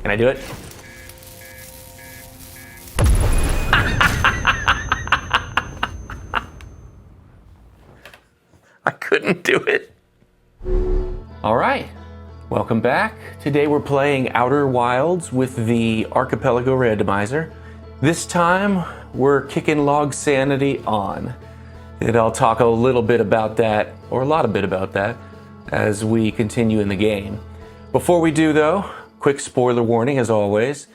Can I do it? I couldn't do it. All right, welcome back. Today we're playing Outer Wilds with the Archipelago Randomizer. This time we're kicking LOGSANITY on. And I'll talk a little bit about that, or a lot of bit about that, as we continue in the game. Before we do though, quick spoiler warning as always.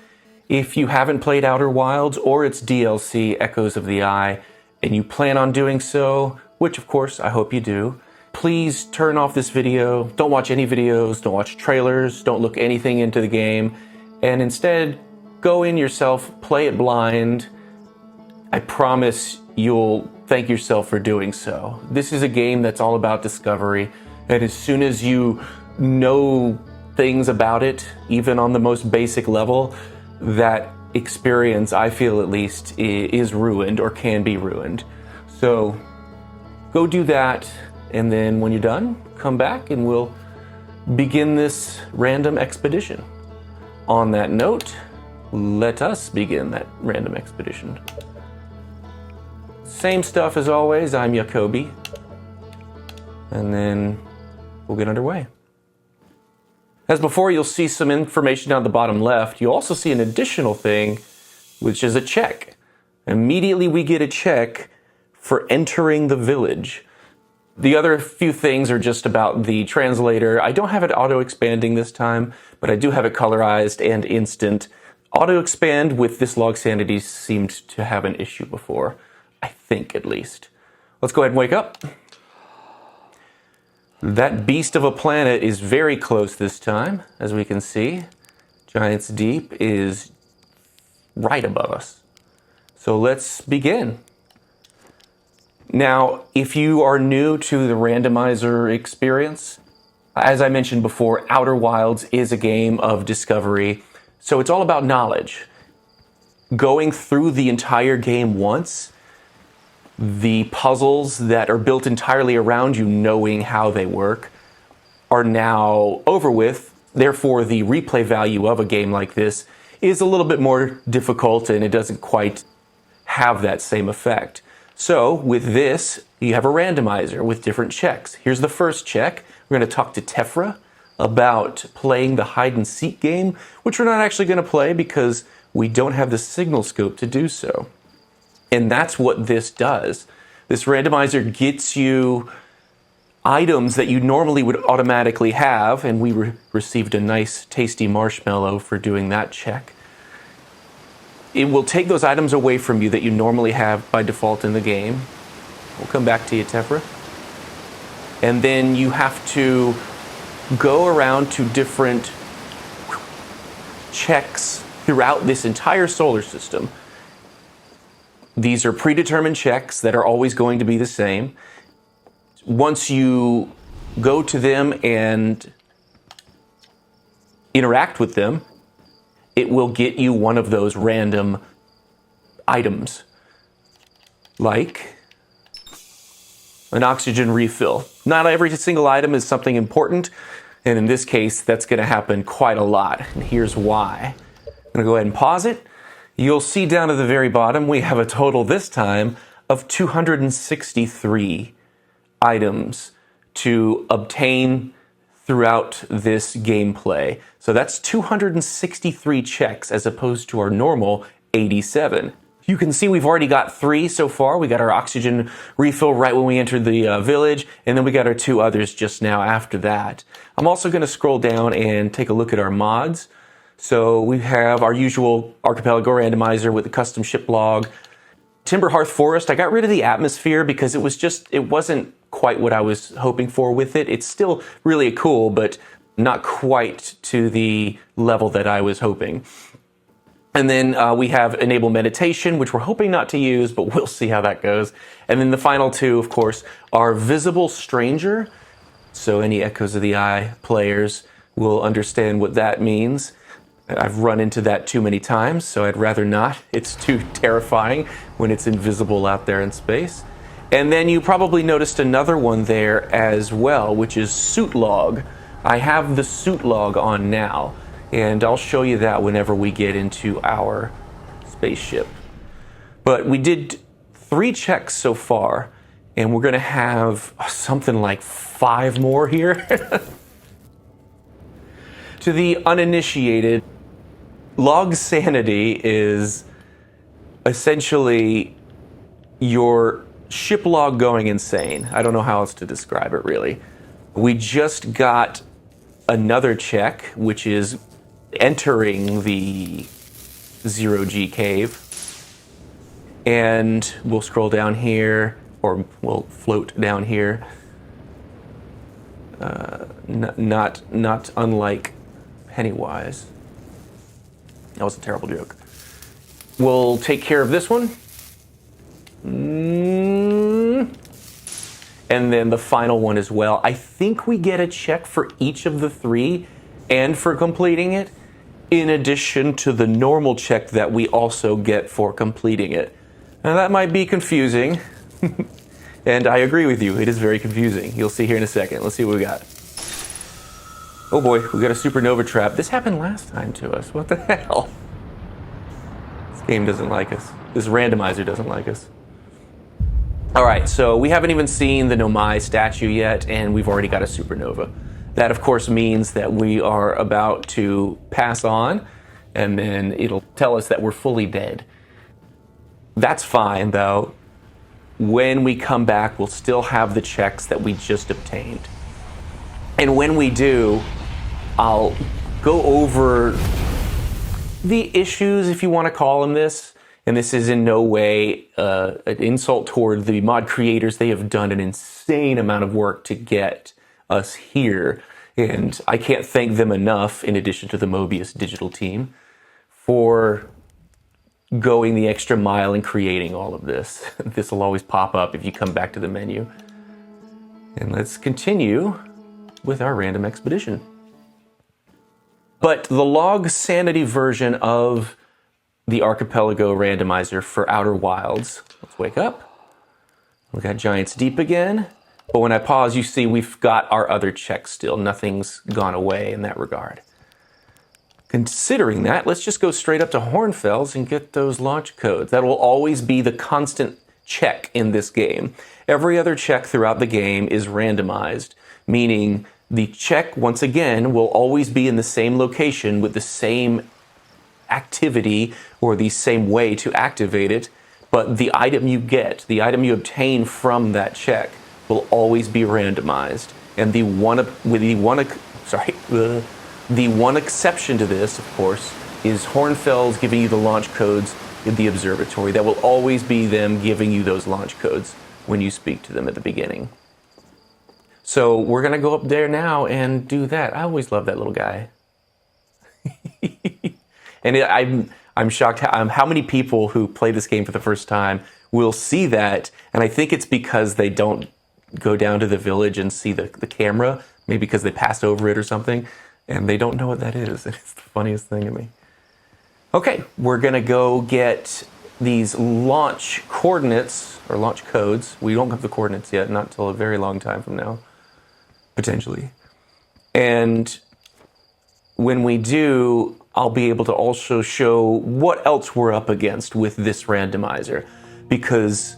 If you haven't played Outer Wilds or its DLC, Echoes of the Eye, and you plan on doing so, which of course I hope you do, please turn off this video. Don't watch any videos, don't watch trailers, don't look anything into the game, and instead go in yourself, play it blind. I promise you'll thank yourself for doing so. This is a game that's all about discovery, and as soon as you know things about it, even on the most basic level, that experience, I feel at least, is ruined or can be ruined. So go do that, and then when you're done, come back and we'll begin this random expedition. On that note, let us begin that random expedition. Same stuff as always, I'm Jacoby, and then we'll get underway. As before, you'll see some information down the bottom left. You'll also see an additional thing, which is a check. Immediately we get a check for entering the village. The other few things are just about the translator. I don't have it auto-expanding this time, but I do have it colorized and instant. Auto-expand with this LOGSANITY seemed to have an issue before. I think, at least. Let's go ahead and wake up. That beast of a planet is very close this time, as we can see. Giant's Deep is right above us. So let's begin. Now, if you are new to the randomizer experience, as I mentioned before, Outer Wilds is a game of discovery. So it's all about knowledge. Going through the entire game once, the puzzles that are built entirely around you knowing how they work are now over with. Therefore, the replay value of a game like this is a little bit more difficult and it doesn't quite have that same effect. So with this, you have a randomizer with different checks. Here's the first check. We're going to talk to Tephra about playing the hide and seek game, which we're not actually going to play because we don't have the signal scope to do so. And that's what this does. This randomizer gets you items that you normally would automatically have, and we received a nice tasty marshmallow for doing that check. It will take those items away from you that you normally have by default in the game. We'll come back to you, Tephra. And then you have to go around to different checks throughout this entire solar system. These are predetermined checks that are always going to be the same. Once you go to them and interact with them, it will get you one of those random items, like an oxygen refill. Not every single item is something important, and in this case, that's going to happen quite a lot, and here's why. I'm going to go ahead and pause it. You'll see down at the very bottom, we have a total this time of 263 items to obtain throughout this gameplay. So that's 263 checks as opposed to our normal 87. You can see we've already got 3 so far. We got our oxygen refill right when we entered the village, and then we got our 2 others just now after that. I'm also going to scroll down and take a look at our mods. So we have our usual Archipelago Randomizer with the custom ship log. Timber Hearth Forest, I got rid of the atmosphere because it wasn't quite what I was hoping for with it. It's still really cool, but not quite to the level that I was hoping. And then we have Enable Meditation, which we're hoping not to use, but we'll see how that goes. And then the final 2, of course, are Visible Stranger. So any Echoes of the Eye players will understand what that means. I've run into that too many times, so I'd rather not. It's too terrifying when it's invisible out there in space. And then you probably noticed another one there as well, which is Suit Log. I have the Suit Log on now. And I'll show you that whenever we get into our spaceship. But we did 3 checks so far, and we're gonna have something like 5 more here. To the uninitiated, LOGSANITY is essentially your ship log going insane. I don't know how else to describe it, really. We just got another check, which is entering the 0G cave. And we'll scroll down here, or we'll float down here. Not unlike Pennywise. That was a terrible joke. We'll take care of this one. And then the final one as well. I think we get a check for each of the 3 and for completing it, in addition to the normal check that we also get for completing it. Now that might be confusing. And I agree with you, it is very confusing. You'll see here in a second. Let's see what we got. Oh boy, we got a supernova trap. This happened last time to us. What the hell? This game doesn't like us. This randomizer doesn't like us. All right, so we haven't even seen the Nomai statue yet, and we've already got a supernova. That, of course, means that we are about to pass on, and then it'll tell us that we're fully dead. That's fine, though. When we come back, we'll still have the checks that we just obtained. And when we do, I'll go over the issues, if you want to call them this. And this is in no way an insult toward the mod creators. They have done an insane amount of work to get us here. And I can't thank them enough, in addition to the Mobius digital team, for going the extra mile and creating all of this. This will always pop up if you come back to the menu. And let's continue with our random expedition. But the LOGSANITY version of the Archipelago randomizer for Outer Wilds. Let's wake up. We got Giants Deep again. But when I pause, you see we've got our other checks still. Nothing's gone away in that regard. Considering that, let's just go straight up to Hornfels and get those launch codes. That will always be the constant check in this game. Every other check throughout the game is randomized, meaning the check, once again, will always be in the same location with the same activity or the same way to activate it, but the item you get, the item you obtain from that check, will always be randomized. And the one exception to this, of course, is Hornfels giving you the launch codes in the observatory. That will always be them giving you those launch codes when you speak to them at the beginning. So we're gonna go up there now and do that. I always love that little guy. And I'm shocked how many people who play this game for the first time will see that, and I think it's because they don't go down to the village and see the camera, maybe because they passed over it or something, and they don't know what that is. It's the funniest thing to me. Okay, we're gonna go get these launch coordinates, or launch codes. We don't have the coordinates yet, not until a very long time from now, potentially. And when we do, I'll be able to also show what else we're up against with this randomizer, because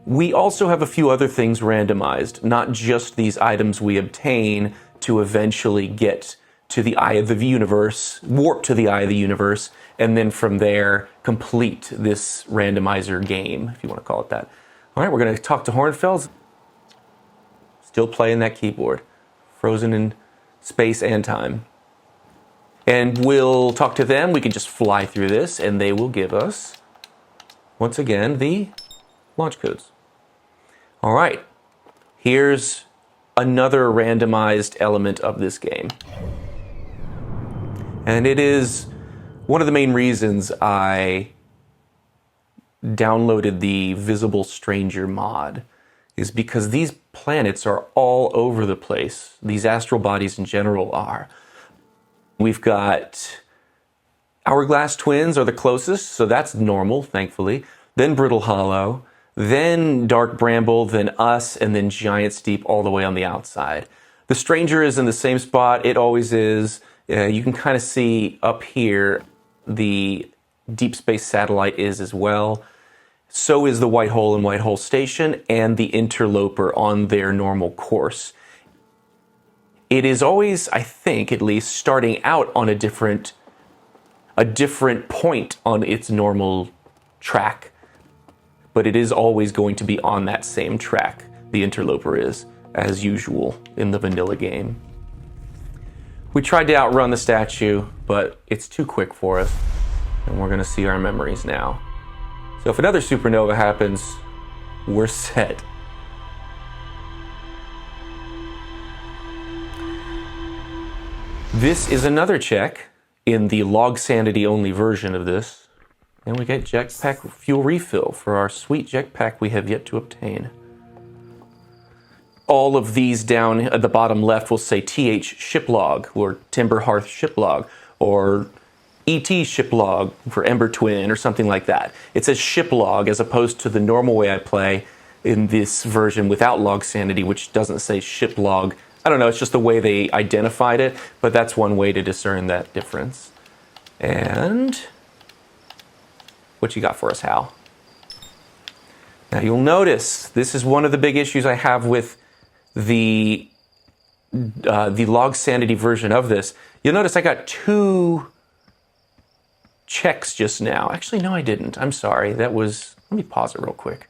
we also have a few other things randomized, not just these items we obtain to eventually get to the eye of the universe, warp to the eye of the universe, and then from there complete this randomizer game, if you want to call it that. All right, we're going to talk to Hornfels. Still playing that keyboard, frozen in space and time. And we'll talk to them. We can just fly through this, and they will give us, once again, the launch codes. All right, here's another randomized element of this game. And it is one of the main reasons I downloaded the Visible Stranger mod, is because these planets are all over the place. These astral bodies in general are. We've got Hourglass Twins are the closest, so that's normal, thankfully. Then Brittle Hollow, then Dark Bramble, then us, and then Giants Deep all the way on the outside. The Stranger is in the same spot, it always is, You can kind of see up here the deep space satellite is as well. So is the white hole and white hole station and the interloper on their normal course. It is always, I think, at least starting out on a different point on its normal track, but it is always going to be on that same track. The interloper is, as usual in the vanilla game. We tried to outrun the statue, but it's too quick for us, and we're gonna see our memories now. So if another supernova happens, we're set. This is another check in the LOGSANITY only version of this, and we get jetpack fuel refill for our sweet jetpack we have yet to obtain. All of these down at the bottom left will say TH ship log, or Timber Hearth ship log, or ET ship log for Ember Twin, or something like that. It says ship log as opposed to the normal way I play in this version without LOGSANITY, which doesn't say ship log. I don't know, it's just the way they identified it, but that's one way to discern that difference. And what you got for us, Hal? Now you'll notice this is one of the big issues I have with the LOGSANITY version of this. You'll notice I got 2 checks just now. Actually, no, I didn't. I'm sorry. That was, let me pause it real quick.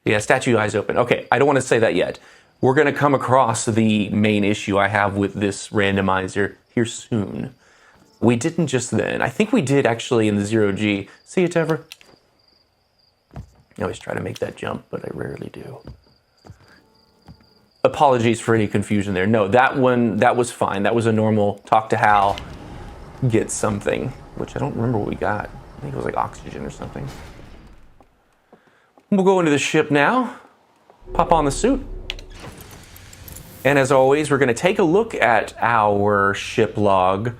Yeah, statue eyes open. Okay, I don't want to say that yet. We're going to come across the main issue I have with this randomizer here soon. We didn't just then. I think we did actually in the 0G. See it ever? I always try to make that jump, but I rarely do. Apologies for any confusion there. No, that one, that was fine. That was a normal talk to Hal, get something, which I don't remember what we got. I think it was like oxygen or something. We'll go into the ship now, pop on the suit. And as always, we're going to take a look at our ship log.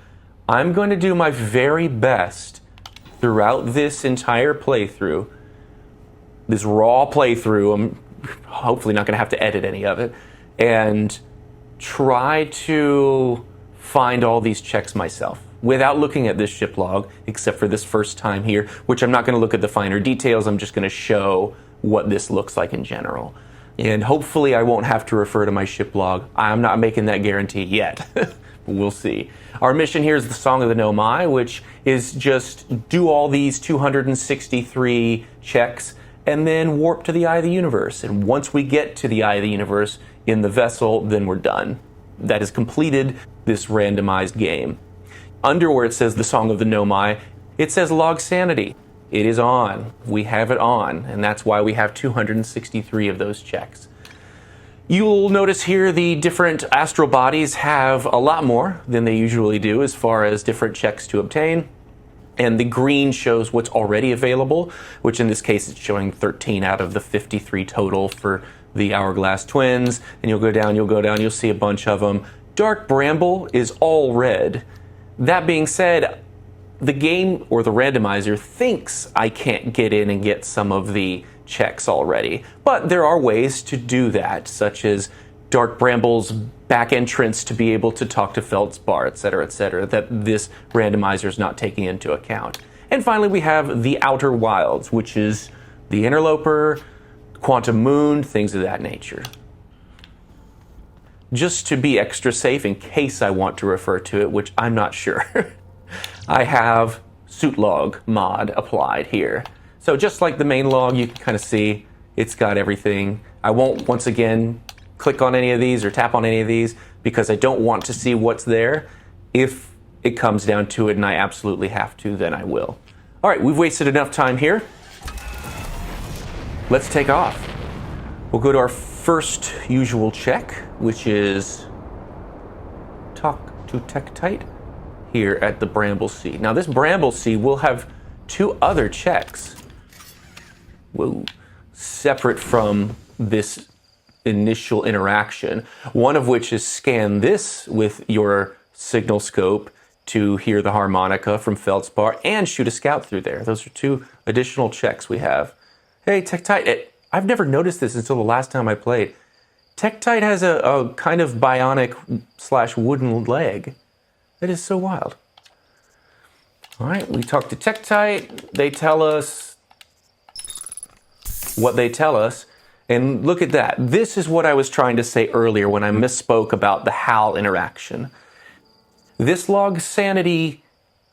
I'm going to do my very best throughout this entire playthrough, this raw playthrough. I'm hopefully not going to have to edit any of it, and try to find all these checks myself without looking at this ship log, except for this first time here, which I'm not going to look at the finer details. I'm just going to show what this looks like in general. And hopefully I won't have to refer to my ship log. I'm not making that guarantee yet, but we'll see. Our mission here is the Song of the Nomai, which is just do all these 263 checks and then warp to the Eye of the Universe. And once we get to the Eye of the Universe in the vessel, then we're done. That has completed this randomized game. Under where it says the Song of the Nomai, it says LOGSANITY. It is on. We have it on, and that's why we have 263 of those checks. You'll notice here the different astral bodies have a lot more than they usually do as far as different checks to obtain. And the green shows what's already available, which in this case it's showing 13 out of the 53 total for the Hourglass Twins. And you'll go down, you'll see a bunch of them. Dark Bramble is all red. That being said, the game or the randomizer thinks I can't get in and get some of the checks already, but there are ways to do that, such as Dark Bramble's back entrance to be able to talk to Feldspar, etc., that this randomizer is not taking into account. And finally, we have the Outer Wilds, which is the Interloper, Quantum Moon, things of that nature. Just to be extra safe in case I want to refer to it, which I'm not sure, I have suit log mod applied here. So just like the main log, you can kind of see it's got everything. I won't, once again, click on any of these or tap on any of these because I don't want to see what's there. If it comes down to it and I absolutely have to, then I will. All right, we've wasted enough time here. Let's take off. We'll go to our first usual check, which is talk to Tektite here at the Bramble Sea. Now this Bramble Sea will have 2 other checks. Whoa. Separate from this initial interaction, one of which is scan this with your signal scope to hear the harmonica from Feldspar and shoot a scout through there. Those are 2 additional checks we have. Hey, Tektite, I've never noticed this until the last time I played. Tektite has a kind of bionic / wooden leg. That is so wild. All right, we talk to Tektite. They tell us what they tell us. And look at that. This is what I was trying to say earlier when I misspoke about the HAL interaction. This LOGSANITY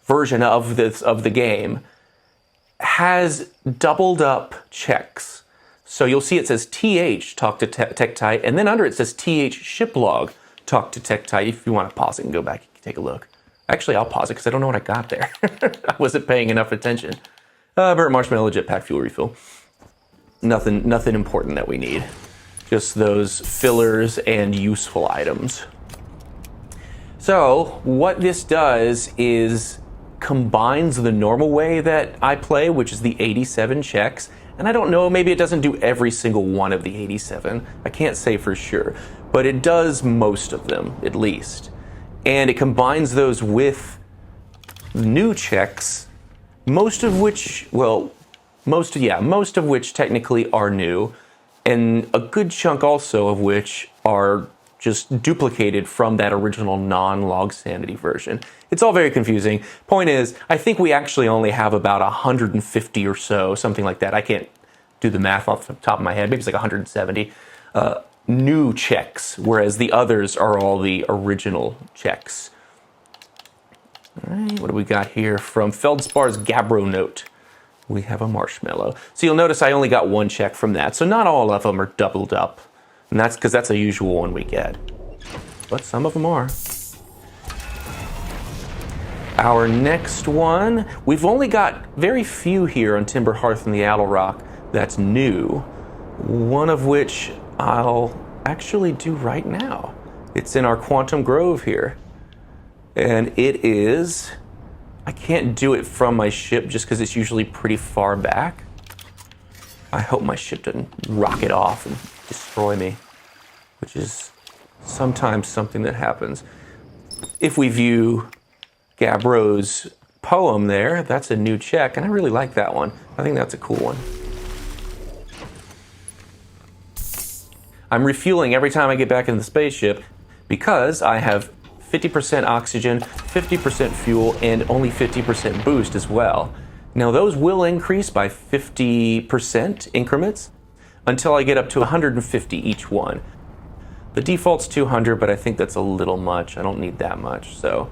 version of the game has doubled up checks. So you'll see it says TH, talk to Tektite, and then under it says TH ship log, talk to Tektite. If you want to pause it and go back, you can take a look. Actually, I'll pause it because I don't know what I got there. I wasn't paying enough attention. Burnt marshmallow, jetpack, fuel refill. Nothing important that we need. Just those fillers and useful items. So what this does is combines the normal way that I play, which is the 87 checks. And I don't know, maybe it doesn't do every single one of the 87. I can't say for sure, but it does most of them, at least. And it combines those with new checks, most of which technically are new, and a good chunk also of which are just duplicated from that original non-LOGSANITY version. It's all very confusing. Point is, I think we actually only have about 150 or so, something like that. I can't do the math off the top of my head. Maybe it's like 170 new checks, whereas the others are all the original checks. All right, what do we got here from Feldspar's Gabbro note? We have a marshmallow. So you'll notice I only got one check from that. So not all of them are doubled up. And that's because that's a usual one we get. But some of them are. Our next one, we've only got very few here on Timber Hearth and the Attlerock that's new. One of which I'll actually do right now. It's in our Quantum Grove here. And it is, I can't do it from my ship just because it's usually pretty far back. I hope my ship doesn't rocket off and destroy me, which is sometimes something that happens. If we view Gabbro's poem there, that's a new check, and I really like that one. I think that's a cool one. I'm refueling every time I get back in the spaceship because I have 50% oxygen, 50% fuel, and only 50% boost as well. Now those will increase by 50% increments until I get up to 150 each one. The default's 200, but I think that's a little much. I don't need that much, so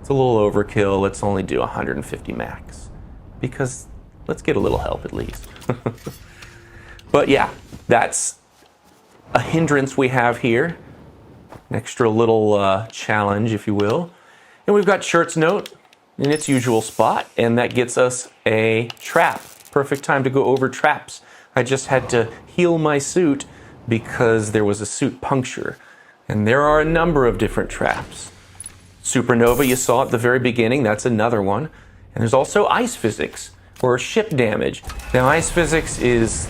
it's a little overkill. Let's only do 150 max because let's get a little help at least. But yeah, that's a hindrance we have here. An extra little challenge, if you will. And we've got Shirt's note in its usual spot, and that gets us a trap. Perfect time to go over traps. I just had to heal my suit because there was a suit puncture. And there are a number of different traps. Supernova, you saw at the very beginning, that's another one. And there's also ice physics, or ship damage. Now, ice physics is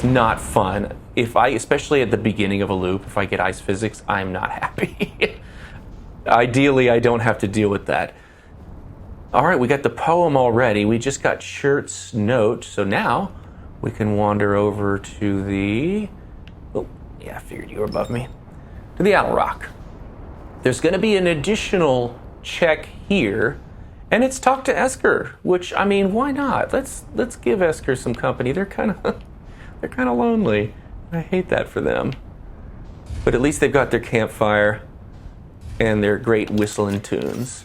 not fun. Especially at the beginning of a loop, if I get ice physics, I'm not happy. Ideally, I don't have to deal with that. All right, we got the poem already. We just got Shirt's note. So now we can wander over to the, oh, yeah, I figured you were above me, to the Attlerock. There's gonna be an additional check here, and it's talk to Esker, which, I mean, why not? Let's give Esker some company. They're kind of lonely. I hate that for them. But at least they've got their campfire and their great whistling tunes.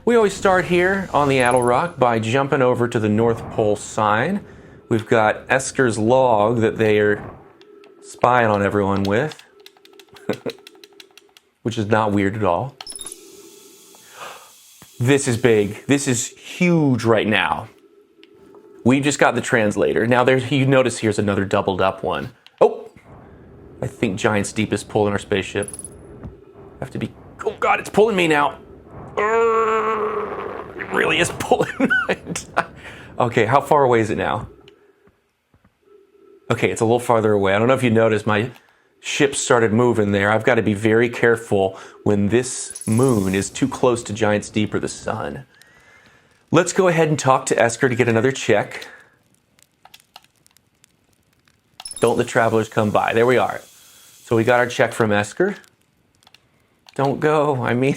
We always start here on the Attlerock by jumping over to the North Pole sign. We've got Esker's log that they are spying on everyone with, which is not weird at all. This is big. This is huge right now. We just got the translator. Now you notice here's another doubled up one. Oh, I think Giant Steep is pulling our spaceship. Have to be, oh God, it's pulling me now. It really is pulling. Okay, how far away is it now? Okay, it's a little farther away. I don't know if you noticed, my ship started moving there. I've got to be very careful when this moon is too close to Giant Steep or the sun. Let's go ahead and talk to Esker to get another check. Don't let travelers come by. There we are. So we got our check from Esker. Don't go. I mean,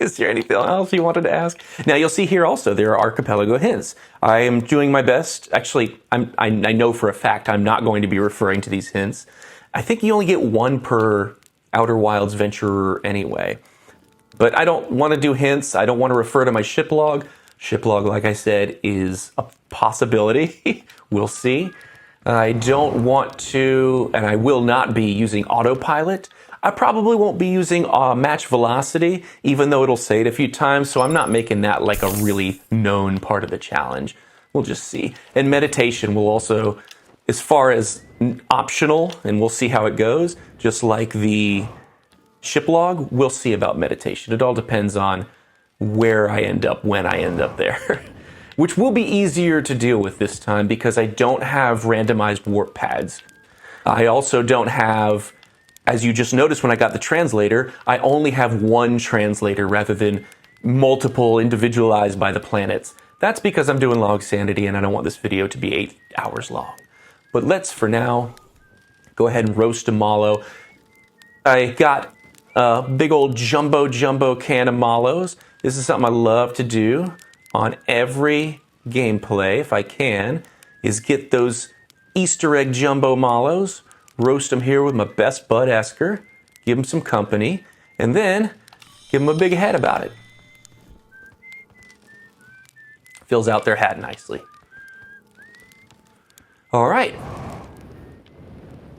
is there anything else you wanted to ask? Now you'll see here also there are archipelago hints. I am doing my best. Actually, I know for a fact I'm not going to be referring to these hints. I think you only get one per Outer Wilds venturer anyway. But I don't want to do hints. I don't want to refer to my ship log. Ship log, like I said, is a possibility. We'll see. I don't want to, and I will not be using autopilot. I probably won't be using match velocity, even though it'll say it a few times, so I'm not making that like a really known part of the challenge. We'll just see. And meditation will also, as far as optional, and we'll see how it goes, just like the ship log, we'll see about meditation. It all depends on where I end up, when I end up there. Which will be easier to deal with this time because I don't have randomized warp pads. I also don't have, as you just noticed when I got the translator, I only have one translator rather than multiple individualized by the planets. That's because I'm doing LOGSANITY and I don't want this video to be 8 hours long. But let's, for now, go ahead and roast a mallow. I got a big old jumbo can of mallows. This is something I love to do on every gameplay, if I can, is get those Easter egg jumbo mallows, roast them here with my best bud Esker, give them some company, and then give them a big head about it. Fills out their hat nicely. All right.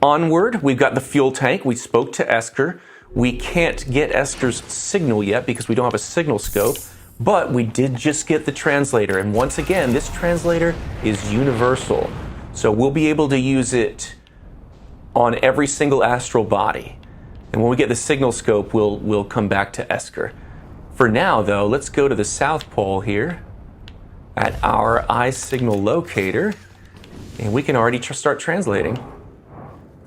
Onward, we've got the fuel tank. We spoke to Esker. We can't get Esker's signal yet because we don't have a signal scope. But we did just get the translator, and once again, this translator is universal. So we'll be able to use it on every single astral body. And when we get the signal scope, we'll come back to Esker. For now, though, let's go to the South Pole here at our eye signal locator, and we can already start translating.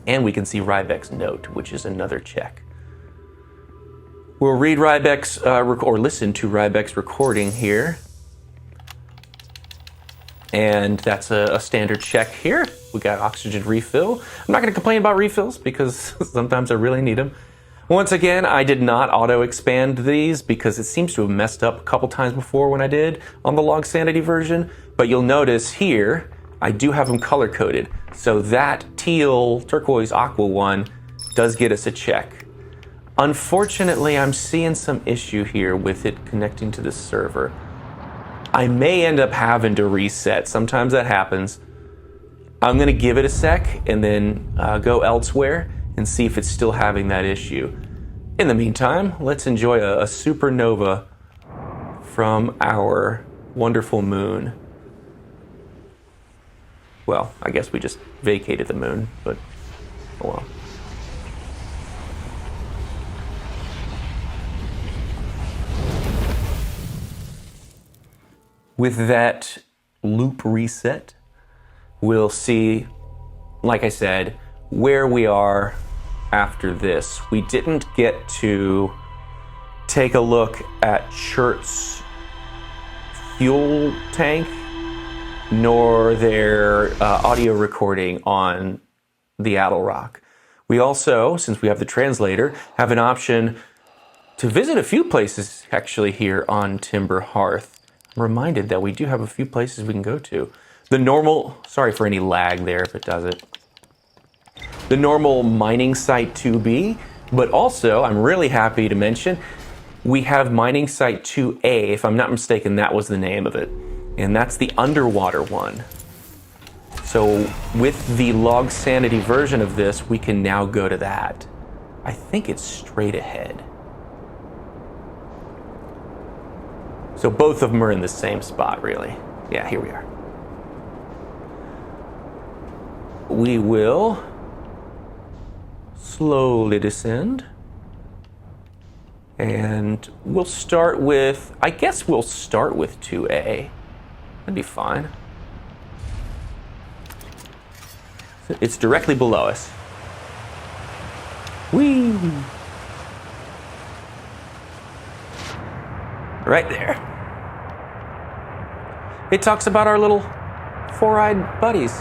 And we can see Rybeck's note, which is another check. We'll read Rybeck's, or listen to Rybeck's recording here. And that's a standard check here. We got oxygen refill. I'm not gonna complain about refills because sometimes I really need them. Once again, I did not auto-expand these because it seems to have messed up a couple times before when I did on the LOGSANITY version. But you'll notice here, I do have them color-coded. So that teal, turquoise, aqua one does get us a check. Unfortunately, I'm seeing some issue here with it connecting to the server. I may end up having to reset. Sometimes that happens. I'm gonna give it a sec and then go elsewhere and see if it's still having that issue. In the meantime, let's enjoy a supernova from our wonderful moon. Well, I guess we just vacated the moon, but oh well. With that loop reset, we'll see, like I said, where we are after this. We didn't get to take a look at Chert's fuel tank, nor their audio recording on the Attlerock. We also, since we have the translator, have an option to visit a few places actually here on Timber Hearth. I'm reminded that we do have a few places we can go to. The normal, sorry for any lag there if it does it. The normal mining site 2B, but also I'm really happy to mention we have mining site 2A, if I'm not mistaken, that was the name of it. And that's the underwater one. So with the LOGSANITY version of this, we can now go to that. I think it's straight ahead. So both of them are in the same spot, really. Yeah, here we are. We will slowly descend. And we'll start with, I guess we'll start with 2A. That'd be fine. It's directly below us. Whee! Right there. It talks about our little four-eyed buddies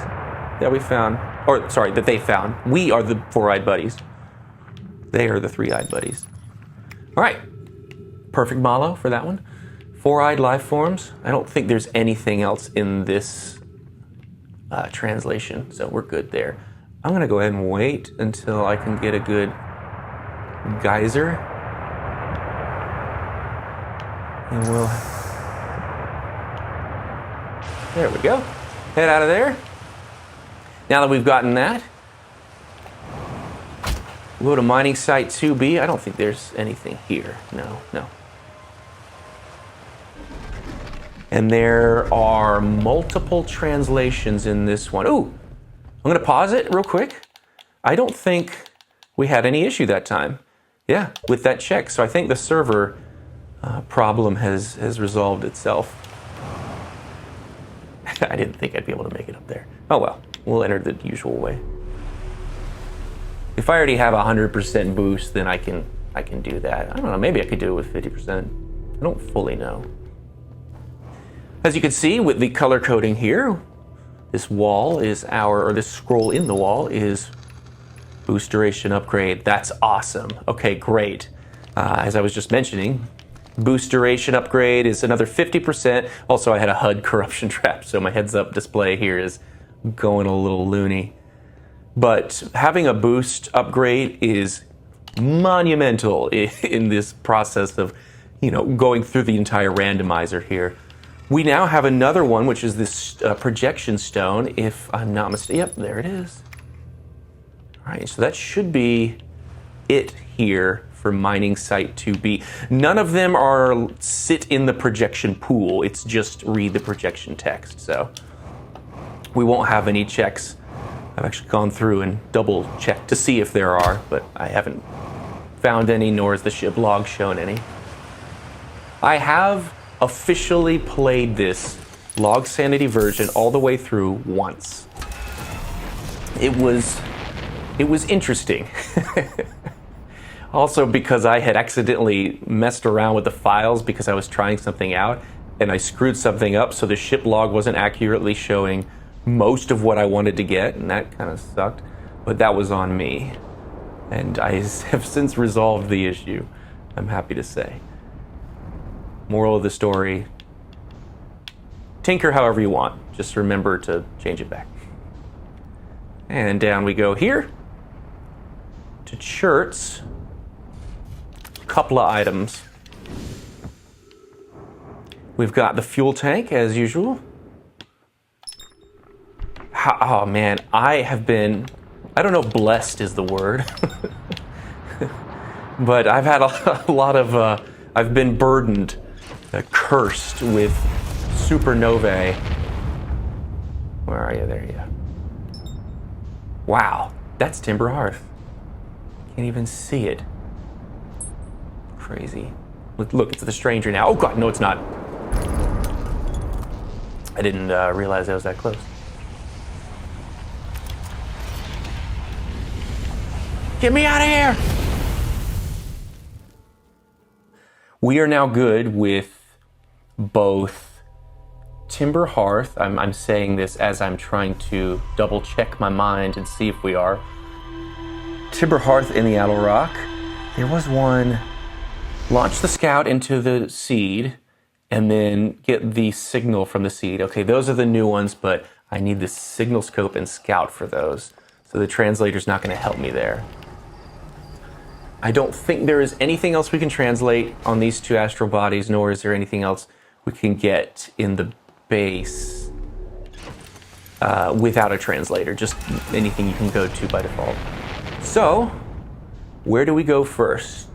that we found. Or, sorry, that they found. We are the four-eyed buddies. They are the three-eyed buddies. All right, perfect malo for that one. Four-eyed life forms. I don't think there's anything else in this translation, so we're good there. I'm gonna go ahead and wait until I can get a good geyser. And we'll... There we go. Head out of there. Now that we've gotten that, we'll go to mining site 2B. I don't think there's anything here. No. And there are multiple translations in this one. Ooh, I'm gonna pause it real quick. I don't think we had any issue that time. Yeah, with that check. So I think the server problem has resolved itself. I didn't think I'd be able to make it up there. Oh well, we'll enter the usual way. If I already have 100% boost, then I can do that. I don't know, maybe I could do it with 50%. I don't fully know. As you can see with the color coding here, this wall is this scroll in the wall is boost duration upgrade. That's awesome. Okay, great. As I was just mentioning, boost duration upgrade is another 50%. Also, I had a HUD corruption trap, so my heads-up display here is going a little loony. But having a boost upgrade is monumental in this process of, going through the entire randomizer here. We now have another one, which is this projection stone, if I'm not mistaken. Yep, there it is. All right, so that should be it here for mining site 2B. None of them sit in the projection pool. It's just read the projection text. So we won't have any checks. I've actually gone through and double checked to see if there are, but I haven't found any, nor has the ship log shown any. I have officially played this LOGSANITY version all the way through once. It was interesting. Also because I had accidentally messed around with the files because I was trying something out and I screwed something up, so the ship log wasn't accurately showing most of what I wanted to get, and that kind of sucked, but that was on me. And I have since resolved the issue, I'm happy to say. Moral of the story, tinker however you want, just remember to change it back. And down we go here to Chert's. Couple of items. We've got the fuel tank as usual. Oh man, I don't know if blessed is the word, but I've had a lot of, I've been burdened, cursed with supernovae. Where are you? There you go. Wow, that's Timber Hearth. Can't even see it. Crazy. Look, it's the stranger now. Oh god, no it's not. I didn't realize I was that close. Get me out of here! We are now good with both Timber Hearth. I'm saying this as I'm trying to double check my mind and see if we are. Timber Hearth in the Attlerock. There was one. Launch the scout into the seed and then get the signal from the seed. Okay, those are the new ones, but I need the signal scope and scout for those. So the translator's not going to help me there. I don't think there is anything else we can translate on these two astral bodies, nor is there anything else we can get in the base without a translator. Just anything you can go to by default. So, where do we go first?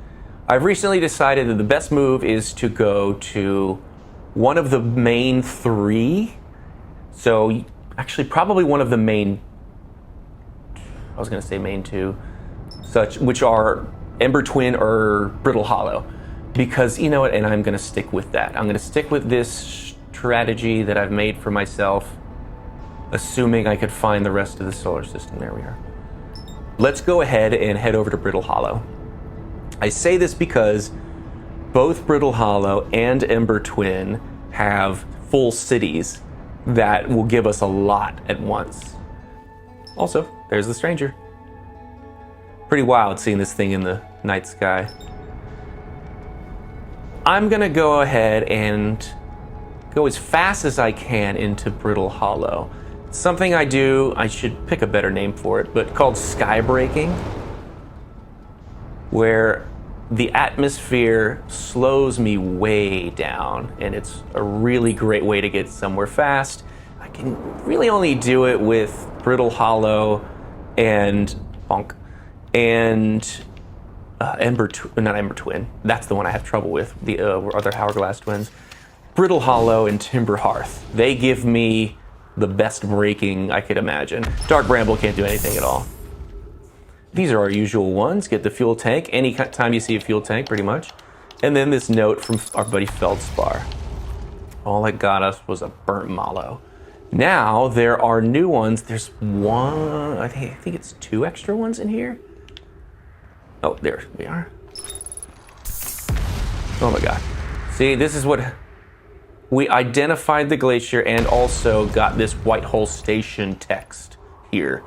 I've recently decided that the best move is to go to one of the main three. So actually probably one of the main, I was gonna say main two, which are Ember Twin or Brittle Hollow. Because you know what, and I'm gonna stick with that. I'm gonna stick with this strategy that I've made for myself, assuming I could find the rest of the solar system. There we are. Let's go ahead and head over to Brittle Hollow. I say this because both Brittle Hollow and Ember Twin have full cities that will give us a lot at once. Also, there's the stranger. Pretty wild seeing this thing in the night sky. I'm gonna go ahead and go as fast as I can into Brittle Hollow. Something I do, I should pick a better name for it, but called sky breaking, where the atmosphere slows me way down, and it's a really great way to get somewhere fast. I can really only do it with Brittle Hollow and Bonk and not Ember Twin. That's the one I have trouble with. The other Hourglass Twins. Brittle Hollow and Timber Hearth. They give me the best breaking I could imagine. Dark Bramble can't do anything at all. These are our usual ones. Get the fuel tank. Anytime you see a fuel tank, pretty much. And then this note from our buddy Feldspar. All that got us was a burnt mallow. Now there are new ones. There's one, I think it's 2 extra ones in here. Oh, there we are. Oh my God. See, this is what we identified the glacier and also got this White Hole Station text here.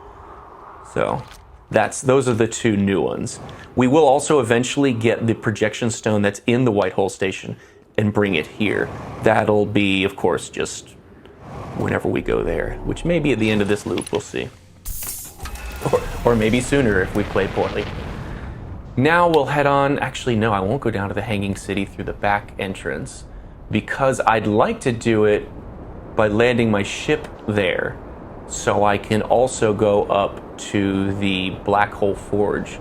So those are the 2 new ones. We will also eventually get the projection stone that's in the White Hole Station and bring it here. That'll be, of course, just whenever we go there, which may be at the end of this loop, we'll see. Or maybe sooner if we play poorly. Now we'll head on, actually no, I won't go down to the Hanging City through the back entrance because I'd like to do it by landing my ship there so I can also go up to the Black Hole Forge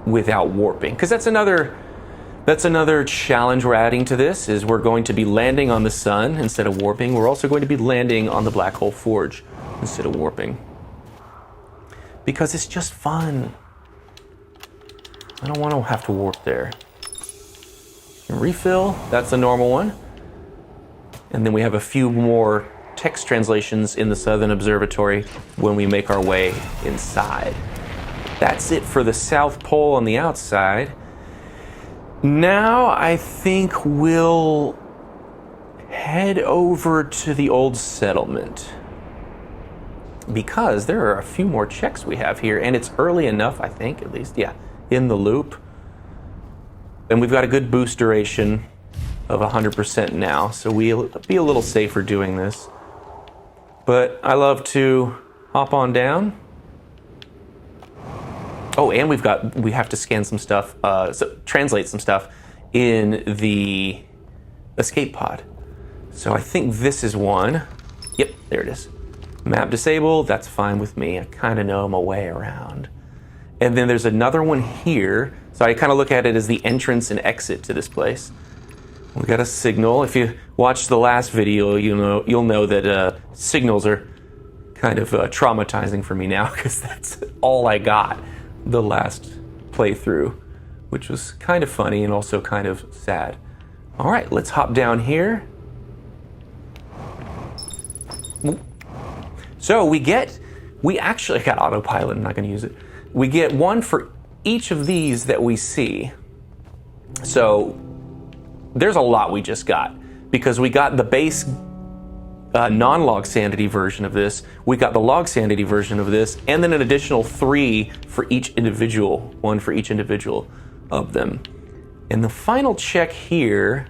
without warping. Because that's another challenge we're adding to this, is we're going to be landing on the sun instead of warping. We're also going to be landing on the Black Hole Forge instead of warping. Because it's just fun. I don't want to have to warp there. And refill, that's a normal one. And then we have a few more text translations in the Southern Observatory when we make our way inside. That's it for the South Pole on the outside. Now I think we'll head over to the old settlement because there are a few more checks we have here, and it's early enough, I think, at least, yeah, in the loop. And we've got a good boost duration of 100% now, so we'll be a little safer doing this. But I love to hop on down. Oh, and we have to scan some stuff, translate some stuff in the escape pod. So I think this is one. Yep, there it is. Map disabled, that's fine with me. I kind of know my way around. And then there's another one here. So I kind of look at it as the entrance and exit to this place. We got a signal. If you watched the last video, you'll know that signals are kind of traumatizing for me now because that's all I got the last playthrough, which was kind of funny and also kind of sad. All right, let's hop down here. So we actually got autopilot. I'm not going to use it. We get one for each of these that we see. So there's a lot we just got because we got the base non-LOGSANITY version of this, we got the LOGSANITY version of this, and then an additional 3 for each individual, 1 for each individual of them. And the final check here,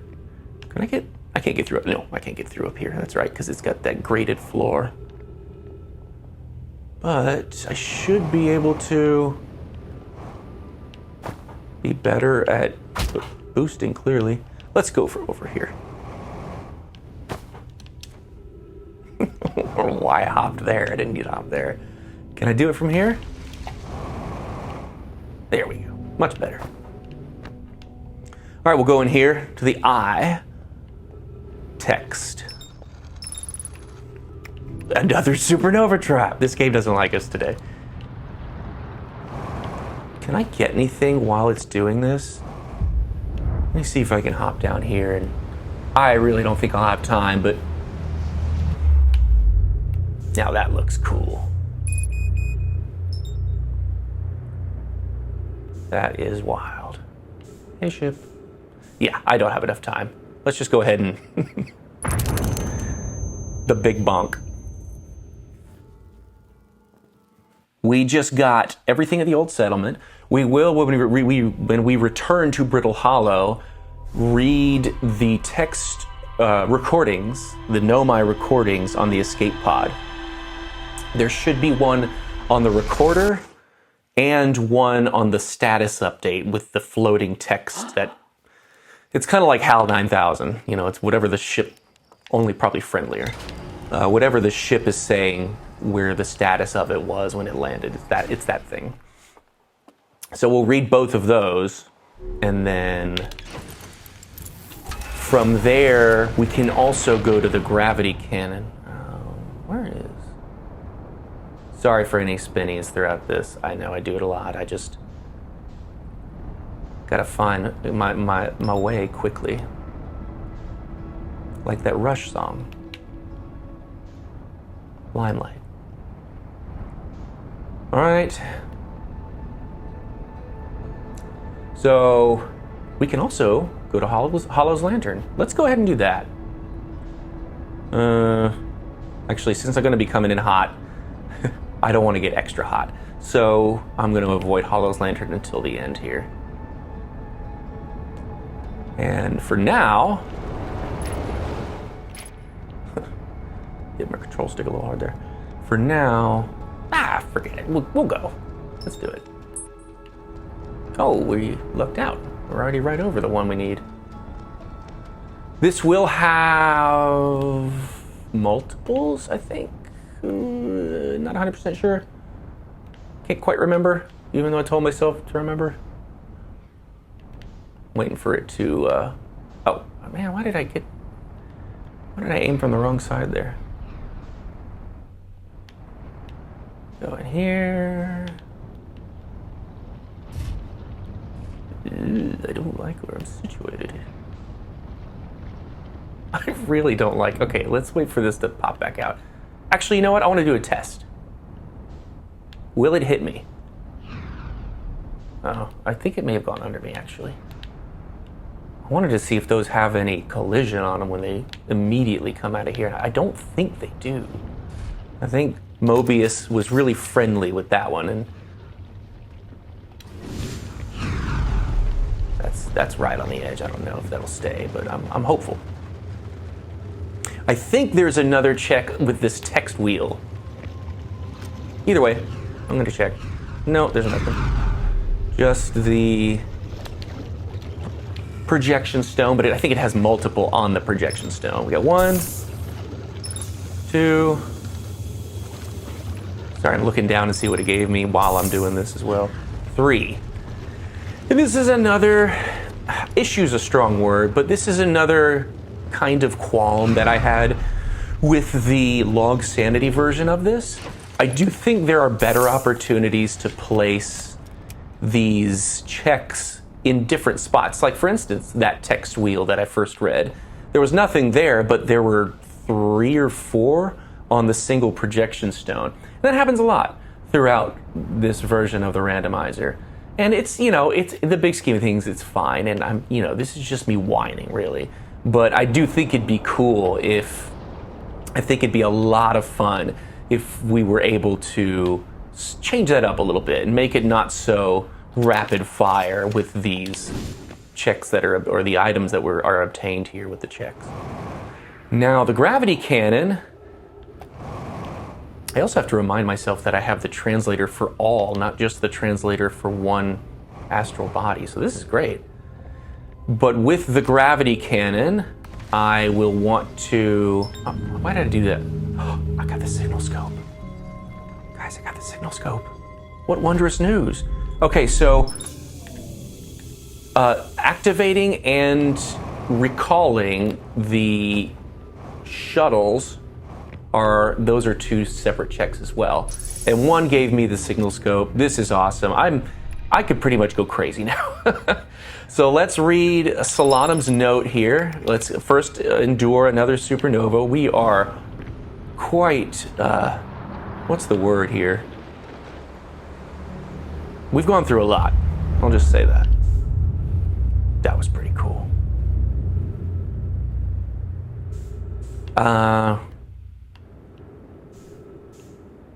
I can't get through it. No, I can't get through up here. That's right, because it's got that graded floor. But I should be able to be better at boosting, clearly. Let's go for over here. Why I hopped there? I didn't need to hop there. Can I do it from here? There we go. Much better. All right, we'll go in here to the eye text. Another supernova trap. This game doesn't like us today. Can I get anything while it's doing this? Let me see if I can hop down here. And I really don't think I'll have time, but now that looks cool. That is wild. Hey, ship. Yeah, I don't have enough time. Let's just go ahead and the big bonk. We just got everything at the old settlement. We will, when we return to Brittle Hollow, read the text recordings, the Nomai recordings on the escape pod. There should be one on the recorder and one on the status update with the floating text that... It's kind of like HAL 9000. You know, it's whatever the ship... Only probably friendlier. Whatever the ship is saying, where the status of it was when it landed. It's that thing. So we'll read both of those, and then from there we can also go to the gravity cannon. Where is? Sorry for any spinnies throughout this. I know I do it a lot. I just gotta find my way quickly, like that Rush song. Limelight. All right. So we can also go to Hollow's Lantern. Let's go ahead and do that. Actually, since I'm going to be coming in hot, I don't want to get extra hot. So I'm going to avoid Hollow's Lantern until the end here. And for now, hit my control stick a little hard there. For now, forget it. We'll go. Let's do it. Oh, we lucked out. We're already right over the one we need. This will have multiples, I think. Not 100% sure. Can't quite remember, even though I told myself to remember. Waiting for it to, oh, man, why did I aim from the wrong side there? Go in here. I don't like where I'm situated. I really don't like... Okay, let's wait for this to pop back out. Actually, you know what? I want to do a test. Will it hit me? Oh, I think it may have gone under me, actually. I wanted to see if those have any collision on them when they immediately come out of here. I don't think they do. I think Mobius was really friendly with that one, and that's right on the edge. I don't know if that'll stay, but I'm hopeful. I think there's another check with this text wheel. Either way, I'm gonna check. No, there's nothing. Just the projection stone, but I think it has multiple on the projection stone. We got 1, 2. Sorry, I'm looking down to see what it gave me while I'm doing this as well. 3. And this is another, issue's a strong word, but this is another kind of qualm that I had with the LOGSANITY version of this. I do think there are better opportunities to place these checks in different spots. Like, for instance, that text wheel that I first read. There was nothing there, but there were 3 or 4 on the single projection stone. And that happens a lot throughout this version of the randomizer. And it's, you know, it's in the big scheme of things, it's fine. And I'm, you know, this is just me whining, really. But I do think it'd be cool if, I think it'd be a lot of fun if we were able to change that up a little bit and make it not so rapid fire with these checks that are, or the items that are obtained here with the checks. Now, the gravity cannon, I also have to remind myself that I have the translator for all, not just the translator for one astral body. So this is great. But with the gravity cannon, I will want to... Oh, why did I do that? Oh, I got the signal scope. Guys, I got the signal scope. What wondrous news. Okay, so activating and recalling the shuttles those are 2 separate checks as well. And one gave me the signal scope. This is awesome. I could pretty much go crazy now. So let's read Solanum's note here. Let's first endure another supernova. We are quite, what's the word here? We've gone through a lot. I'll just say that. That was pretty cool.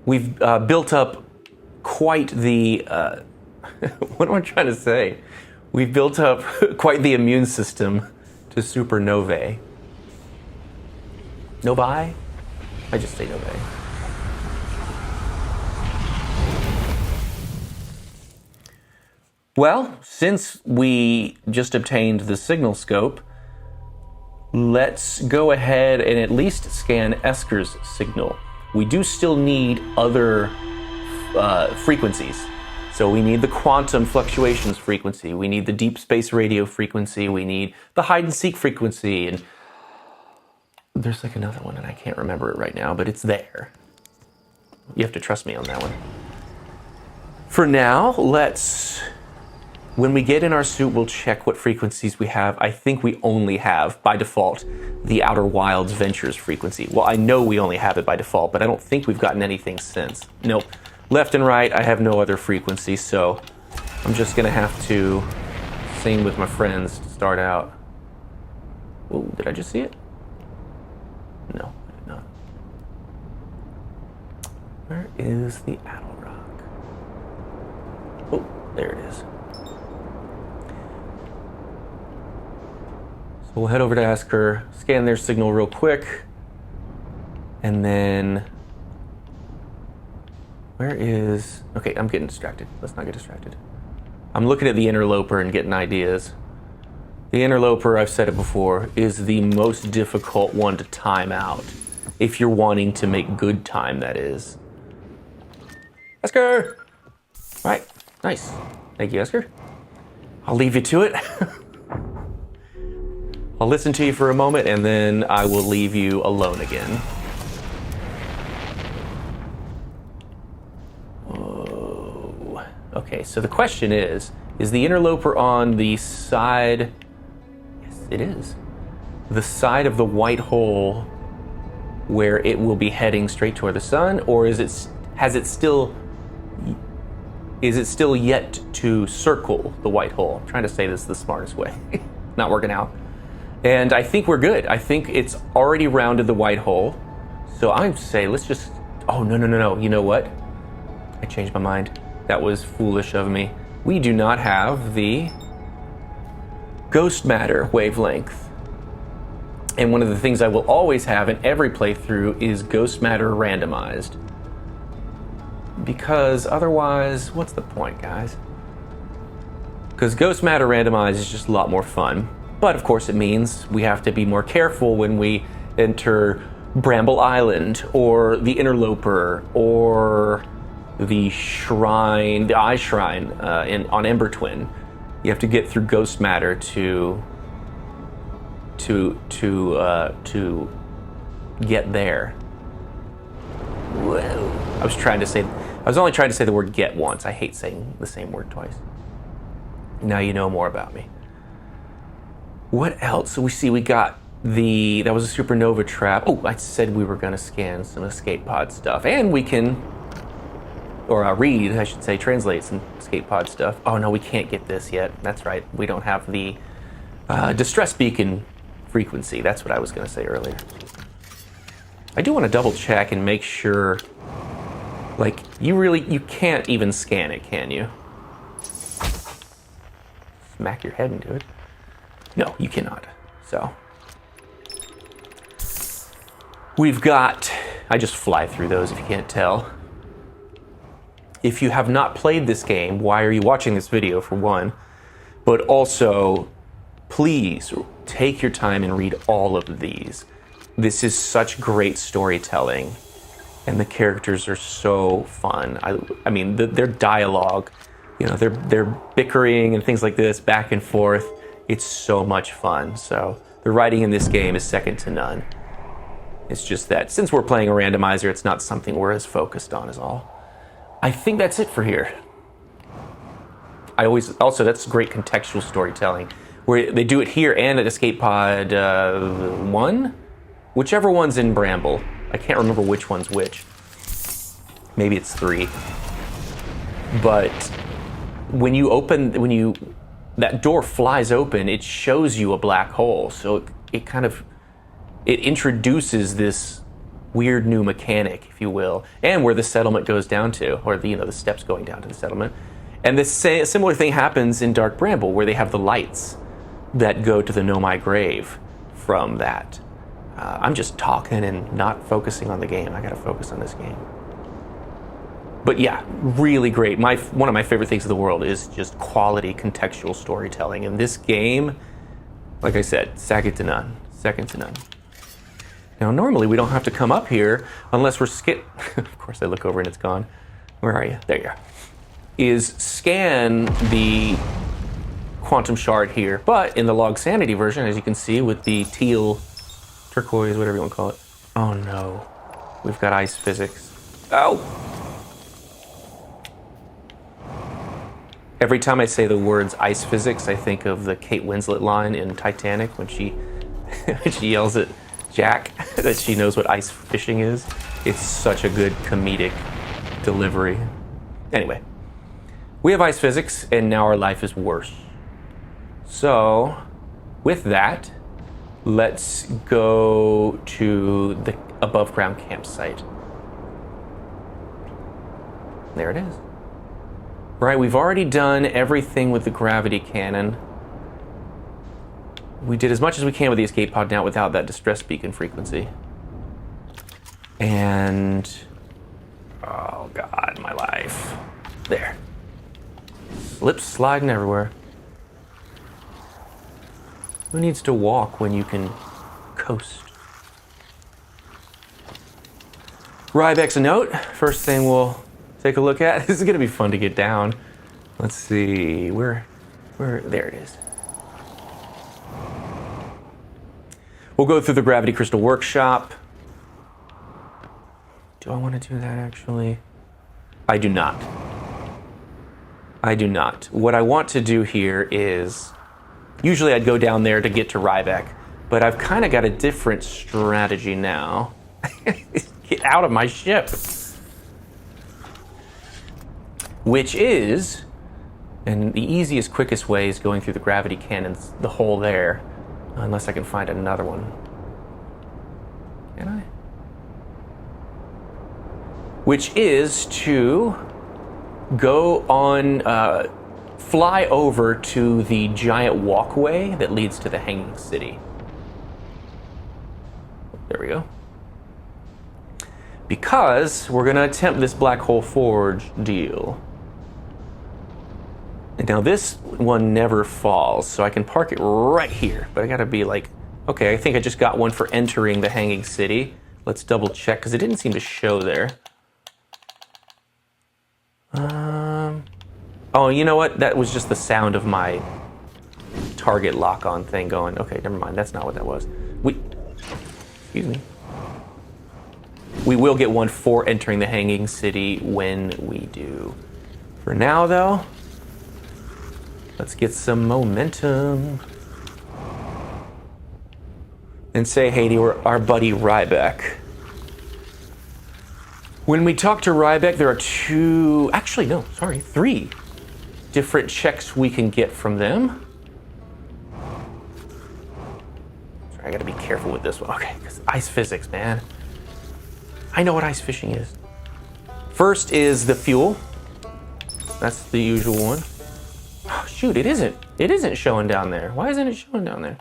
We've built up quite the, what am I trying to say? We've built up quite the immune system to supernovae. Novae? I just say novae. Well, since we just obtained the signal scope, let's go ahead and at least scan Esker's signal. We do still need other frequencies. So we need the quantum fluctuations frequency, we need the deep space radio frequency, we need the hide and seek frequency, and there's like another one and I can't remember it right now, but it's there. You have to trust me on that one. For now, when we get in our suit, we'll check what frequencies we have. I think we only have, by default, the Outer Wilds Ventures frequency. Well, I know we only have it by default, but I don't think we've gotten anything since. Nope. Left and right, I have no other frequency, so I'm just gonna have to sing with my friends to start out. Oh, did I just see it? No, I did not. Where is the Attlerock? Oh, there it is. So we'll head over to Esker, scan their signal real quick, and then where is, okay, I'm getting distracted. Let's not get distracted. I'm looking at the Interloper and getting ideas. The Interloper, I've said it before, is the most difficult one to time out. If you're wanting to make good time, that is. Esker! All right, nice. Thank you, Esker. I'll leave you to it. I'll listen to you for a moment and then I will leave you alone again. Whoa. Okay, so the question is the Interloper on the side, yes it is, the side of the white hole where it will be heading straight toward the sun, or is it still yet to circle the white hole? I'm trying to say this the smartest way. Not working out. And I think we're good. I think it's already rounded the white hole. So I would say let's just, oh, no. You know what? I changed my mind. That was foolish of me. We do not have the ghost matter wavelength. And one of the things I will always have in every playthrough is ghost matter randomized. Because otherwise, what's the point, guys? Because ghost matter randomized is just a lot more fun. But of course it means we have to be more careful when we enter Bramble Island or the Interloper or the shrine, the Eye Shrine on Ember Twin. You have to get through ghost matter to get there. Whoa. I was only trying to say the word get once. I hate saying the same word twice. Now you know more about me. What else? So we got that was a supernova trap. Oh, I said we were gonna scan some escape pod stuff. And we can, or read, I should say, translate some escape pod stuff. Oh no, we can't get this yet. That's right, we don't have the distress beacon frequency. That's what I was gonna say earlier. I do wanna double check and make sure, like, you can't even scan it, can you? Smack your head into it. No, you cannot. So we've got, I just fly through those if you can't tell. If you have not played this game, why are you watching this video, for one? But also, please take your time and read all of these. This is such great storytelling, and the characters are so fun. I mean, their dialogue, you know, they're bickering and things like this, back and forth. It's so much fun. So the writing in this game is second to none. It's just that since we're playing a randomizer, it's not something we're as focused on as all. I think that's it for here. Also, that's great contextual storytelling, where they do it here and at Escape Pod 1, whichever one's in Bramble. I can't remember which one's which. Maybe it's 3. But when that door flies open, it shows you a black hole. So it introduces this weird new mechanic, if you will, and where the settlement goes down to, or the steps going down to the settlement. And this similar thing happens in Dark Bramble, where they have the lights that go to the Know My Grave from that. I'm just talking and not focusing on the game. I gotta focus on this game. But yeah, really great. One of my favorite things in the world is just quality contextual storytelling. And this game, like I said, second to none. Second to none. Now, normally we don't have to come up here unless we're Of course, I look over and it's gone. Where are you? There you are. Is scan the quantum shard here. But in the LOGSANITY version, as you can see, with the teal, turquoise, whatever you want to call it. Oh no, we've got ice physics. Oh! Every time I say the words ice physics, I think of the Kate Winslet line in Titanic when she yells at Jack that she knows what ice fishing is. It's such a good comedic delivery. Anyway, we have ice physics, and now our life is worse. So, with that, let's go to the above ground campsite. There it is. Right, we've already done everything with the gravity cannon. We did as much as we can with the escape pod now without that distress beacon frequency. And, oh God, my life. There. Slips sliding everywhere. Who needs to walk when you can coast? Ryback's a note. First thing we'll take a look at. This is gonna be fun to get down. Let's see, where, there it is. We'll go through the Gravity Crystal Workshop. Do I want to do that actually? I do not. I do not. What I want to do here is, usually I'd go down there to get to Ryback, but I've kind of got a different strategy now. Get out of my ship. Which is, and the easiest, quickest way is going through the gravity cannons, the hole there, unless I can find another one. Can I? Which is to go on, fly over to the giant walkway that leads to the Hanging City. There we go. Because we're gonna attempt this Black Hole Forge deal. And now this one never falls, so I can park it right here. But I gotta be like, okay, I think I just got one for entering the Hanging City. Let's double check, because it didn't seem to show there. Oh, you know what? That was just the sound of my target lock-on thing going, okay, never mind, that's not what that was. Excuse me. We will get one for entering the Hanging City when we do. For now, though, let's get some momentum. And say hey to our buddy Ryback. When we talk to Ryback, there are three different checks we can get from them. Sorry, I gotta be careful with this one. Okay, because ice physics, man. I know what ice fishing is. First is the fuel. That's the usual one. Oh, shoot, it isn't. It isn't showing down there. Why isn't it showing down there?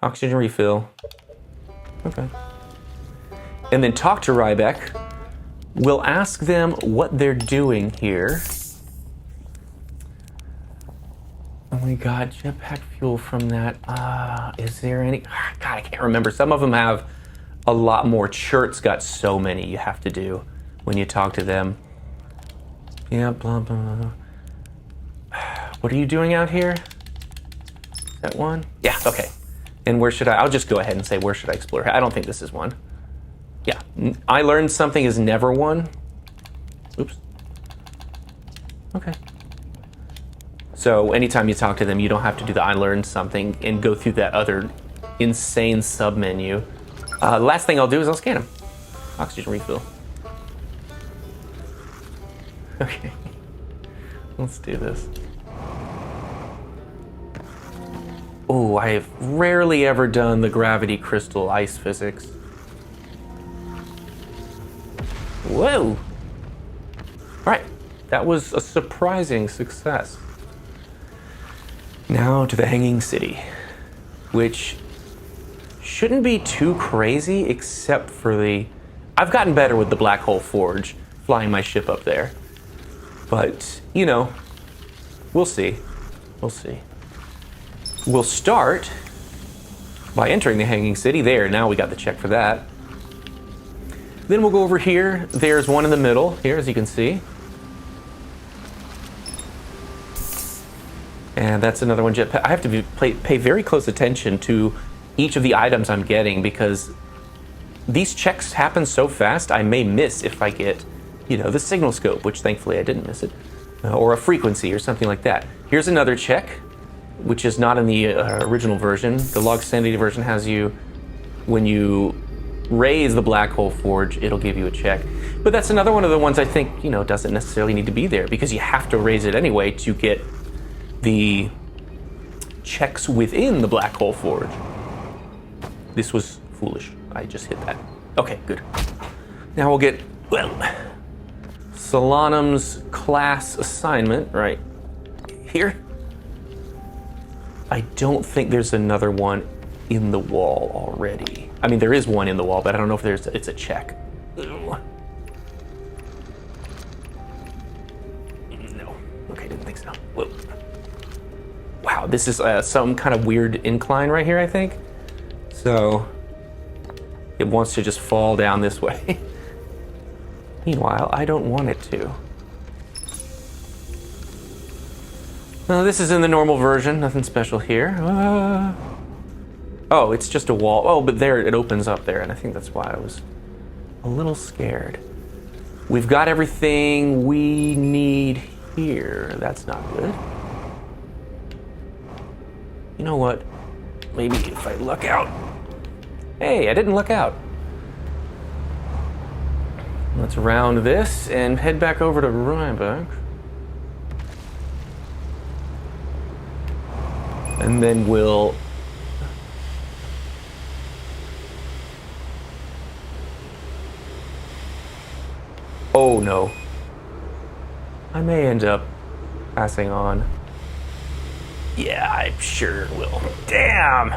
Oxygen refill. Okay. And then talk to Ryback. We'll ask them what they're doing here. And we got jetpack fuel from that. Is there any? God, I can't remember. Some of them have a lot more. Churt's got so many you have to do when you talk to them. Yeah, blah, blah, blah. What are you doing out here? Is that one? Yeah, okay. And where should I'll just go ahead and say, where should I explore? I don't think this is one. Yeah, I learned something is never one. Oops. Okay. So anytime you talk to them, you don't have to do the I learned something and go through that other insane sub-menu. Last thing I'll do is I'll scan them. Oxygen refill. Okay. Let's do this. Oh, I have rarely ever done the gravity crystal ice physics. Whoa! All right, that was a surprising success. Now to the Hanging City, which shouldn't be too crazy except for I've gotten better with the Black Hole Forge, flying my ship up there. But, you know, we'll see. We'll see. We'll start by entering the Hanging City. There, now we got the check for that. Then we'll go over here. There's one in the middle here, as you can see. And that's another one jetpack. I have to pay very close attention to each of the items I'm getting because these checks happen so fast, I may miss if I get, you know, the signal scope, which thankfully I didn't miss it, or a frequency or something like that. Here's another check, which is not in the original version. The LOGSANITY version has you, when you raise the Black Hole Forge, it'll give you a check. But that's another one of the ones I think, you know, doesn't necessarily need to be there because you have to raise it anyway to get the checks within the Black Hole Forge. This was foolish. I just hit that. Okay, good. Now we'll get, well, Solanum's class assignment right here. I don't think there's another one in the wall already. I mean, there is one in the wall, but I don't know if it's a check. No. Okay, didn't think so. Whoa. Wow, this is some kind of weird incline right here, I think. So it wants to just fall down this way. Meanwhile, I don't want it to. This is in the normal version, nothing special here. Oh, it's just a wall. Oh, but there it opens up there, and I think that's why I was a little scared. We've got everything we need here. That's not good. You know what? Maybe if I luck out. Hey, I didn't luck out. Let's round this and head back over to Ryback. And then we'll... Oh no. I may end up passing on. Yeah, I sure will. Damn!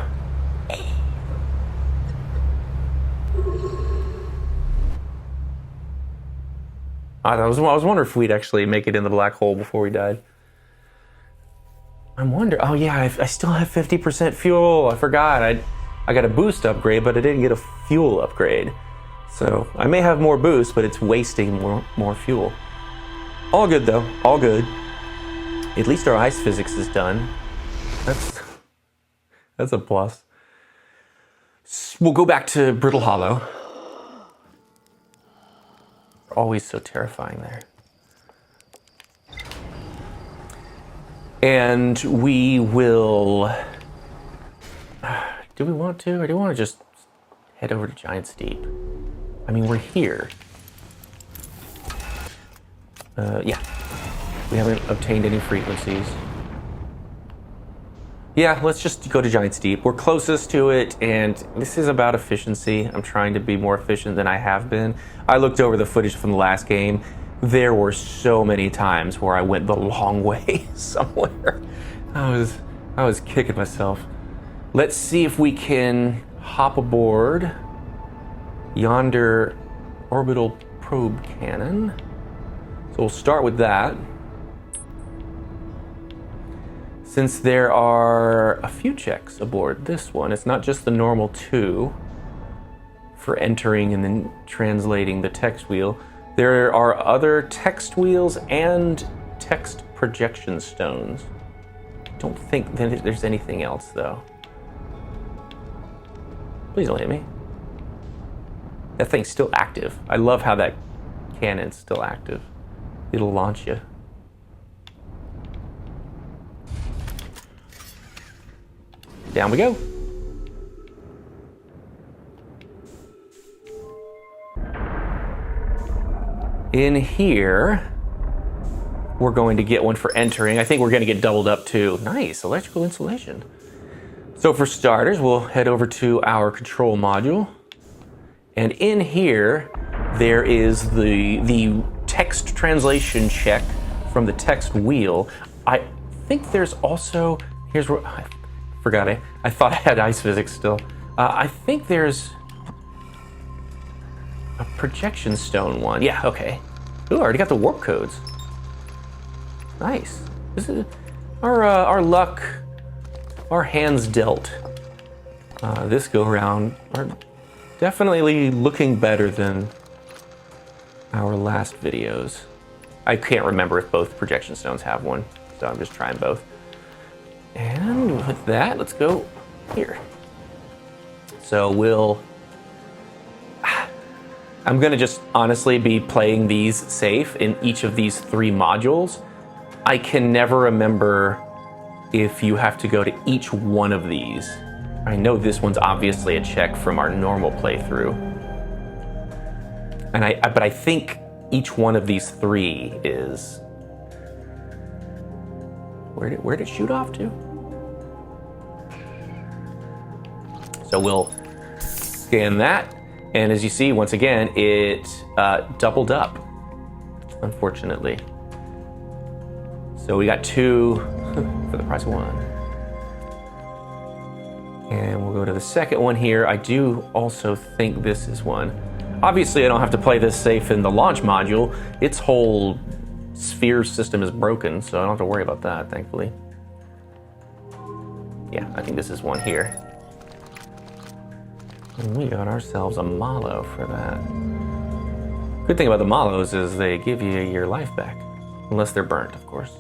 I was wondering if we'd actually make it in the black hole before we died. I'm wondering, oh yeah, I still have 50% fuel. I forgot, I got a boost upgrade, but I didn't get a fuel upgrade. So I may have more boost, but it's wasting more fuel. All good though, all good. At least our ice physics is done. That's a plus. We'll go back to Brittle Hollow. Always so terrifying there. And we will... Do we want to, or do we want to just head over to Giant Steep? I mean, we're here. Yeah. We haven't obtained any frequencies. Yeah, let's just go to Giant Steep. We're closest to it, and this is about efficiency. I'm trying to be more efficient than I have been. I looked over the footage from the last game. There were so many times where I went the long way somewhere. I was kicking myself. Let's see if we can hop aboard yonder orbital probe cannon. So we'll start with that. Since there are a few checks aboard this one, it's not just the normal 2 for entering and then translating the text wheel. There are other text wheels and text projection stones. I don't think that there's anything else though. Please don't hit me. That thing's still active. I love how that cannon's still active. It'll launch you. Down we go. In here, we're going to get one for entering. I think we're going to get doubled up too. Nice, electrical insulation. So for starters, we'll head over to our control module. And in here, there is the text translation check from the text wheel. I think there's also, here's where, I forgot I thought I had ice physics still. I think there's a projection stone one. Yeah, okay. Ooh, I already got the warp codes. Nice. This is our luck, our hands dealt this go around are definitely looking better than our last videos. I can't remember if both projection stones have one, so I'm just trying both. And with that, let's go here. So I'm gonna just honestly be playing these safe in each of these 3 modules. I can never remember if you have to go to each one of these. I know this one's obviously a check from our normal playthrough. But I think each one of these 3 is... Where'd it shoot off to? So we'll scan that, and as you see, once again, it doubled up, unfortunately. So we got 2 for the price of 1. And we'll go to the second one here. I do also think this is one. Obviously, I don't have to play this safe in the launch module. Its whole sphere system is broken, so I don't have to worry about that, thankfully. Yeah, I think this is one here. And we got ourselves a Mallow for that. Good thing about the Mallows is they give you your life back. Unless they're burnt, of course.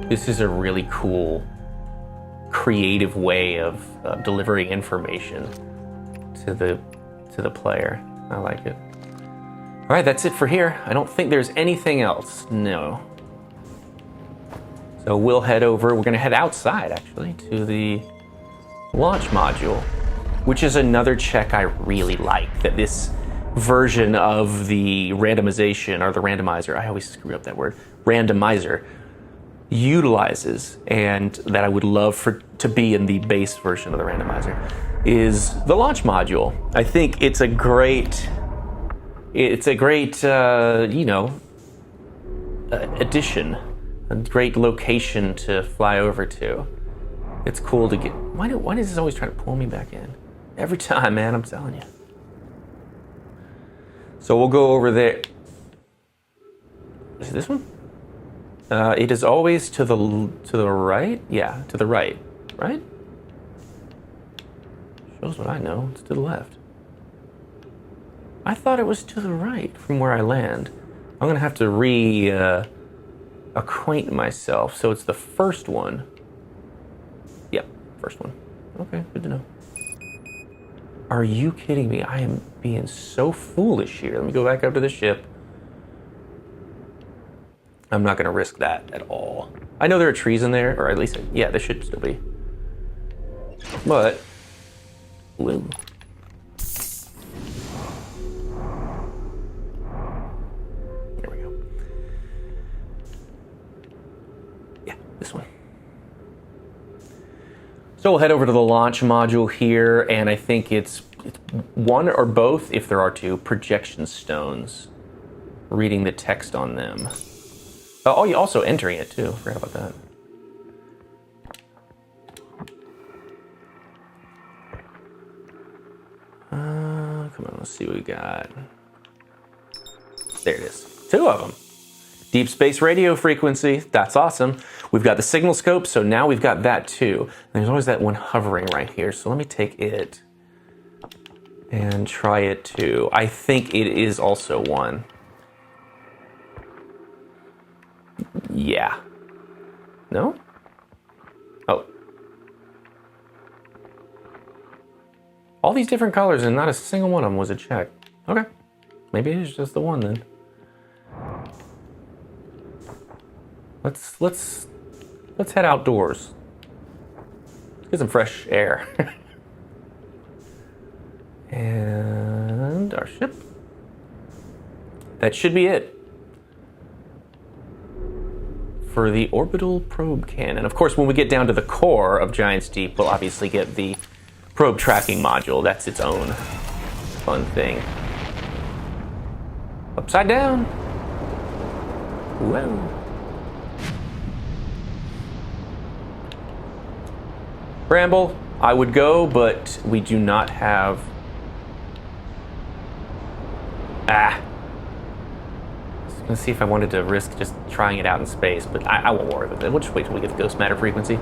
This is a really cool, creative way of delivering information to the player. I like it. All right, that's it for here. I don't think there's anything else. No. So we'll head over. We're gonna head outside actually to the launch module, which is another check I really like. That this version of the randomization or the randomizer, I always screw up that word, randomizer, utilizes, and that I would love to be in the base version of the randomizer, is the launch module. I think it's a great addition, a great location to fly over to. It's cool to get. Why does this always try to pull me back in? Every time, man, I'm telling you. So we'll go over there. Is it this one? It is always to the right? Yeah, to the right. Right? Shows what I know. It's to the left. I thought it was to the right from where I land. I'm gonna have to acquaint myself. So it's the first one. Yep, first one. Okay, good to know. Are you kidding me? I am being so foolish here. Let me go back up to the ship. I'm not gonna risk that at all. I know there are trees in there, or at least, yeah, there should still be. But, woo. There we go. Yeah, this one. So we'll head over to the launch module here, and I think it's one or both, if there are 2, projection stones. Reading the text on them. Oh, you're also entering it too. Forgot about that. Come on, let's see what we got. There it is. 2 of them. Deep space radio frequency. That's awesome. We've got the signal scope, so now we've got that too. And there's always that one hovering right here. So let me take it and try it too. I think it is also one. Yeah. No? Oh. All these different colors and not a single one of them was a check. Okay. Maybe it is just the one then. Let's head outdoors. Let's get some fresh air. And our ship. That should be it for the orbital probe cannon. Of course, when we get down to the core of Giant's Deep, we'll obviously get the probe tracking module. That's its own fun thing. Upside down. Whoa. Bramble, I would go, but we do not have... Let's see if I wanted to risk just trying it out in space, but I won't worry with it. We'll just wait till we get the ghost matter frequency.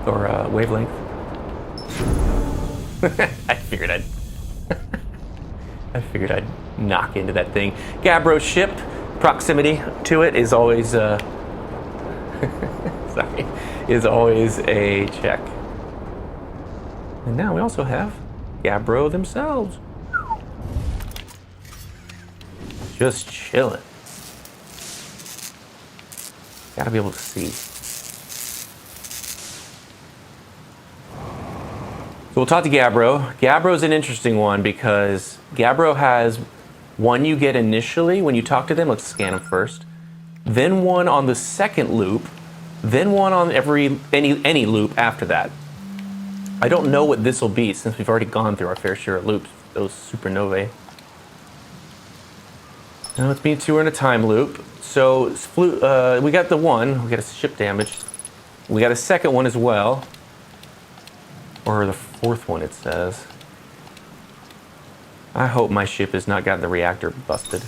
Or wavelength. I figured I'd knock into that thing. Gabbro's ship, proximity to it is always sorry, is always a check. And now we also have Gabbro themselves. Just chilling. Gotta be able to see. So we'll talk to Gabbro. Gabbro's an interesting one because Gabbro has one you get initially when you talk to them. Let's scan them first. Then one on the second loop. Then one on any loop after that. I don't know what this will be since we've already gone through our fair share of loops. Those supernovae. Now it's being 2 in a time loop. So we got the one. We got a ship damage. We got a second one as well. Or the fourth one, it says. I hope my ship has not gotten the reactor busted.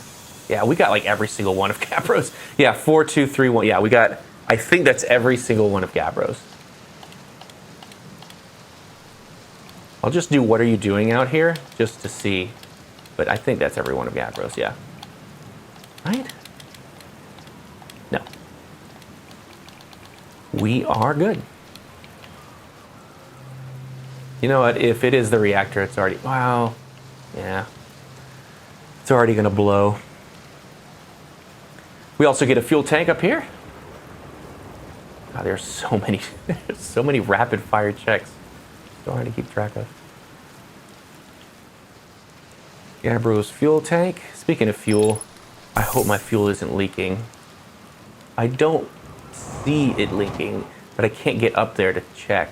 Yeah, we got like every single one of Gabbro's. Yeah, 4, 2, 3, 1. Yeah, we got, I think that's every single one of Gabbro's. I'll just do what are you doing out here just to see. But I think that's every one of Gabbro's, yeah. Right? No. We are good. You know what? If it is the reactor, it's already... Wow. Yeah. It's already going to blow. We also get a fuel tank up here. God, there's so many... there's so many rapid-fire checks. So hard to keep track of. Gabbro's fuel tank. Speaking of fuel... I hope my fuel isn't leaking. I don't see it leaking, but I can't get up there to check.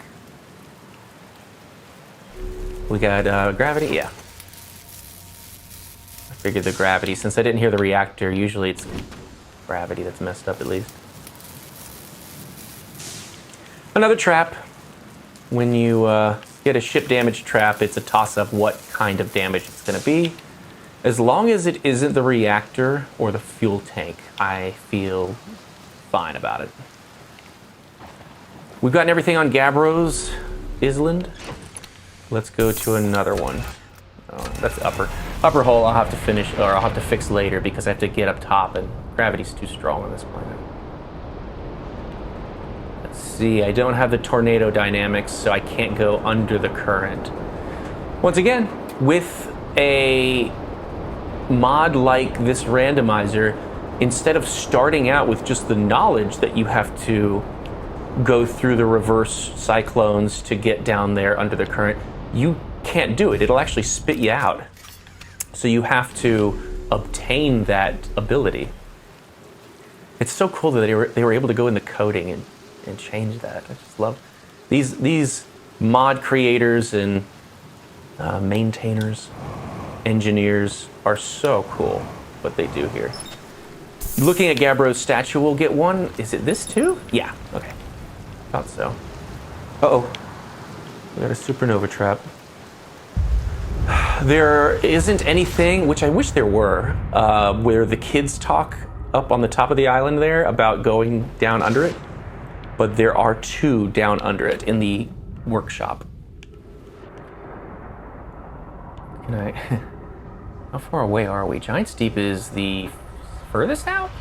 We got gravity, yeah. I figured the gravity, since I didn't hear the reactor, usually it's gravity that's messed up at least. Another trap. When you get a ship damage trap, it's a toss-up what kind of damage it's gonna be. As long as it isn't the reactor or the fuel tank, I feel fine about it. We've gotten everything on Gabbro's island. Let's go to another one. Oh, that's upper hull. I'll have to finish, or I'll have to fix later because I have to get up top and gravity's too strong on this planet. Let's see, I don't have the tornado dynamics, so I can't go under the current. Once again, with a mod like this randomizer, instead of starting out with just the knowledge that you have to go through the reverse cyclones to get down there under the current, you can't do it. It'll actually spit you out. So you have to obtain that ability. It's so cool that they were able to go in the coding and change that. I just love these mod creators and maintainers, engineers are so cool what they do here. Looking at Gabbro's statue, we'll get one. Is it this too? Yeah, okay. Thought so. Uh-oh. We got a supernova trap. There isn't anything, which I wish there were, where the kids talk up on the top of the island there about going down under it. But there are 2 down under it in the workshop. Can I... How far away are we? Giant's Deep is the furthest out?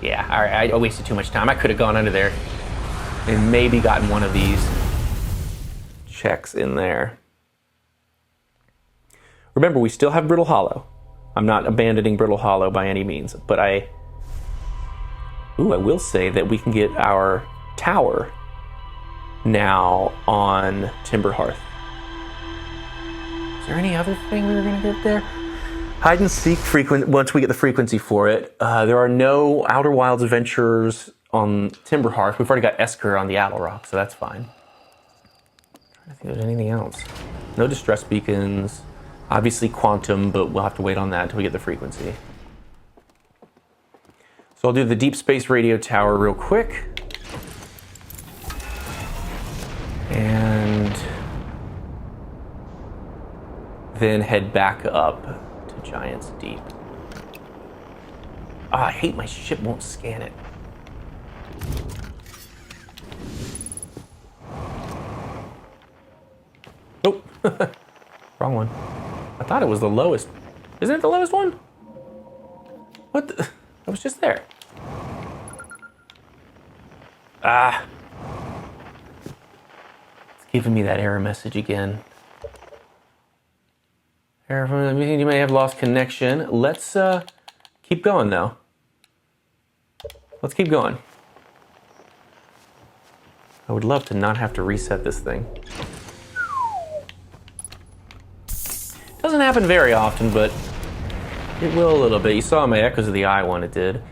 Yeah, all right, I wasted too much time. I could have gone under there and maybe gotten one of these checks in there. Remember, we still have Brittle Hollow. I'm not abandoning Brittle Hollow by any means, but I will say that we can get our tower now on Timber Hearth. Is there any other thing we were gonna get there? Hide and seek once we get the frequency for it. There are no Outer Wilds adventures on Timber Hearth. We've already got Esker on the Attlerock, so that's fine. I think there's anything else. No distress beacons. Obviously quantum, but we'll have to wait on that until we get the frequency. So I'll do the deep space radio tower real quick. And then head back up to Giant's Deep. Ah, I hate my ship won't scan it. Oh, wrong one. I thought it was the lowest. Isn't it the lowest one? What the? That was just there. Ah. It's giving me that error message again. Error from the meeting, you may have lost connection. Let's keep going though. Let's keep going. I would love to not have to reset this thing. Doesn't happen very often, but it will a little bit. You saw my Echoes of the Eye one, it did.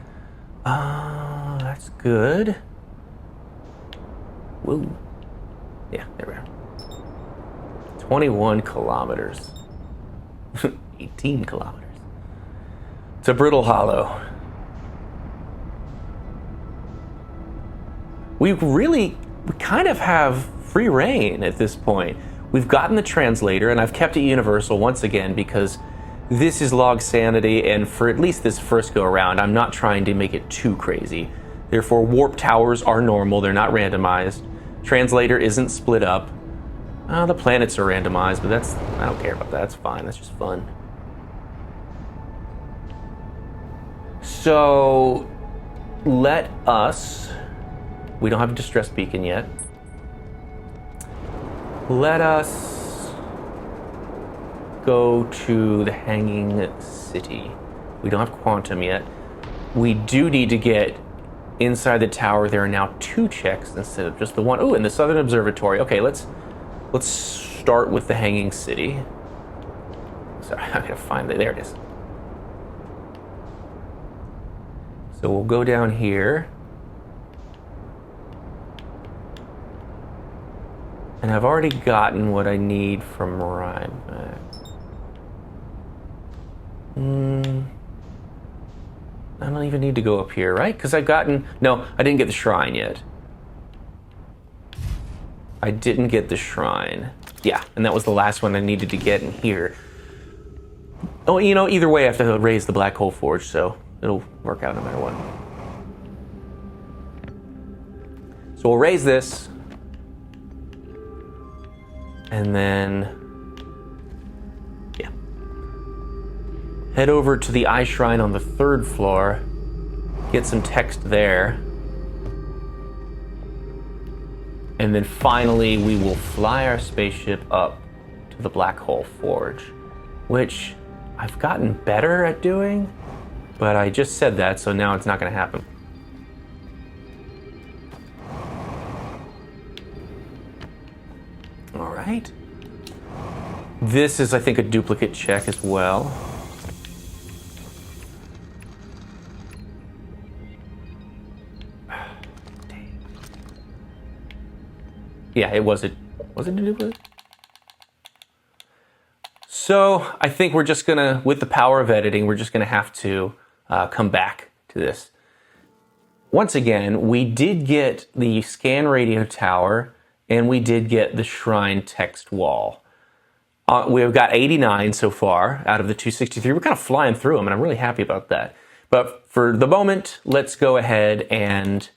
That's good. Woo. Yeah, there we are. 21 kilometers. 18 kilometers. It's a Brittle Hollow. We kind of have free reign at this point. We've gotten the translator, and I've kept it universal once again because this is LOGSANITY, and for at least this first go around, I'm not trying to make it too crazy. Therefore, warp towers are normal, they're not randomized. Translator isn't split up. The planets are randomized, but I don't care about that, that's fine, that's just fun. So, let us, we don't have a distress beacon yet. Let us go to the Hanging City. We don't have quantum yet. We do need to get inside the tower. There are now 2 checks instead of just the one. Oh, in the Southern Observatory. Okay, let's start with the Hanging City. Sorry, I gotta find it. There it is. So we'll go down here. And I've already gotten what I need from RANDOMIZER. I don't even need to go up here, right? Because I've gotten... No, I didn't get the shrine yet. I didn't get the shrine. Yeah, and that was the last one I needed to get in here. Oh, you know, either way I have to raise the Black Hole Forge, so it'll work out no matter what. So we'll raise this. And then, yeah. Head over to the Eye Shrine on the 3rd floor. Get some text there. And then finally, we will fly our spaceship up to the Black Hole Forge, which I've gotten better at doing, but I just said that, so now it's not gonna happen. All right. This is, I think, a duplicate check as well. Yeah, was it a duplicate? So I think we're just gonna, with the power of editing, we're just gonna have to come back to this. Once again, we did get the scan radio tower, and we did get the shrine text wall. We've got 89 so far out of the 263. We're kind of flying through them, and I'm really happy about that. But for the moment, let's go ahead and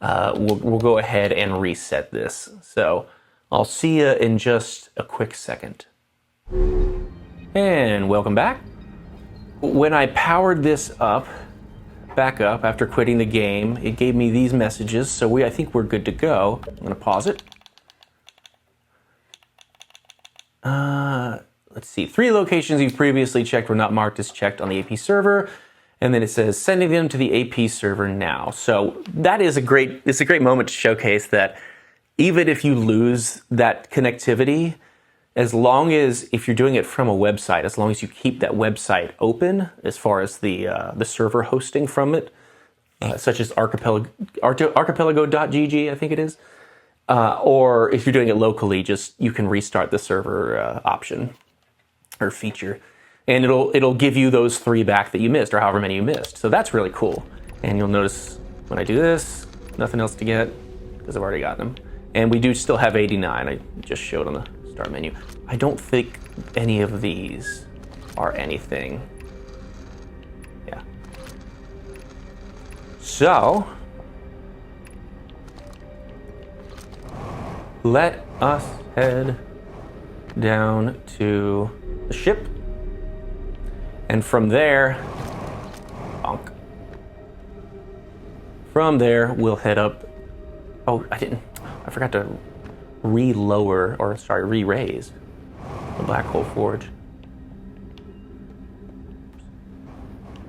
we'll go ahead and reset this. So I'll see you in just a quick second. And welcome back. When I powered this up, back up after quitting the game, it gave me these messages. So I think we're good to go. I'm gonna pause it. Let's see, 3 locations you've previously checked were not marked as checked on the AP server. And then it says sending them to the AP server now. So that is it's a great moment to showcase that even if you lose that connectivity, as long as, if you're doing it from a website, as long as you keep that website open, as far as the server hosting from it, such as archipelago.gg, I think it is, Or if you're doing it locally, just you can restart the server option or feature, and it'll give you those 3 back that you missed, or however many you missed. So that's really cool. And you'll notice when I do this, nothing else to get because I've already gotten them. And we do still have 89. I just showed on the start menu. I don't think any of these are anything. Yeah. So let us head down to the ship, and from there, bonk. From there, we'll head up. Oh, I forgot to re-raise the Black Hole Forge.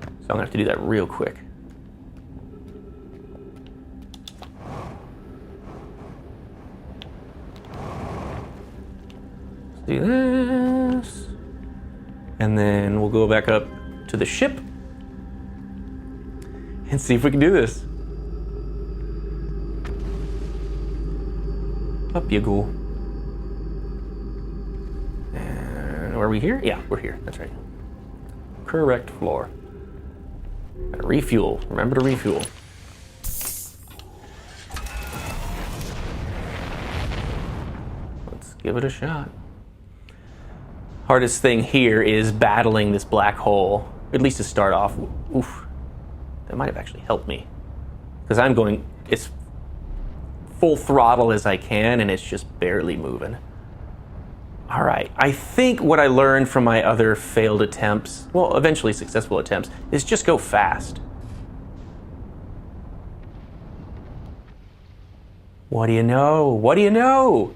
So I'm gonna have to do that real quick. Let's do this. And then we'll go back up to the ship and see if we can do this. Up you go. And are we here? Yeah, we're here. That's right. Correct floor. Gotta refuel. Remember to refuel. Let's give it a shot. Hardest thing here is battling this black hole, at least to start off. Oof. That might have actually helped me. Because I'm going as full throttle as I can, and it's just barely moving. All right, I think what I learned from my other failed attempts, well, eventually successful attempts, is just go fast. What do you know? What do you know?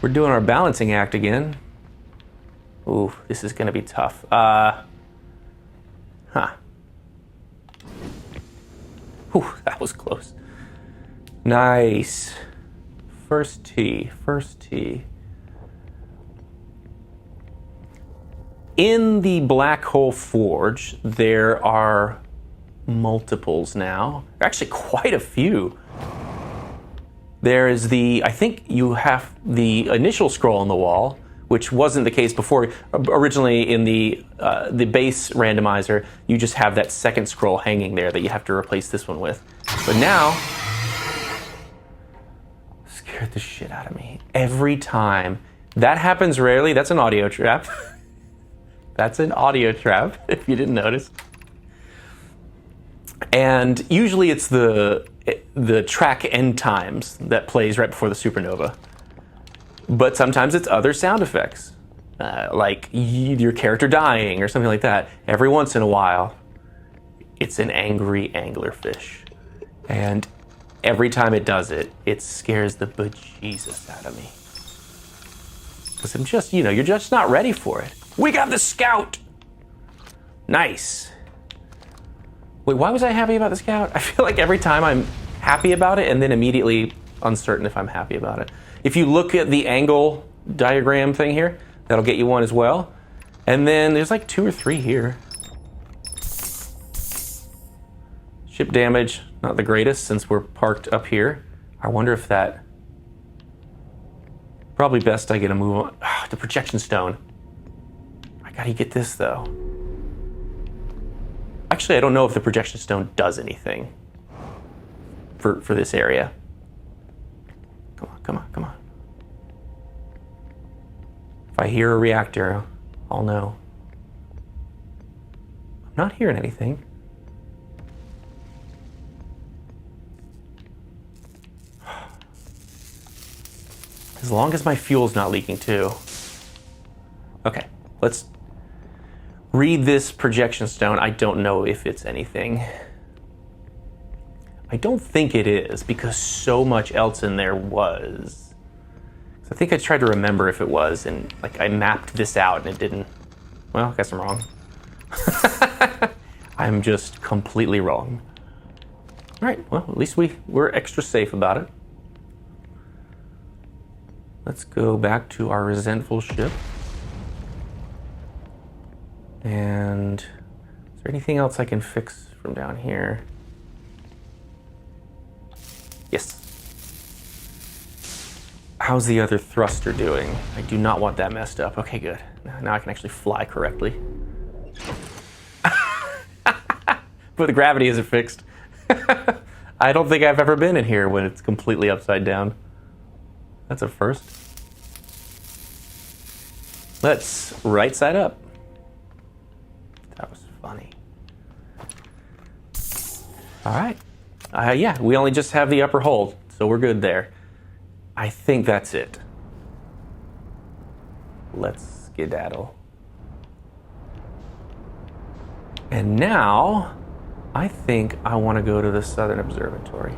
We're doing our balancing act again. Ooh, this is gonna be tough. Whew, that was close. Nice. First tee, first tee. In the Black Hole Forge, there are multiples now. Actually, quite a few. There is I think you have the initial scroll on the wall, which wasn't the case before. Originally in the base randomizer, you just have that second scroll hanging there that you have to replace this one with. But now, scared the shit out of me. Every time. That happens rarely. That's an audio trap. That's an audio trap, if you didn't notice. And usually it's the track end times that plays right before the supernova. But sometimes it's other sound effects, like your character dying or something like that. Every once in a while, it's an angry anglerfish. And every time it does it, it scares the bejesus out of me. Because I'm just, you're just not ready for it. We got the scout! Nice. Wait, why was I happy about the scout? I feel like every time I'm happy about it and then immediately uncertain if I'm happy about it. If you look at the angle diagram thing here, that'll get you one as well. And then there's like 2 or 3 here. Ship damage, not the greatest since we're parked up here. I wonder if that... Probably best I get a move on. The projection stone. I gotta get this though. Actually, I don't know if the projection stone does anything for this area. Come on, come on, come on. If I hear a reactor, I'll know. I'm not hearing anything. As long as my fuel's not leaking too. Okay, let's read this projection stone. I don't know if it's anything. I don't think it is because so much else in there was. So I think I tried to remember if it was, and like I mapped this out and it didn't. Well, I guess I'm wrong. I'm just completely wrong. All right, well, at least we're extra safe about it. Let's go back to our resentful ship. And is there anything else I can fix from down here? Yes. How's the other thruster doing? I do not want that messed up. Okay, good. Now I can actually fly correctly. But the gravity isn't fixed. I don't think I've ever been in here when it's completely upside down. That's a first. Let's right side up. That was funny. All right. Yeah, we only just have the upper hold, so we're good there. I think that's it. Let's skedaddle. And now, I think I want to go to the Southern Observatory.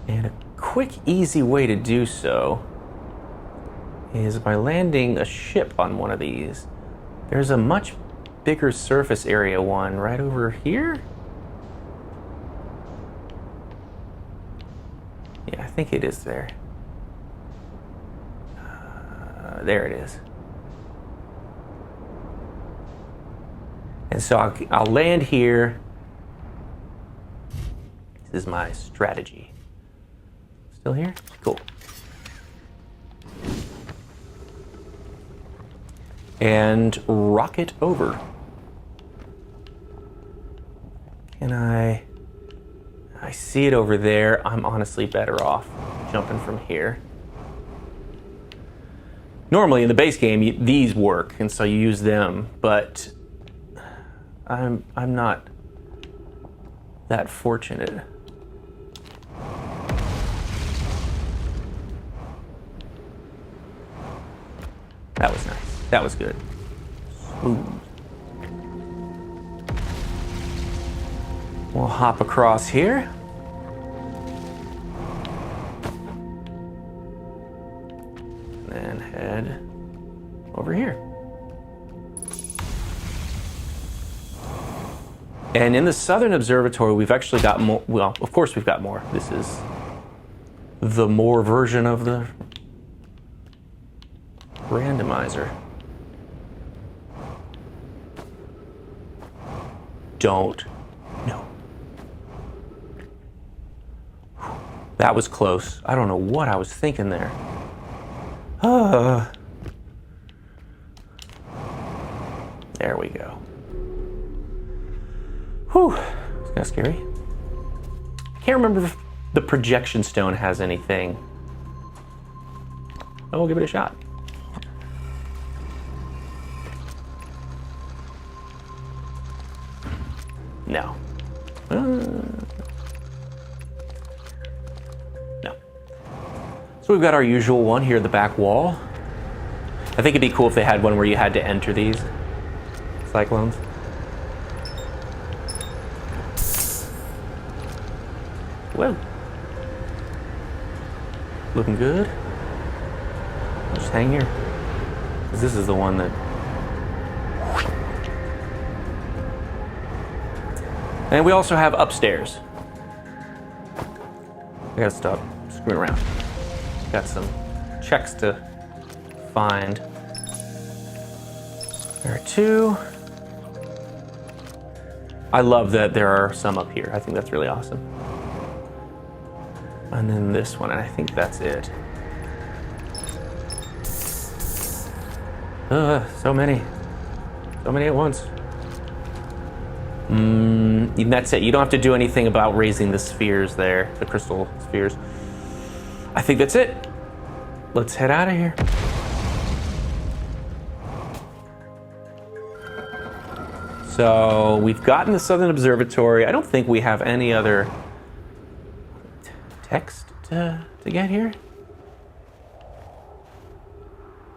And a quick, easy way to do so is by landing a ship on one of these. There's a much bigger surface area one right over here. Yeah, I think it is there. There it is. And so I'll land here. This is my strategy. Still here? Cool. And rocket over. Can I see it over there. I'm honestly better off jumping from here. Normally in the base game, these work, and so you use them, but I'm not that fortunate. That was nice. That was good. Smooth. We'll hop across here. And head over here. And in the Southern Observatory, we've actually got more. Well, of course we've got more. This is the more version of the randomizer. Don't. No. That was close. I don't know what I was thinking there. There we go. Whew. It's kind of scary. I can't remember if the projection stone has anything. Oh, we'll give it a shot. No. No. So we've got our usual one here at the back wall. I think it'd be cool if they had one where you had to enter these cyclones. Whoa. Looking good. Just hang here. 'Cause this is the one that... And we also have upstairs. I gotta stop screwing around. Got some checks to find. There are two. I love that there are some up here. I think that's really awesome. And then this one, and I think that's it. So many. So many at once. And that's it. You don't have to do anything about raising the spheres there, the crystal spheres. I think that's it. Let's head out of here. So we've gotten the Southern Observatory. I don't think we have any other text to get here.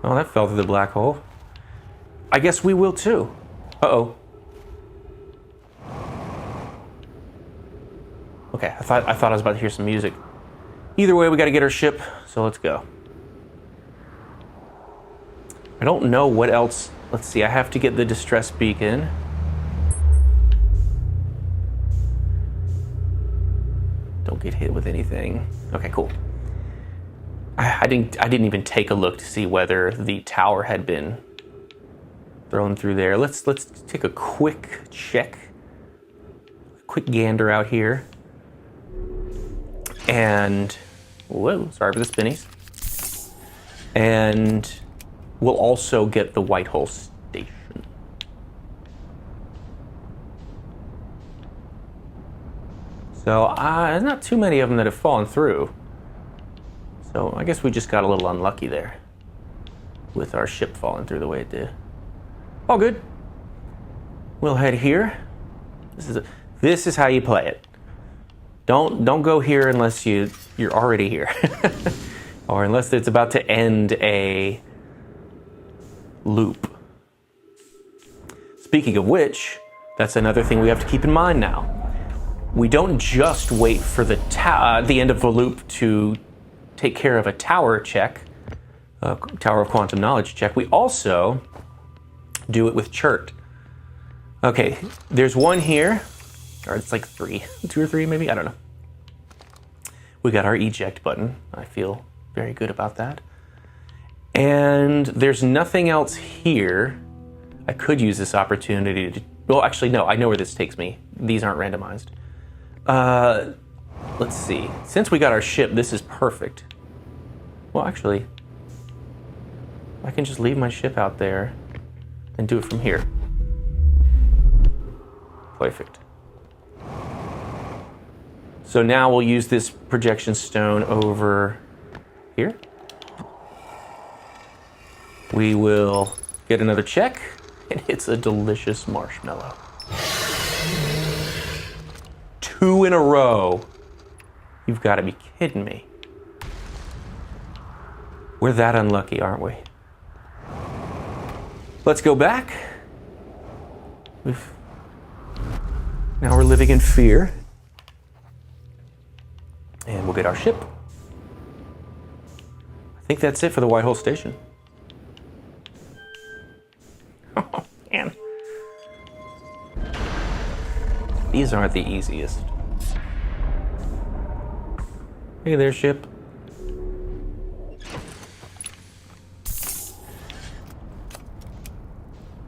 Oh, that fell through the black hole. I guess we will too. Uh-oh. Okay, I thought I was about to hear some music. Either way, we got to get our ship, so let's go. I don't know what else. Let's see, I have to get the distress beacon. Don't get hit with anything. Okay, cool. I didn't even take a look to see whether the tower had been thrown through there. Let's take a quick check. Quick gander out here. And Whoa, sorry for the spinnies. And we'll also get the White Hole Station. So there's not too many of them that have fallen through. So I guess we just got a little unlucky there with our ship falling through the way it did. All good. We'll head here. This is how you play it. Don't go here unless you're already here. Or unless it's about to end a loop. Speaking of which, that's another thing we have to keep in mind now. We don't just wait for the end of the loop to take care of a tower check, Tower of Quantum Knowledge check. We also do it with Chert. Okay, there's one here, or it's like 3, 2 or 3 maybe, I don't know. We got our eject button. I feel very good about that. And there's nothing else here. I could use this opportunity to, well, actually, no, I know where this takes me. These aren't randomized. Let's see. Since we got our ship, this is perfect. Well, actually, I can just leave my ship out there and do it from here. Perfect. So now we'll use this projection stone over here. We will get another check, and it's a delicious marshmallow. 2 in a row. You've got to be kidding me. We're that unlucky, aren't we? Let's go back. Now we're living in fear. And we'll get our ship. I think that's it for the White Hole Station. Oh, man. These aren't the easiest. Hey there, ship.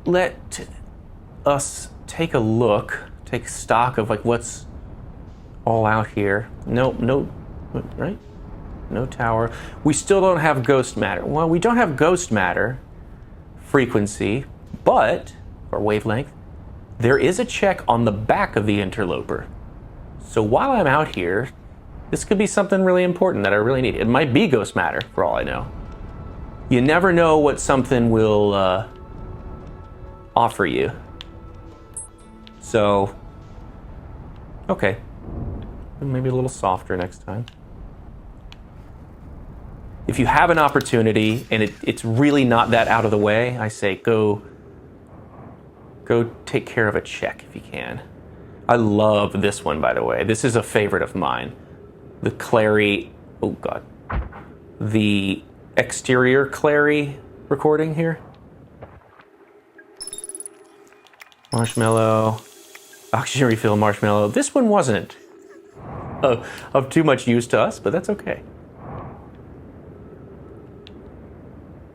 Let us take a look, take stock of like what's all out here. No, right? No tower. We still don't have ghost matter. Well, we don't have ghost matter frequency, but, or wavelength, there is a check on the back of the Interloper. So while I'm out here, this could be something really important that I really need. It might be ghost matter, for all I know. You never know what something will offer you. So, okay. Maybe a little softer next time. If you have an opportunity and it's really not that out of the way, I say go take care of a check if you can. I love this one, by the way. This is a favorite of mine. The Clary, oh God. The exterior Clary recording here. Marshmallow, oxygen refill marshmallow. This one wasn't of too much use to us, but that's okay.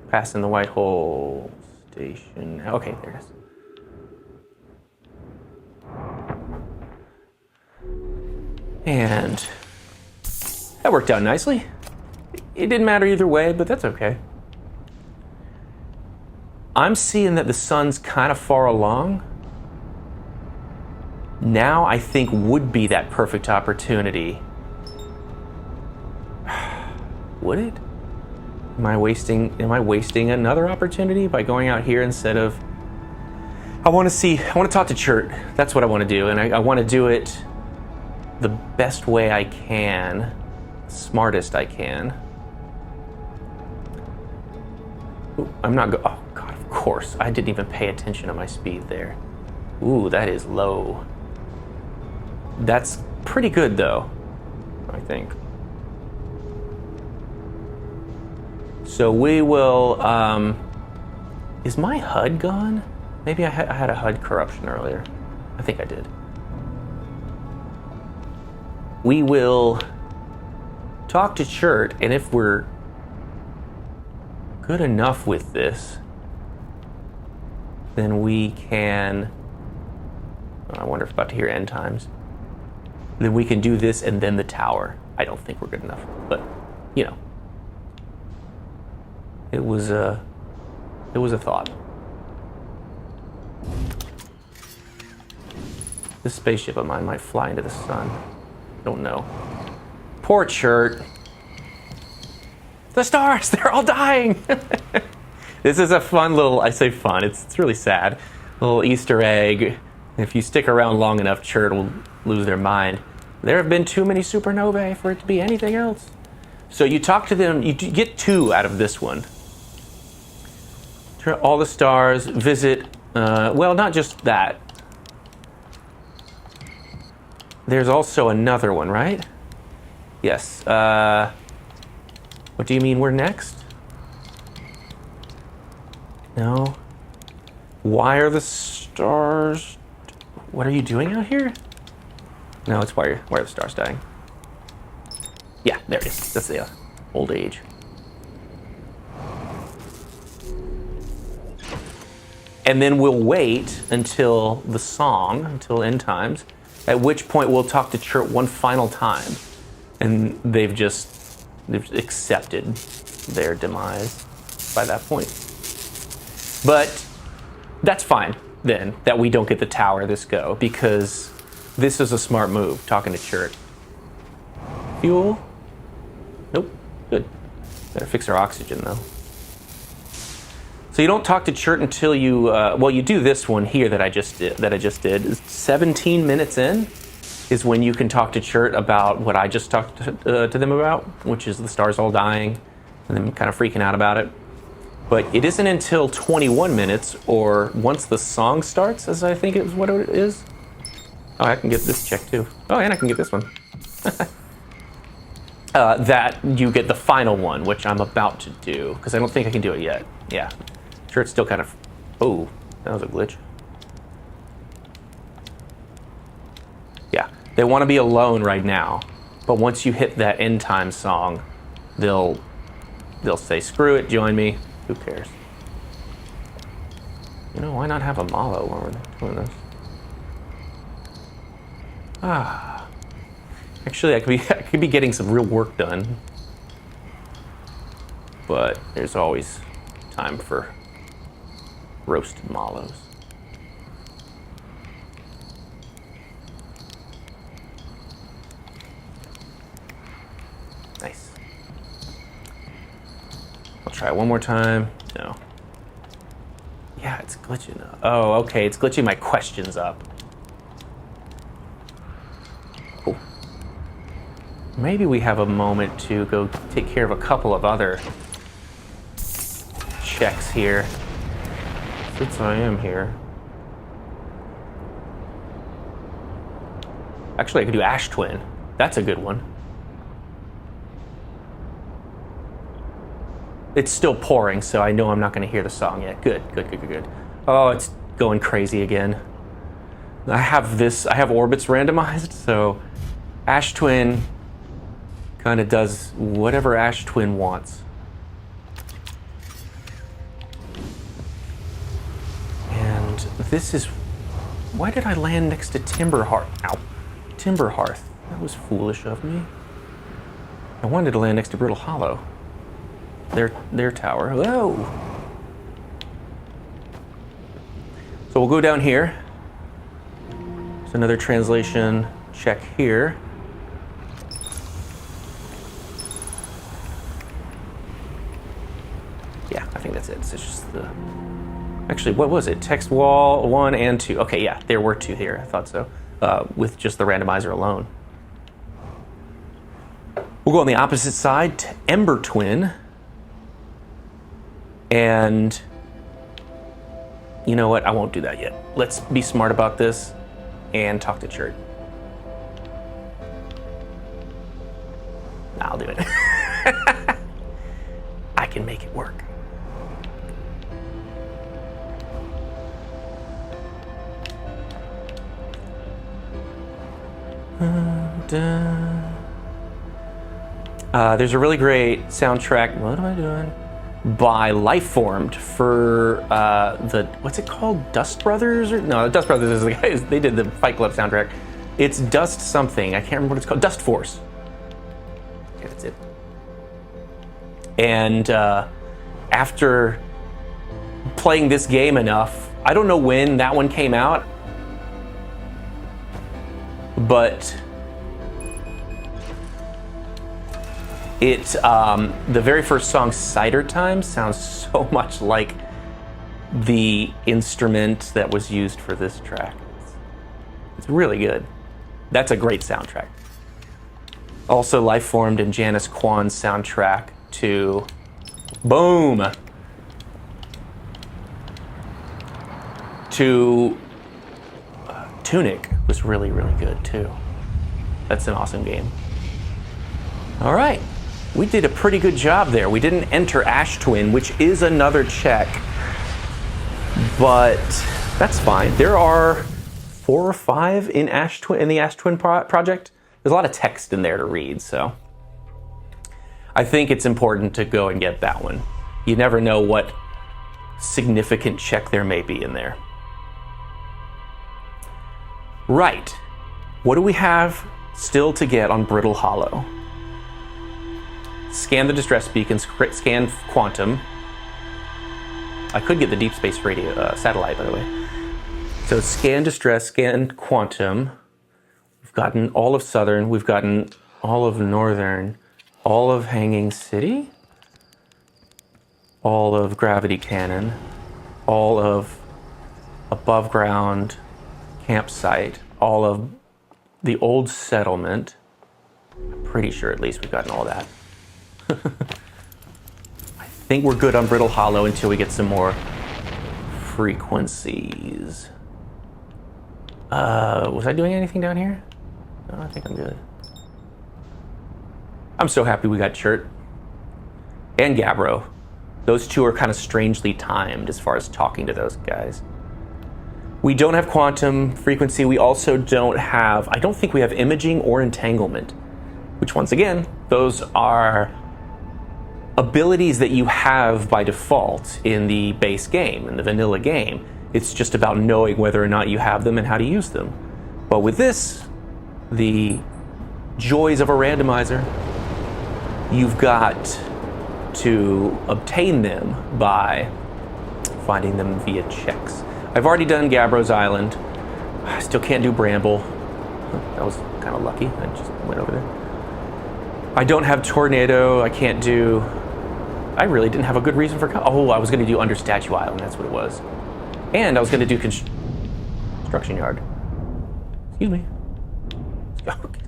Passing the White Hole Station. Okay, there it is. And that worked out nicely. It didn't matter either way, but that's okay. I'm seeing that the sun's kind of far along. Now I think would be that perfect opportunity. Would it? Am I wasting another opportunity by going out here instead of... I want to talk to Chert. That's what I want to do, and I want to do it the best way I can, smartest I can. Ooh, I'm not oh God, of course. I didn't even pay attention to my speed there. Ooh, that is low. That's pretty good though, I think. So we will, is my HUD gone? Maybe I had a HUD corruption earlier. I think I did. We will talk to Chert, and if we're good enough with this, then we can, I wonder if I'm about to hear end times. Then we can do this and then the tower. I don't think we're good enough, but you know, it was a thought. This spaceship of mine might fly into the sun. Don't know. Poor Chert. The stars, they're all dying. This is a fun little, I say fun, it's really sad, little Easter egg. If you stick around long enough, Chert will lose their mind. There have been too many supernovae for it to be anything else. So you talk to them, you get 2 out of this one. Turn all the stars, visit, well, not just that. There's also another one, right? Yes. What do you mean we're next? No. Why are the stars... What are you doing out here? No, it's why are the stars dying? Yeah, there it is. That's the old age. And then we'll wait until the song, until end times, at which point we'll talk to Chert one final time. And they've accepted their demise by that point. But that's fine then, that we don't get the tower this go, because this is a smart move, talking to Chert. Fuel? Nope, good. Better fix our oxygen though. So you don't talk to Chert until you, well, you do this one here that I just did. 17 minutes in is when you can talk to Chert about what I just talked to them about, which is the stars all dying and them kind of freaking out about it. But it isn't until 21 minutes, or once the song starts, as I think is what it is. Oh, I can get this checked too. Oh, and I can get this one. That you get the final one, which I'm about to do, because I don't think I can do it yet. Yeah. Sure, it's still kind of... Oh, that was a glitch. Yeah, they want to be alone right now, but once you hit that end time song, they'll say, screw it, join me. Who cares? You know, why not have a Malo while we're doing this? Ah. Actually, I could be getting some real work done. But there's always time for roasted Malos. Nice. I'll try it one more time. No. Yeah, it's glitching. Oh, okay, it's glitching my questions up. Oh. Maybe we have a moment to go take care of a couple of other checks here. Since I am here. Actually, I could do Ash Twin. That's a good one. It's still pouring, so I know I'm not going to hear the song yet. Good, good, good, good, good. Oh, it's going crazy again. I have orbits randomized, so Ash Twin kind of does whatever Ash Twin wants. And this is... Why did I land next to Timber Hearth? Ow. Timber Hearth. That was foolish of me. I wanted to land next to Brittle Hollow. Their tower. Whoa! So we'll go down here. There's another translation check here. Yeah, I think that's it. It's just the... Actually, what was it? Text wall 1 and 2. Okay, yeah, there were 2 here. I thought so. With just the randomizer alone. We'll go on the opposite side to Ember Twin. And you know what? I won't do that yet. Let's be smart about this and talk to Chert. I'll do it. I can make it work. There's a really great soundtrack. What am I doing? By Lifeformed for the, what's it called? Dust Brothers? No, Dust Brothers is the guys, they did the Fight Club soundtrack. It's Dust something, I can't remember what it's called. Dust Force. Okay, that's it. And after playing this game enough, I don't know when that one came out, but the very first song, Cider Time, sounds so much like the instrument that was used for this track. It's really good. That's a great soundtrack. Also life formed in Janice Kwan's soundtrack to Boom! To Tunic was really, really good too. That's an awesome game. All right, we did a pretty good job there. We didn't enter Ash Twin, which is another check, but that's fine. There are 4 or 5 in the Ash Twin project. There's a lot of text in there to read, so I think it's important to go and get that one. You never know what significant check there may be in there. Right, what do we have still to get on Brittle Hollow? Scan the distress beacons, scan quantum. I could get the deep space radio satellite, by the way. So scan distress, scan quantum. We've gotten all of southern, we've gotten all of northern, all of Hanging City, all of gravity cannon, all of above ground campsite, all of the old settlement. I'm pretty sure at least we've gotten all that. I think we're good on Brittle Hollow until we get some more frequencies. Was I doing anything down here? No, I think I'm good. I'm so happy we got Chert and Gabbro. Those two are kind of strangely timed as far as talking to those guys. We don't have quantum frequency. We also don't have, I don't think we have imaging or entanglement, which once again, those are abilities that you have by default in the base game, in the vanilla game. It's just about knowing whether or not you have them and how to use them. But with this, the joys of a randomizer, you've got to obtain them by finding them via checks. I've already done Gabbro's Island. I still can't do Bramble. That was kind of lucky. I just went over there. I don't have Tornado. I can't do... I really didn't have a good reason for... Oh, I was going to do Under Statue Island. That's what it was. And I was going to do Construction Yard. Excuse me.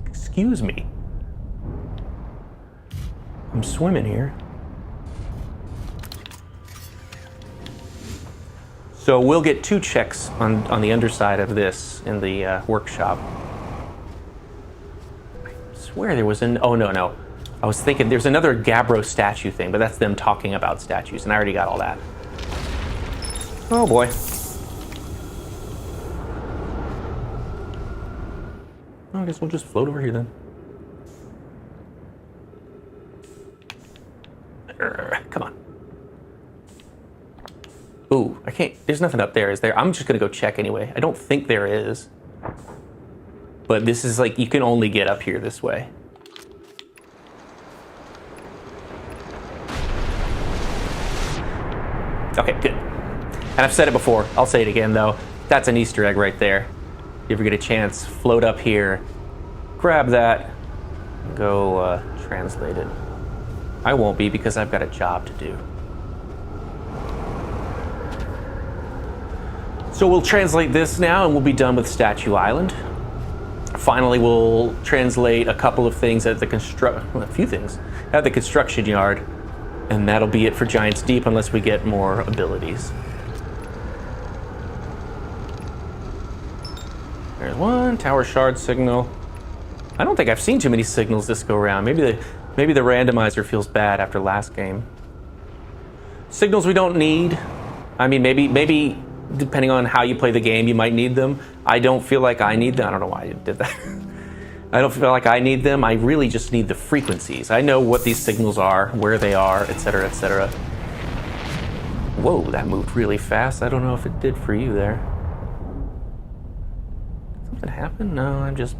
Excuse me. I'm swimming here. So we'll get 2 checks on the underside of this in the workshop. I swear there was oh no. I was thinking there's another Gabbro statue thing, but that's them talking about statues, and I already got all that. Oh boy. I guess we'll just float over here then. Come on. Ooh, I can't, there's nothing up there, is there? I'm just gonna go check anyway. I don't think there is. But this is like, you can only get up here this way. Okay, good. And I've said it before, I'll say it again though. That's an Easter egg right there. If you ever get a chance, float up here, grab that, go translate it. I won't be because I've got a job to do. So we'll translate this now and we'll be done with Statue Island. Finally, we'll translate a couple of things at a few things at the construction yard, and that'll be it for Giants Deep unless we get more abilities. There's one tower shard signal. I don't think I've seen too many signals this go around. Maybe the randomizer feels bad after last game. Signals we don't need. I mean, maybe depending on how you play the game, you might need them. I don't feel like I need them. I don't know why I did that. I don't feel like I need them. I really just need the frequencies. I know what these signals are, where they are, etc., etc. Whoa, that moved really fast. I don't know if it did for you there. Something happened? No, I'm just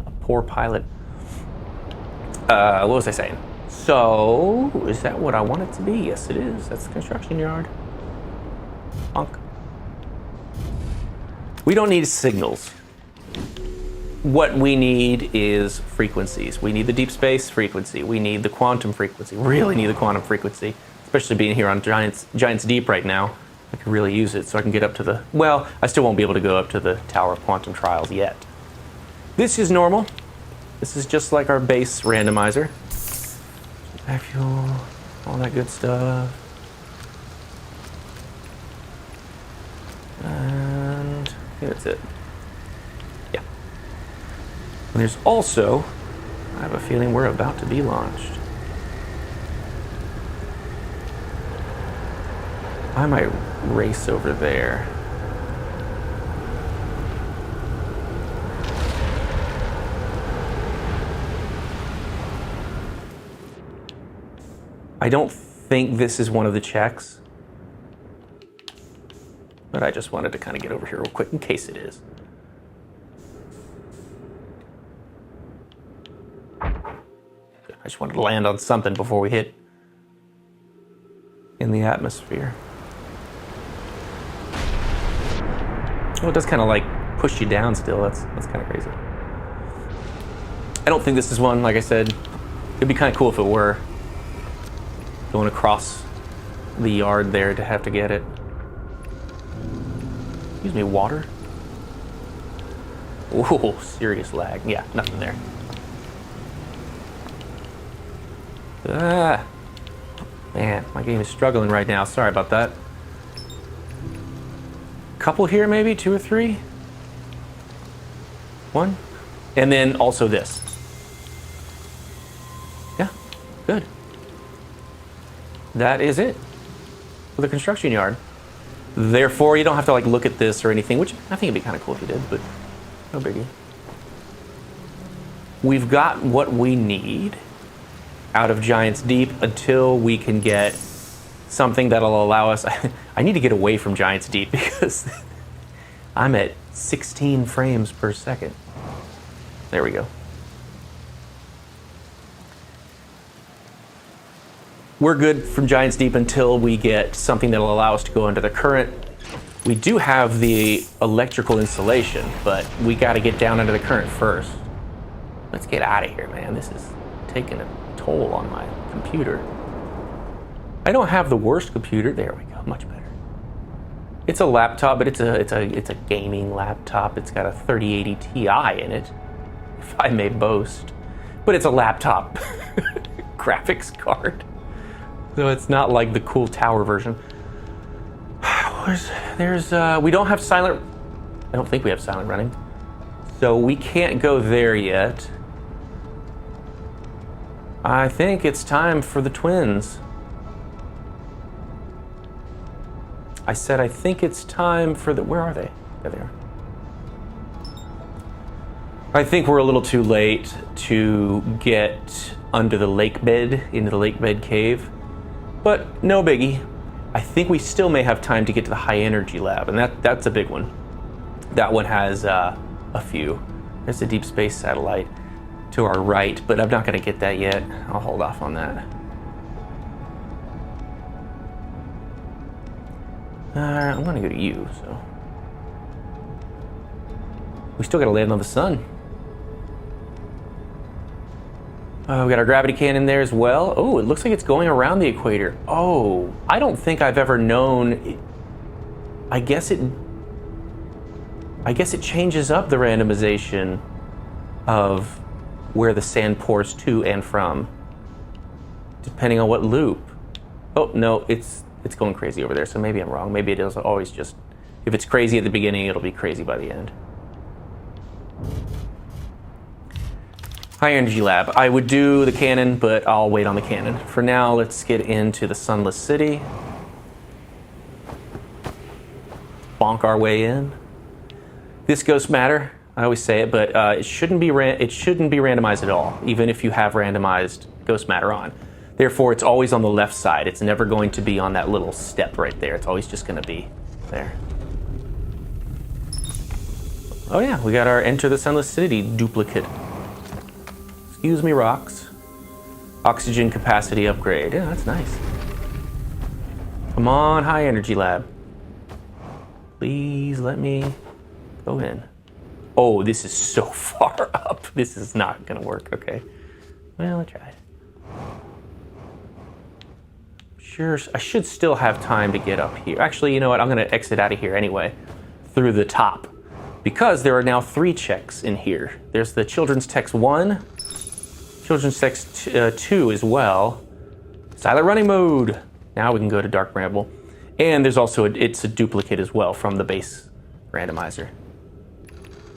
a poor pilot. What was I saying? So, is that what I want it to be? Yes, it is. That's the construction yard. Bonk. We don't need signals. What we need is frequencies. We need the deep space frequency. We need the quantum frequency. Really need the quantum frequency, especially being here on Giants Deep right now. I could really use it so I can get up to the, well, I still won't be able to go up to the Tower of Quantum Trials yet. This is normal. This is just like our base randomizer. Back fuel, all that good stuff. And I think that's it. Yeah. And there's also, I have a feeling we're about to be launched. I might race over there. I don't think this is one of the checks, but I just wanted to kind of get over here real quick in case it is. I just wanted to land on something before we hit in the atmosphere. Well, it does kind of like push you down still. That's kind of crazy. I don't think this is one, like I said. It'd be kind of cool if it were. Going across the yard there to have to get it. Excuse me, water? Whoa, serious lag. Yeah, nothing there. Ah, man, my game is struggling right now. Sorry about that. Couple here, maybe 2 or 3. 1, and then also this. Yeah, good. That is it for the construction yard. Therefore, you don't have to like look at this or anything, which I think it'd be kind of cool if you did, but no biggie. We've got what we need out of Giants Deep until we can get something that'll allow us. I need to get away from Giants Deep because I'm at 16 frames per second. There we go. We're good from Giants Deep until we get something that'll allow us to go under the current. We do have the electrical insulation, but we got to get down under the current first. Let's get out of here, man. This is taking a toll on my computer. I don't have the worst computer. There we go, much better. It's a laptop, but it's a gaming laptop. It's got a 3080 Ti in it, if I may boast. But it's a laptop graphics card. So it's not like the cool tower version. We don't have silent, I don't think we have silent running. So we can't go there yet. I think it's time for the twins. I said I think it's time for the, where are they? There they are. I think we're a little too late to get under the lake bed, into the lake bed cave. But no biggie. I think we still may have time to get to the high energy lab, and that's a big one. That one has a few. There's a deep space satellite to our right, but I'm not gonna get that yet. I'll hold off on that. I'm gonna go to you, so. We still gotta land on the sun. We got our gravity cannon there as well. Oh, it looks like it's going around the equator. Oh, I don't think I've ever known. I guess it changes up the randomization of where the sand pours to and from, depending on what loop. Oh no, it's going crazy over there. So maybe I'm wrong. Maybe it is always just, if it's crazy at the beginning, it'll be crazy by the end. High energy lab. I would do the cannon, but I'll wait on the cannon. For now, let's get into the sunless city. Bonk our way in. This ghost matter, I always say it, but it shouldn't be randomized at all, even if you have randomized ghost matter on. Therefore, it's always on the left side. It's never going to be on that little step right there. It's always just going to be there. Oh yeah, we got our Enter the Sunless City duplicate. Excuse me, rocks. Oxygen capacity upgrade. Yeah, that's nice. Come on, high energy lab. Please let me go in. Oh, this is so far up. This is not gonna work. Okay. Well, I tried. Sure, I should still have time to get up here. Actually, you know what? I'm gonna exit out of here anyway, through the top, because there are now 3 checks in here. There's the Children's Text 1, Children's Text 2 as well. Silent running mode. Now we can go to Dark Bramble. And there's also, it's a duplicate as well from the base randomizer.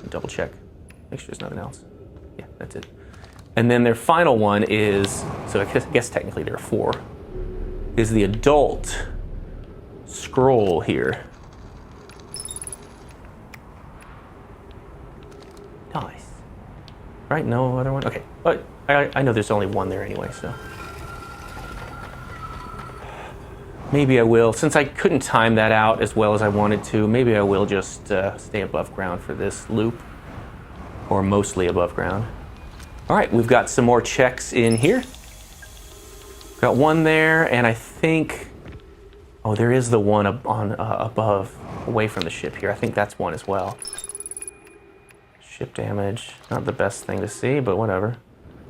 Double check, make sure there's nothing else. Yeah, that's it. And then their final one is, so I guess technically there are 4, is the adult scroll here. Nice. Right, no other one? Okay, but I know there's only one there anyway, so. Maybe I will, since I couldn't time that out as well as I wanted to, maybe I will just stay above ground for this loop, or mostly above ground. All right, we've got some more checks in here. Got one there, and I think, oh, there is the one above, away from the ship here. I think that's one as well. Ship damage, not the best thing to see, but whatever.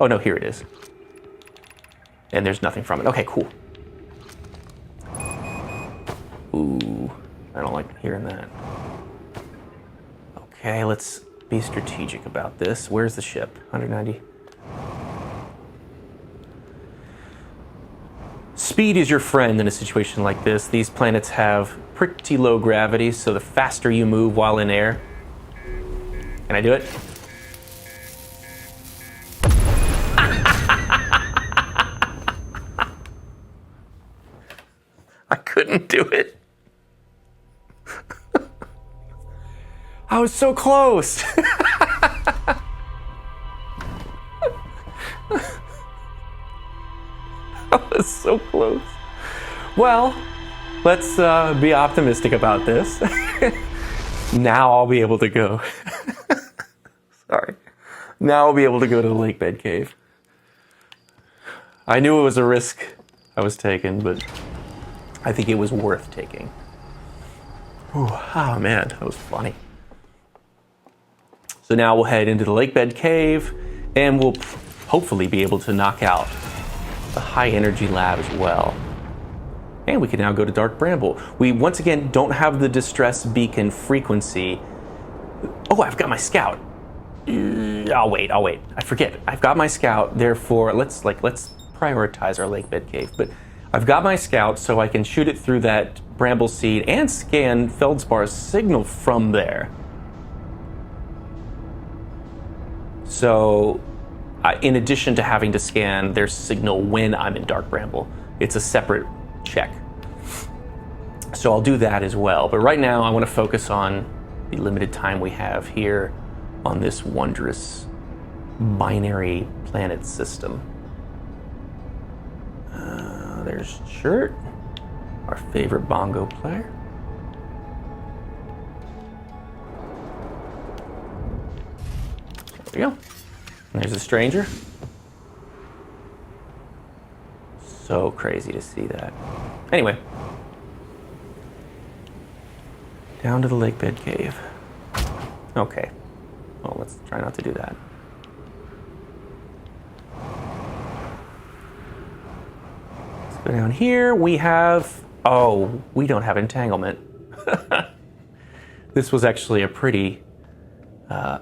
Oh no, here it is. And there's nothing from it. Okay, cool. Ooh, I don't like hearing that. Okay, let's be strategic about this. Where's the ship? 190. Speed is your friend in a situation like this. These planets have pretty low gravity, so the faster you move while in air. Can I do it? I couldn't do it. I was so close. I was so close. Well, let's be optimistic about this. Now I'll be able to go. Sorry. Now I'll be able to go to the lake bed cave. I knew it was a risk I was taking, but I think it was worth taking. Ooh, oh man, that was funny. So now we'll head into the lake bed cave, and we'll hopefully be able to knock out the high energy lab as well. And we can now go to Dark Bramble. We once again don't have the distress beacon frequency. Oh, I've got my scout. I'll wait. I forget. I've got my scout, therefore let's prioritize our lake bed cave. But I've got my scout so I can shoot it through that bramble seed and scan Feldspar's signal from there. So, in addition to having to scan their signal when I'm in Dark Bramble, it's a separate check. So I'll do that as well. But right now I want to focus on the limited time we have here on this wondrous binary planet system. There's Shirt, our favorite bongo player. There we go. And there's a stranger. So crazy to see that. Anyway. Down to the lake bed cave. Okay. Well, let's try not to do that. Let's go down here. We have... Oh, we don't have entanglement. This was actually a pretty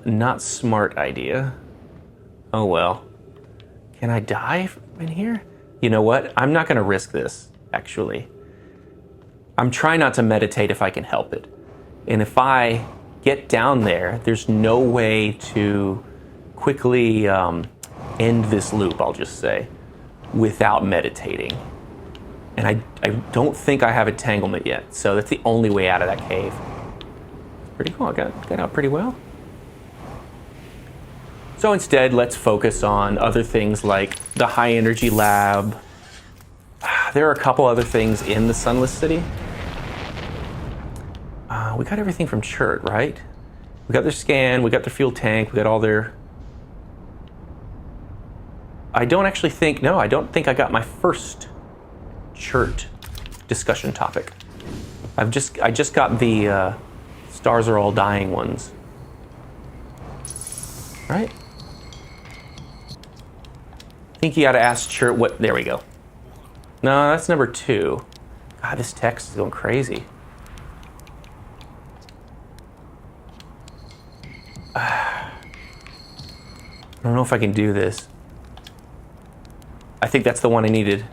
not smart idea. Oh well. Can I die in here? You know what? I'm not going to risk this, actually. I'm trying not to meditate if I can help it. And if I get down there, there's no way to quickly end this loop, I'll just say, without meditating. And I don't think I have entanglement yet, so that's the only way out of that cave. Pretty cool, I got out pretty well. So instead, let's focus on other things like the high energy lab. There are a couple other things in the Sunless City. We got everything from Chert, right? We got their scan, we got their fuel tank, we got all their... I don't actually think, no, I don't think I got my first chert discussion topic. I just got the stars are all dying ones. Right? I think you gotta ask chert what, there we go. No, that's number 2. God, this text is going crazy. I don't know if I can do this. I think that's the one I needed.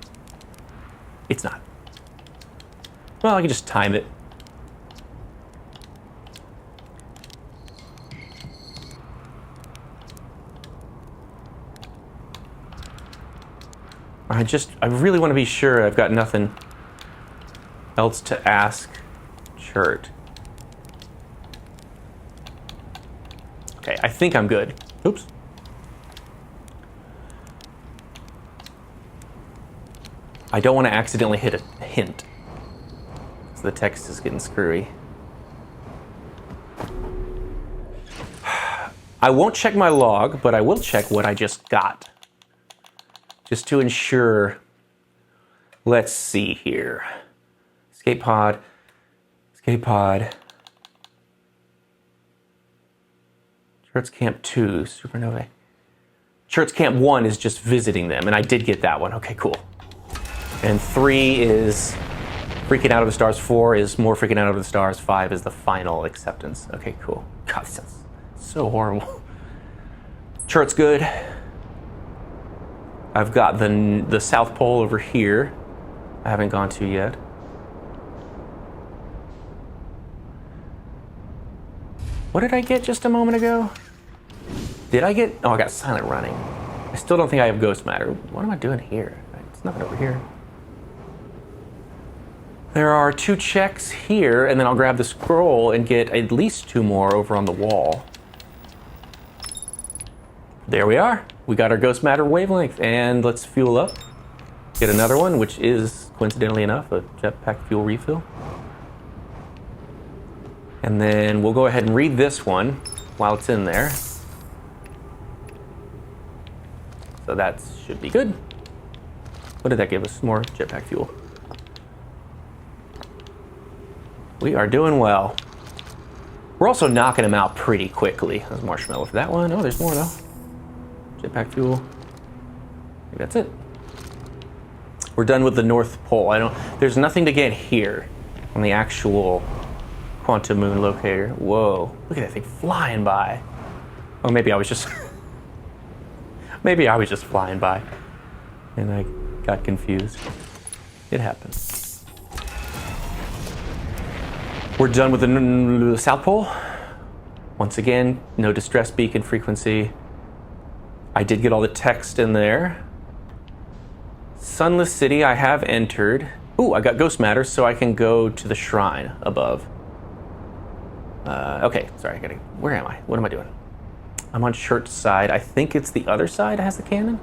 It's not. Well, I can just time it. I really want to be sure I've got nothing else to ask chert. Okay, I think I'm good. Oops. I don't want to accidentally hit a hint, so the text is getting screwy. I won't check my log, but I will check what I just got, just to ensure. Let's see here. Escape pod, escape pod. Church Camp 2, Supernovae. Church Camp 1 is just visiting them, and I did get that one. Okay, cool. And 3 is freaking out of the stars. 4 is more freaking out of the stars. 5 is the final acceptance. Okay, cool. God, this sounds so horrible. Church's good. I've got the South Pole over here. I haven't gone to yet. What did I get just a moment ago? Did I get... Oh, I got Silent Running. I still don't think I have Ghost Matter. What am I doing here? It's nothing over here. There are 2 checks here, and then I'll grab the scroll and get at least 2 more over on the wall. There we are. We got our Ghost Matter wavelength, and let's fuel up. Get another one, which is, coincidentally enough, a jetpack fuel refill. And then we'll go ahead and read this one while it's in there. So that should be good. What did that give us? More jetpack fuel. We are doing well. We're also knocking them out pretty quickly. There's marshmallow for that one. Oh, there's more though. Jetpack fuel. I think that's it. We're done with the North Pole. There's nothing to get here on the actual quantum moon locator. Whoa, look at that thing flying by. Oh, maybe I was just maybe I was just flying by and I got confused. It happens. We're done with the South Pole. Once again, no distress beacon frequency. I did get all the text in there. Sunless City I have entered. Ooh, I got Ghost Matter, so I can go to the shrine above. Okay, sorry, where am I? What am I doing? I'm on Church side. I think it's the other side that has the cannon.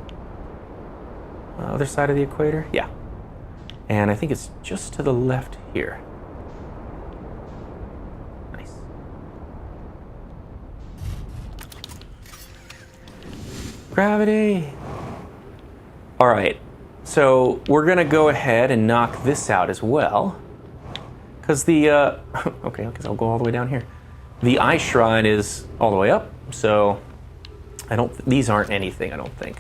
Other side of the equator? Yeah. And I think it's just to the left here. Nice. Gravity. All right. So we're gonna go ahead and knock this out as well. Because the, okay, because I'll go all the way down here. The Eye Shrine is all the way up, so these aren't anything, I don't think.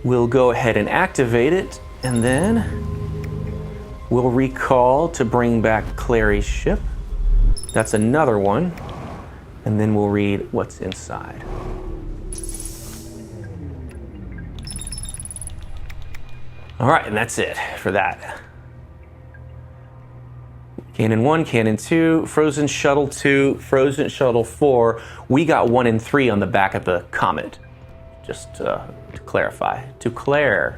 We'll go ahead and activate it, and then we'll recall to bring back Clary's ship. That's another one. And then we'll read what's inside. All right, and that's it for that. Cannon 1, Cannon 2, Frozen Shuttle 2, Frozen Shuttle 4. We got 1 and 3 on the back of the comet. Just to clarify. To clarify.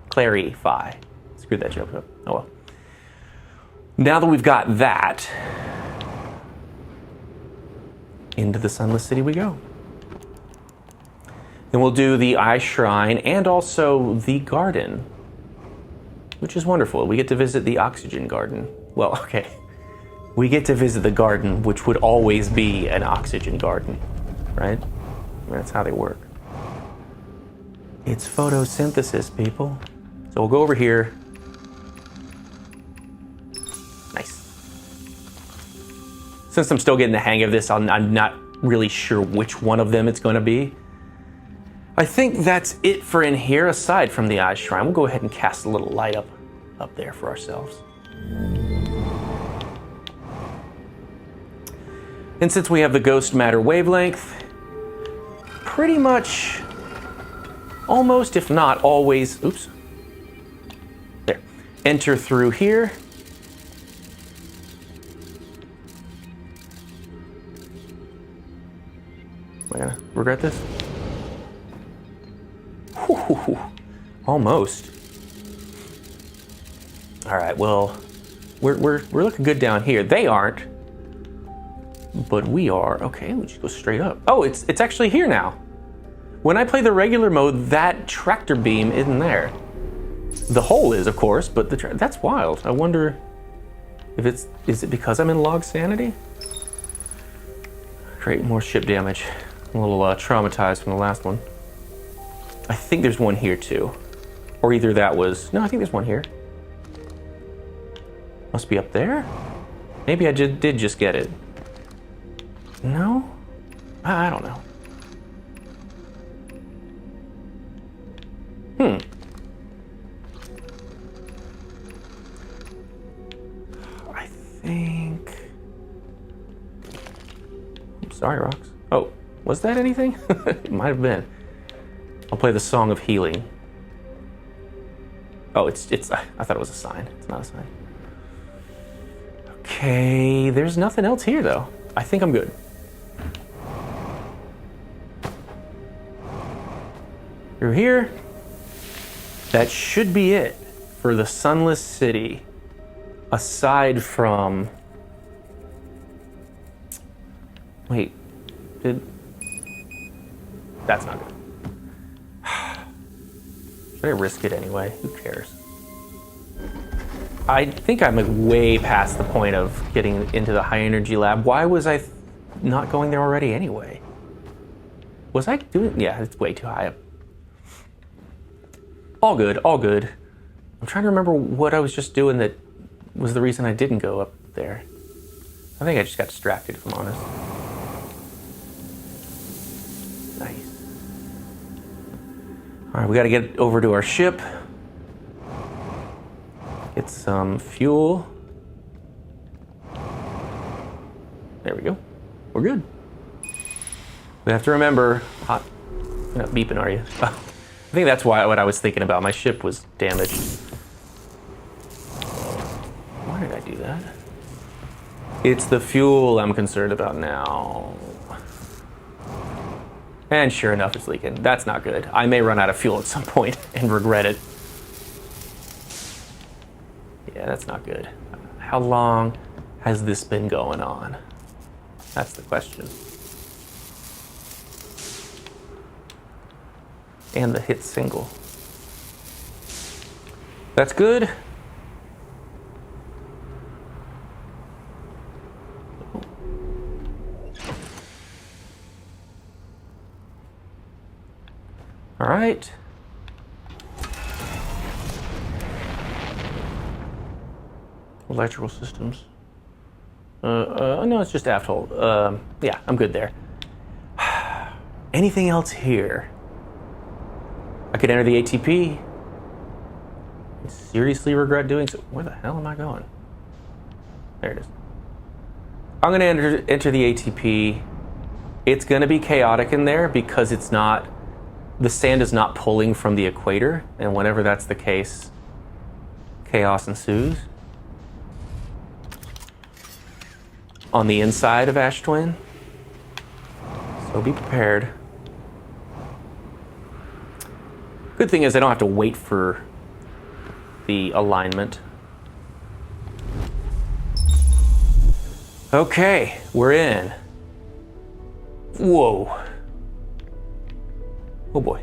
Clarify. Screwed that joke up. Oh well. Now that we've got that, into the Sunless City we go. Then we'll do the Eye Shrine and also the garden, which is wonderful. We get to visit the oxygen garden. Well, okay. We get to visit the garden, which would always be an oxygen garden, right? That's how they work. It's photosynthesis, people. So we'll go over here. Nice. Since I'm still getting the hang of this, I'm not really sure which one of them it's going to be. I think that's it for in here, aside from the Eye Shrine. We'll go ahead and cast a little light up there for ourselves. And since we have the ghost matter wavelength, pretty much, almost, if not always, oops, there, enter through here. Am I gonna regret this? Whew, almost. All right, well, we're looking good down here. They aren't, but we are. Okay, we just go straight up. Oh, it's actually here now. When I play the regular mode, that tractor beam isn't there. The hole is, of course, but that's wild. I wonder if is it because I'm in LOGSANITY? Create more ship damage. I'm a little traumatized from the last one. I think there's one here too. Or either that was, no, I think there's one here. Must be up there? Maybe I did just get it. No? I don't know. I think... I'm sorry, Rocks. Oh, was that anything? It might have been. I'll play the Song of Healing. Oh, I thought it was a sign. It's not a sign. Okay, there's nothing else here though. I think I'm good. Through here. That should be it for the Sunless City. Aside from... Wait, that's not good. Should I risk it anyway? Who cares? I think I'm way past the point of getting into the high energy lab. Why was I not going there already anyway? Was I doing? Yeah, it's way too high up. All good, all good. I'm trying to remember what I was just doing that was the reason I didn't go up there. I think I just got distracted, if I'm honest. Nice. All right, we got to get over to our ship. Get some fuel. There we go. We're good. We have to remember, hot. You're not beeping, are you? I think that's what I was thinking about. My ship was damaged. Why did I do that? It's the fuel I'm concerned about now. And sure enough, it's leaking. That's not good. I may run out of fuel at some point and regret it. Yeah, that's not good. How long has this been going on? That's the question. And the hit single. That's good. All right. Electrical systems. No, it's just aft hold. Yeah, I'm good there. Anything else here? I could enter the ATP. I seriously regret doing so. Where the hell am I going? There it is. I'm going to enter the ATP. It's going to be chaotic in there because it's not, the sand is not pulling from the equator, and whenever that's the case, chaos ensues. On the inside of Ash Twin. So be prepared. Good thing is I don't have to wait for the alignment. Okay, we're in. Whoa. Oh boy.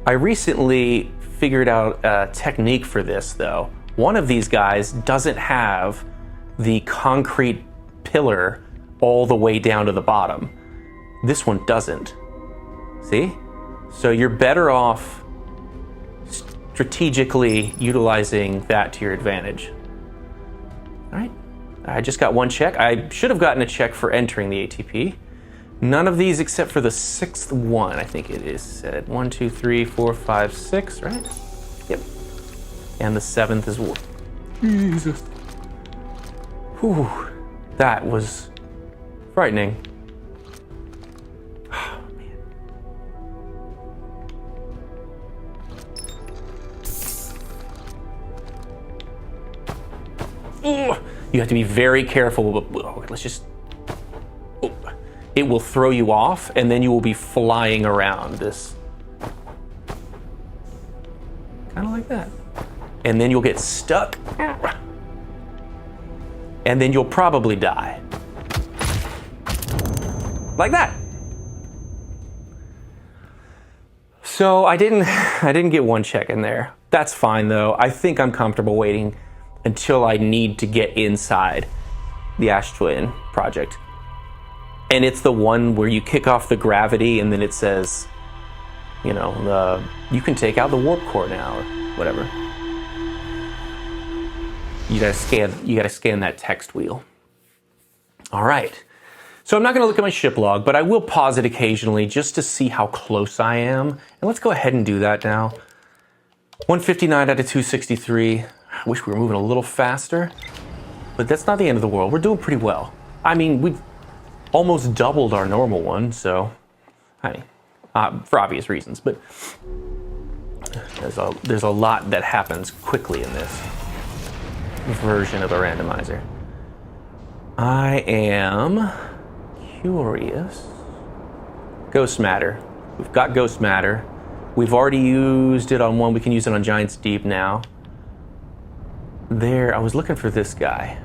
I recently figured out a technique for this though. One of these guys doesn't have the concrete pillar all the way down to the bottom. This one doesn't. See? So you're better off strategically utilizing that to your advantage. All right, I just got one check. I should have gotten a check for entering the ATP. None of these except for the 6th one, I think it is said. 1, 2, 3, 4, 5, 6, right? Yep. And the 7th is war. Jesus. Whew. That was frightening. Oh, man. Ugh. You have to be very careful. But let's just... It will throw you off, and then you will be flying around this. Kind of like that. And then you'll get stuck. And then you'll probably die. Like that. So I didn't get one check in there. That's fine though. I think I'm comfortable waiting until I need to get inside the Ash Twin project. And it's the one where you kick off the gravity and then it says, you know, you can take out the warp core now or whatever. You gotta scan that text wheel. All right. So I'm not gonna look at my ship log, but I will pause it occasionally just to see how close I am. And let's go ahead and do that now. 159 out of 263. I wish we were moving a little faster, but that's not the end of the world. We're doing pretty well. I mean, we've almost doubled our normal one, so, I mean, for obvious reasons, but there's a lot that happens quickly in this version of the randomizer. I am curious. Ghost matter. We've got ghost matter. We've already used it on one. We can use it on Giant's Deep now. There, I was looking for this guy.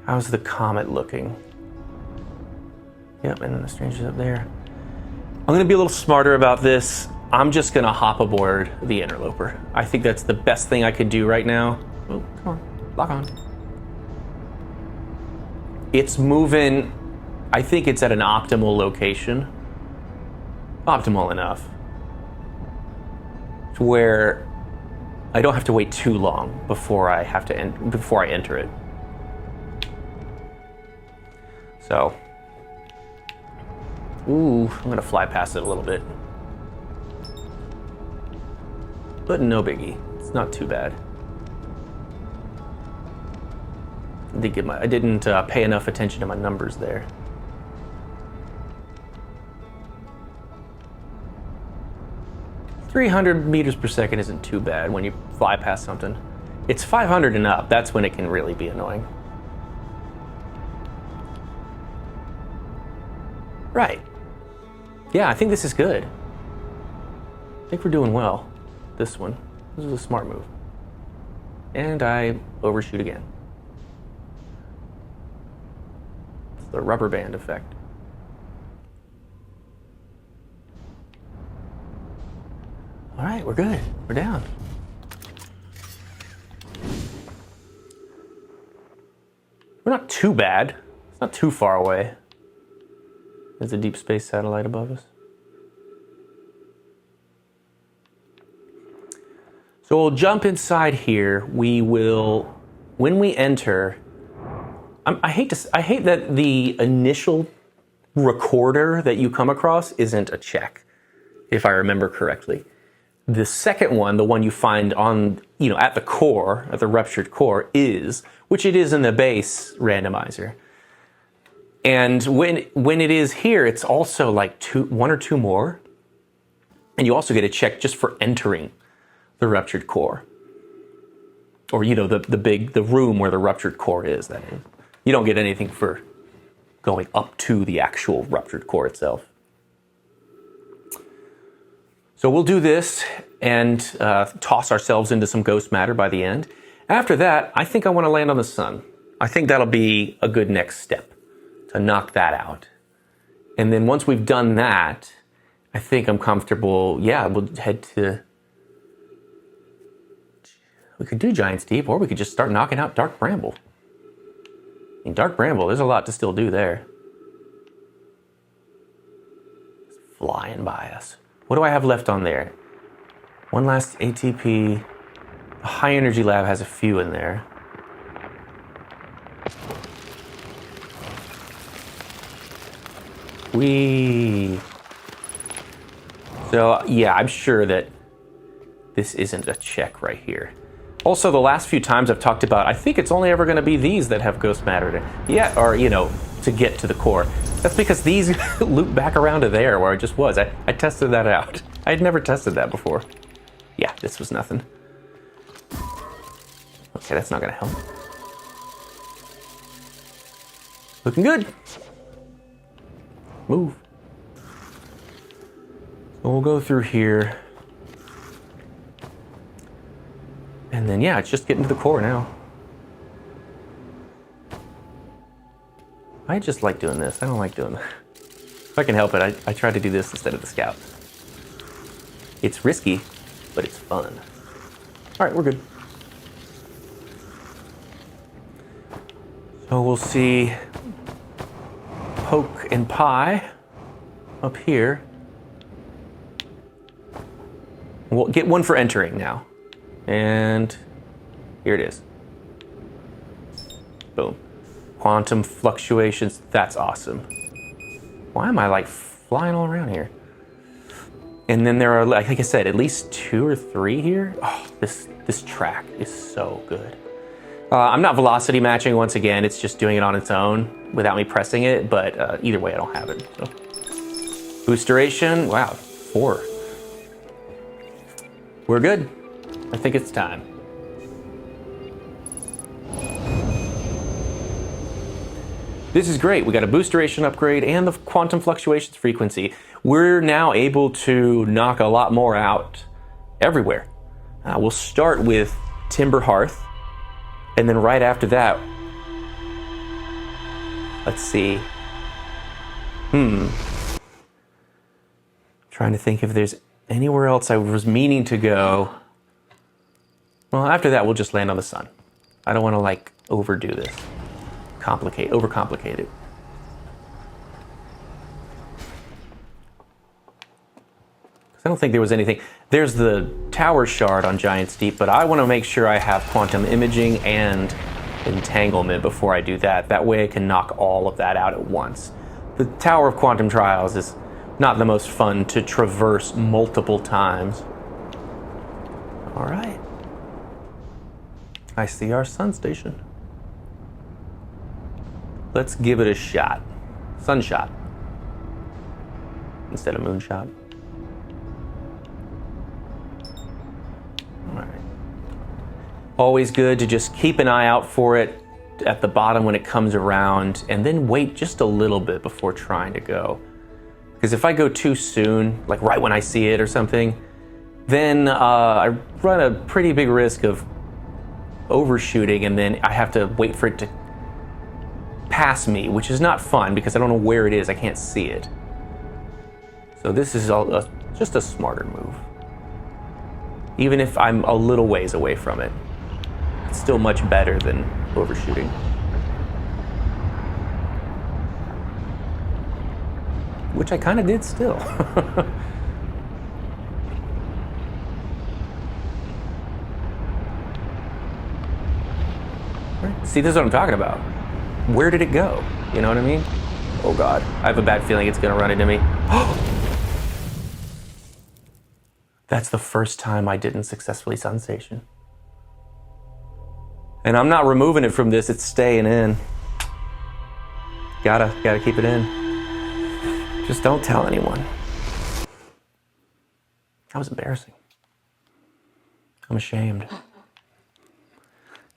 How's the comet looking? Yep, and then the stranger's up there. I'm gonna be a little smarter about this. I'm just gonna hop aboard the Interloper. I think that's the best thing I could do right now. Oh, come on, lock on. It's moving, I think it's at an optimal location. Optimal enough to where I don't have to wait too long before I have to before I enter it. So, ooh, I'm gonna fly past it a little bit. But no biggie, it's not too bad. I didn't pay enough attention to my numbers there. "300 meters per second isn't too bad when you fly past something. It's 500 and up, that's when it can really be annoying. Right. Yeah, I think this is good. I think we're doing well. This one. This is a smart move. And I overshoot again. It's the rubber band effect. All right, we're good. We're down. We're not too bad. It's not too far away. There's a deep space satellite above us. So we'll jump inside here. We will, when we enter, I hate that the initial recorder that you come across isn't a check, if I remember correctly. The second one, the one you find on, at the core, at the ruptured core, is, which it is in the base randomizer. And when it is here, it's also like one or two more. And you also get a check just for entering the ruptured core. Or, the room where the ruptured core is, that is. You don't get anything for going up to the actual ruptured core itself. So we'll do this and toss ourselves into some ghost matter by the end. After that, I think I want to land on the sun. I think that'll be a good next step to knock that out. And then once we've done that, I think I'm comfortable. Yeah, we'll head to... We could do Giant's Deep, or we could just start knocking out Dark Bramble. I mean, Dark Bramble, there's a lot to still do there. flying by us. What do I have left on there? One last ATP. The high energy lab has a few in there. Whee! So yeah, I'm sure that this isn't a check right here. Also, the last few times I've talked about, I think it's only ever going to be these that have ghost matter. Yeah, or, you know, to get to the core. That's because these loop back around to there where I just was. I tested that out. I had never tested that before. Yeah, this was nothing. Okay, that's not going to help. Looking good. Move. So we'll go through here. And then, yeah, it's just getting to the core now. I just like doing this. I don't like doing that. If I can help it, I try to do this instead of the scout. It's risky, but it's fun. All right, we're good. So we'll see Poke and Pie up here. We'll get one for entering now. And here it is. Boom. Quantum fluctuations, that's awesome. Why am I like flying all around here? And then there are, like I said, at least 2 or 3 here. Oh, this track is so good. I'm not velocity matching once again, it's just doing it on its own without me pressing it, but either way I don't have it. So. Boosteration, wow, 4. We're good. I think it's time. This is great. We got a boosteration upgrade and the quantum fluctuations frequency. We're now able to knock a lot more out everywhere. We'll start with Timber Hearth, and then right after that, let's see. Trying to think if there's anywhere else I was meaning to go. Well, after that, we'll just land on the sun. I don't want to like overdo this. Overcomplicate it. I don't think there was anything. There's the tower shard on Giant's Deep, but I want to make sure I have quantum imaging and entanglement before I do that. That way I can knock all of that out at once. The Tower of Quantum Trials is not the most fun to traverse multiple times. All right. I see our sun station. Let's give it a shot. Sunshot. Instead of moonshot. All right. Always good to just keep an eye out for it at the bottom when it comes around, and then wait just a little bit before trying to go. Because if I go too soon, like right when I see it or something, then I run a pretty big risk of overshooting, and then I have to wait for it to pass me, which is not fun because I don't know where it is. I can't see it. So this is just a smarter move. Even if I'm a little ways away from it, it's still much better than overshooting. Which I kind of did still. See, this is what I'm talking about. Where did it go? You know what I mean? Oh God, I have a bad feeling it's gonna run into me. That's the first time I didn't successfully sun station. And I'm not removing it from this, it's staying in. Gotta keep it in. Just don't tell anyone. That was embarrassing. I'm ashamed.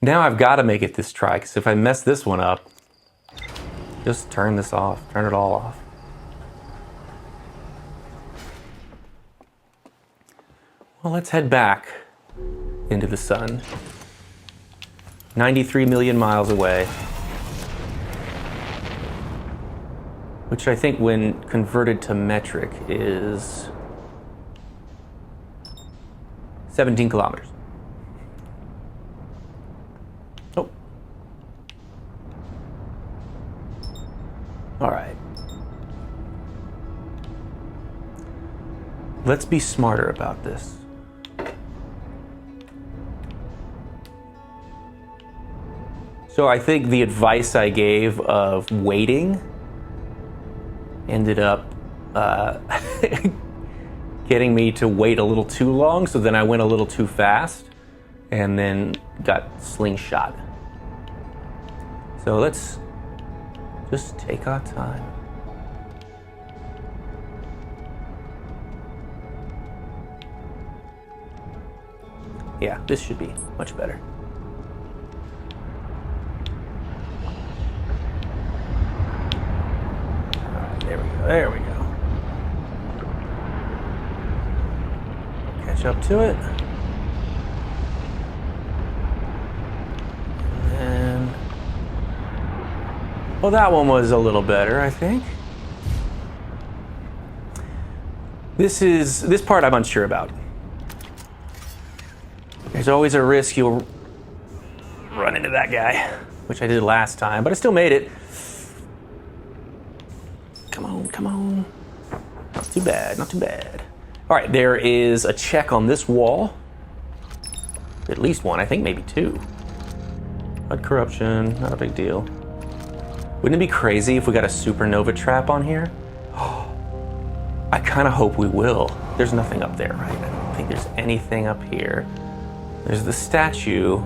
Now I've got to make it this try, because if I mess this one up, just turn this off, turn it all off. Well, let's head back into the sun. 93 million miles away. Which I think when converted to metric is 17 kilometers. Oh. All right. Let's be smarter about this. So I think the advice I gave of waiting ended up getting me to wait a little too long, so then I went a little too fast and then got slingshot. So let's just take our time. Yeah, this should be much better. All right, there we go, there we go. Catch up to it. And well, that one was a little better, I think. This part I'm unsure about. There's always a risk you'll run into that guy, which I did last time, but I still made it. Come on, come on. Not too bad, not too bad. All right, there is a check on this wall. At least one, I think maybe two. HUD corruption, not a big deal. Wouldn't it be crazy if we got a supernova trap on here? I kind of hope we will. There's nothing up there, right? I don't think there's anything up here. There's the statue,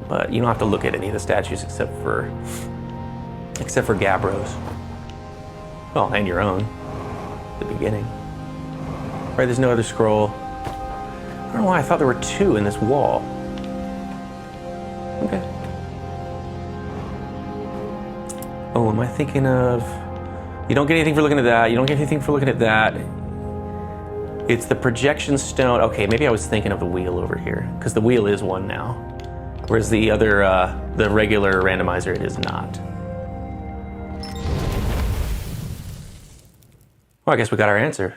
but you don't have to look at any of the statues except for Gabbro's. Well, and your own, at the beginning. Right, there's no other scroll. I don't know why I thought there were two in this wall. Okay. Oh, am I thinking of... You don't get anything for looking at that. You don't get anything for looking at that. It's the projection stone. Okay, maybe I was thinking of the wheel over here, because the wheel is one now. Whereas the other, the regular randomizer, it is not. Well, I guess we got our answer.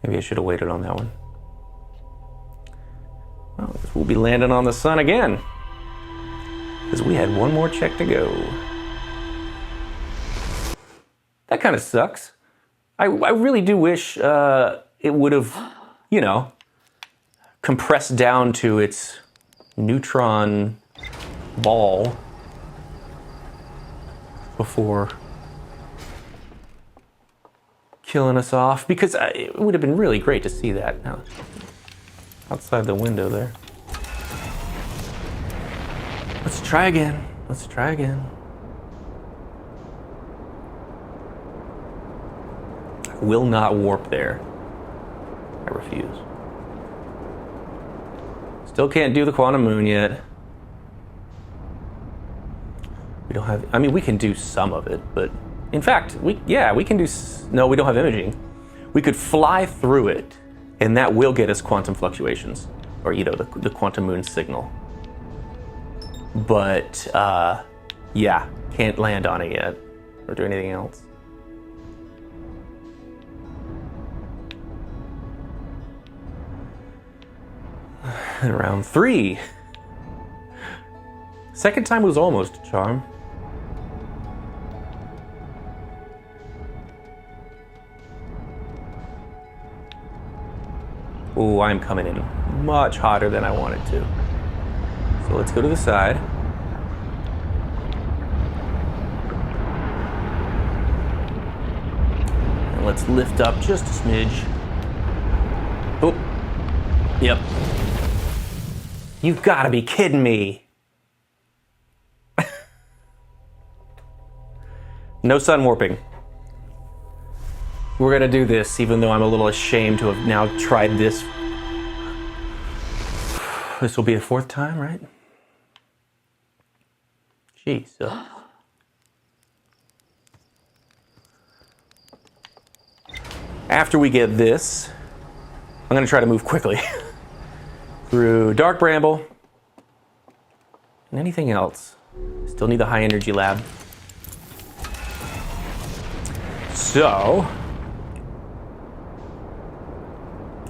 Maybe I should have waited on that one. Well, I guess we'll be landing on the sun again, because we had one more check to go. That kind of sucks. I really do wish it would have, you know, compressed down to its neutron ball before killing us off, because it would have been really great to see that now outside the window there. Let's try again. Let's try again. Will not warp there. I refuse. Still can't do the quantum moon yet. We don't have, I mean, we can do some of it, but in fact, we can do, no, we don't have imaging. We could fly through it, and that will get us quantum fluctuations, or, you know, the quantum moon signal. But, yeah, can't land on it yet, or do anything else. Round 3. Second time was almost a charm. Ooh, I'm coming in much hotter than I wanted to. So let's go to the side. And let's lift up just a smidge. Oh, yep. You've got to be kidding me. No sun warping. We're gonna do this, even though I'm a little ashamed to have now tried this. This will be the 4th time, right? Jeez. After we get this, I'm gonna try to move quickly. Through Dark Bramble, and anything else. Still need the high energy lab. So,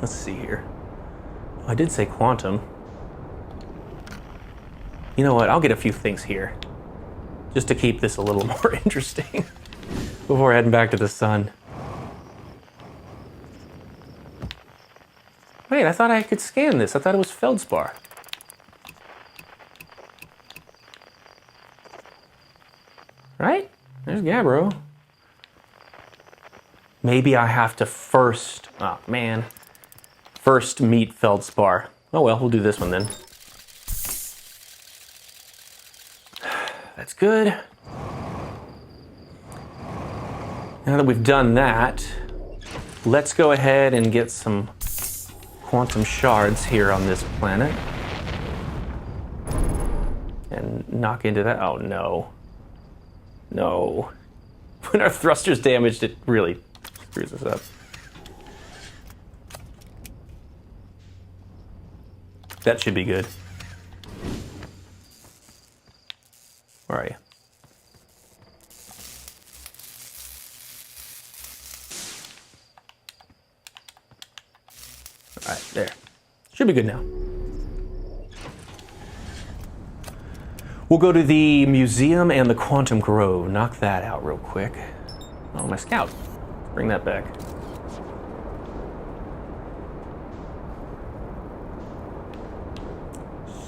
let's see here. Oh, I did say quantum. You know what, I'll get a few things here, just to keep this a little more interesting before heading back to the sun. Wait, I thought I could scan this. I thought it was feldspar. Right? There's Gabbro. Maybe I have to first, oh man, first meet feldspar. Oh well, we'll do this one then. That's good. Now that we've done that, let's go ahead and get some quantum shards here on this planet. And knock into that, oh no. No. When our thruster's damaged, it really screws us up. That should be good. Where are you? All right, there. Should be good now. We'll go to the museum and the quantum grove. Knock that out real quick. Oh, my scout. Bring that back.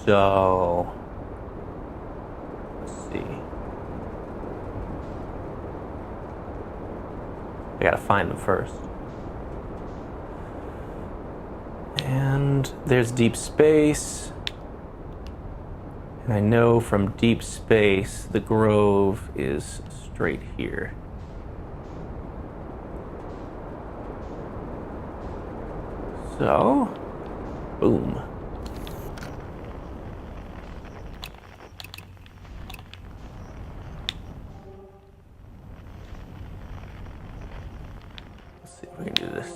So, let's see. I gotta find them first. And there's deep space. And I know from deep space, the grove is straight here. So, boom. Let's see if we can do this.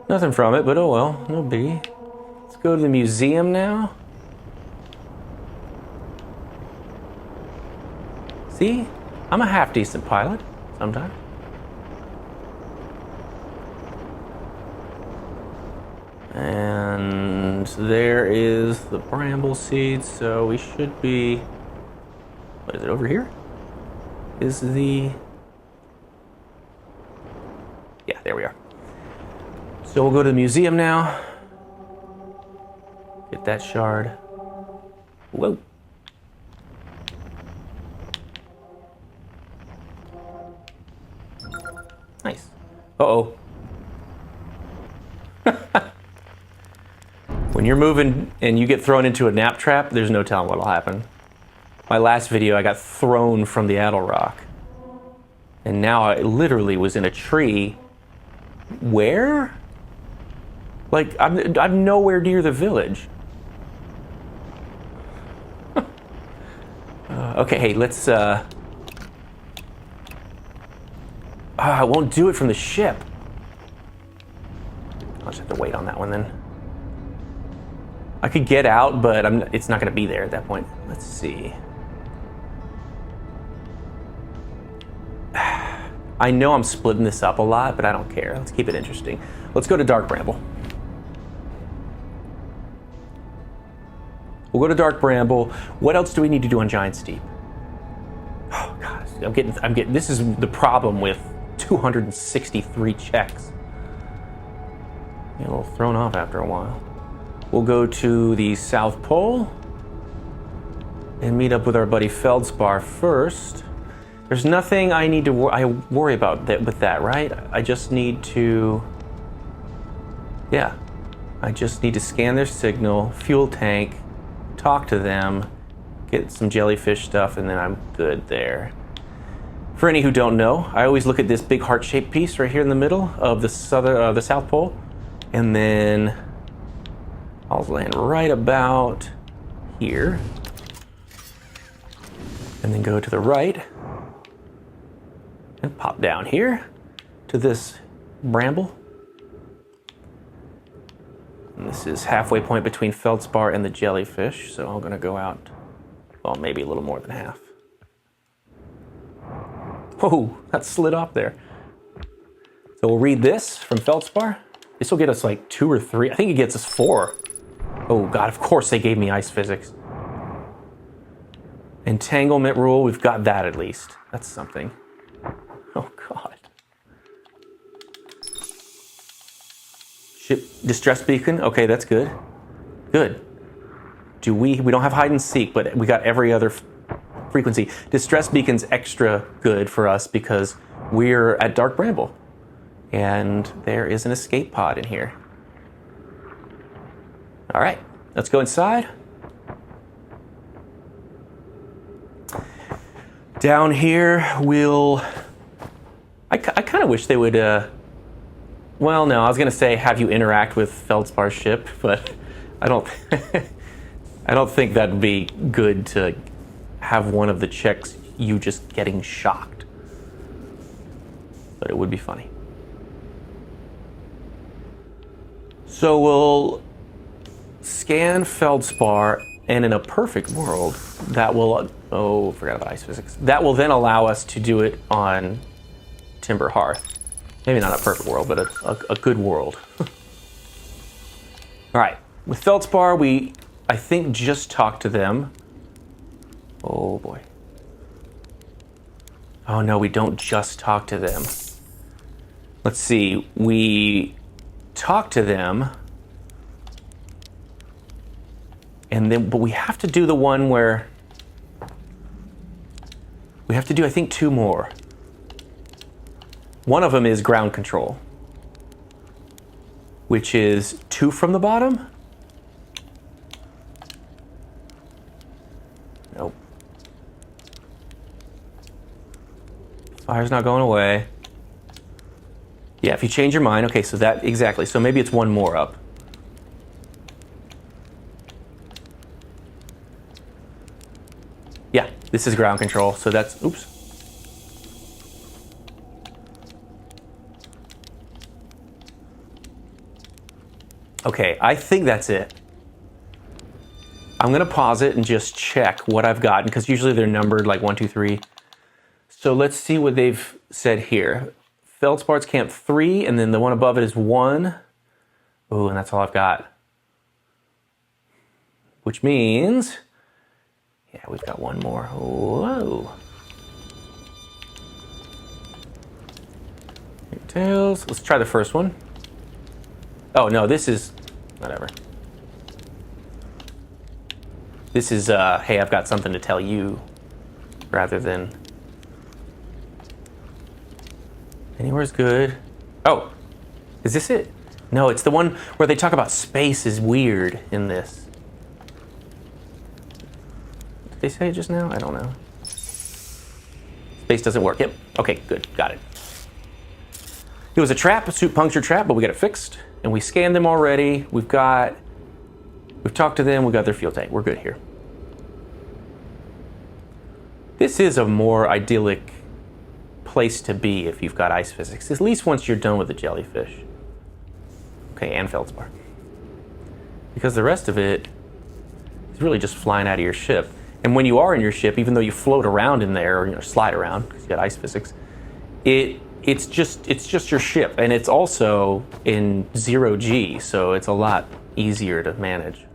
Nothing from it, but oh well, no biggie. Let's go to the museum now. See, I'm a half-decent pilot sometimes. And there is the bramble seed, so we should be, what is it, over here? Is the, yeah, there we are. So we'll go to the museum now. Get that shard. Whoa. Nice. Uh-oh. When you're moving and you get thrown into a nap trap, there's no telling what'll happen. My last video, I got thrown from the Attlerock. And now I literally was in a tree. Where? Like, I'm nowhere near the village. Okay, hey, let's, I won't do it from the ship. I'll just have to wait on that one then. I could get out, but it's not gonna be there at that point. Let's see. I know I'm splitting this up a lot, but I don't care. Let's keep it interesting. Let's go to Dark Bramble. We'll go to Dark Bramble. What else do we need to do on Giant Steep? Oh God, I'm getting. This is the problem with 263 checks. Get a little thrown off after a while. We'll go to the South Pole and meet up with our buddy Feldspar first. There's nothing I need to worry about with that, right? I just need to, yeah. I just need to scan their signal, fuel tank, talk to them, get some jellyfish stuff, and then I'm good there. For any who don't know, I always look at this big heart-shaped piece right here in the middle of the South Pole, and then I'll land right about here, and then go to the right, and pop down here to this bramble. And this is halfway point between Feldspar and the jellyfish, so I'm gonna go out, well, maybe a little more than half. Whoa, that slid off there. So we'll read this from Feldspar. This will get us like 2 or 3, I think it gets us 4. Oh God, of course they gave me ice physics. Entanglement rule, we've got that at least. That's something. Oh, God. Ship distress beacon. Okay, that's good. Good. We don't have hide and seek, but we got every other frequency. Distress beacon's extra good for us because we're at Dark Bramble. And there is an escape pod in here. All right, let's go inside. Down here, I kind of wish they would, well, no, I was going to say have you interact with Feldspar's ship, but I don't think that'd be good to have one of the checks you just getting shocked. But it would be funny. So we'll scan Feldspar, and in a perfect world, that will, oh, forgot about ice physics. That will then allow us to do it on Timber Hearth. Maybe not a perfect world, but a good world. All right, with Feldspar, we, I think, just talked to them. Oh boy. Oh no, we don't just talk to them. Let's see, we talk to them, and then, but we have to do the one where we have to do, I think, 2 more. One of them is ground control, which is 2 from the bottom. Nope. Fire's not going away. Yeah, if you change your mind, okay, so that, exactly. So maybe it's 1 more up. Yeah, this is ground control, so that's, oops. Okay, I think that's it. I'm gonna pause it and just check what I've gotten, because usually they're numbered like 1, 2, 3. So let's see what they've said here. Feldspar's Camp 3, and then the one above it is 1. Ooh, and that's all I've got. Which means, yeah, we've got 1 more. Whoa. Tails. Let's try the first one. Oh, no, this is, whatever. This is, hey, I've got something to tell you, rather than, anywhere's good. Oh, is this it? No, it's the one where they talk about space is weird in this. Did they say it just now? I don't know. Space doesn't work. Yep. Okay, good. Got it. It was a trap, a suit puncture trap, but we got it fixed. And we scanned them already. We've talked to them. We got their fuel tank. We're good here. This is a more idyllic place to be if you've got ice physics, at least once you're done with the jellyfish. Okay, and Feldspar. Because the rest of it is really just flying out of your ship. And when you are in your ship, even though you float around in there, or slide around, because you got ice physics, it's just your ship, and it's also in 0G, so it's a lot easier to manage,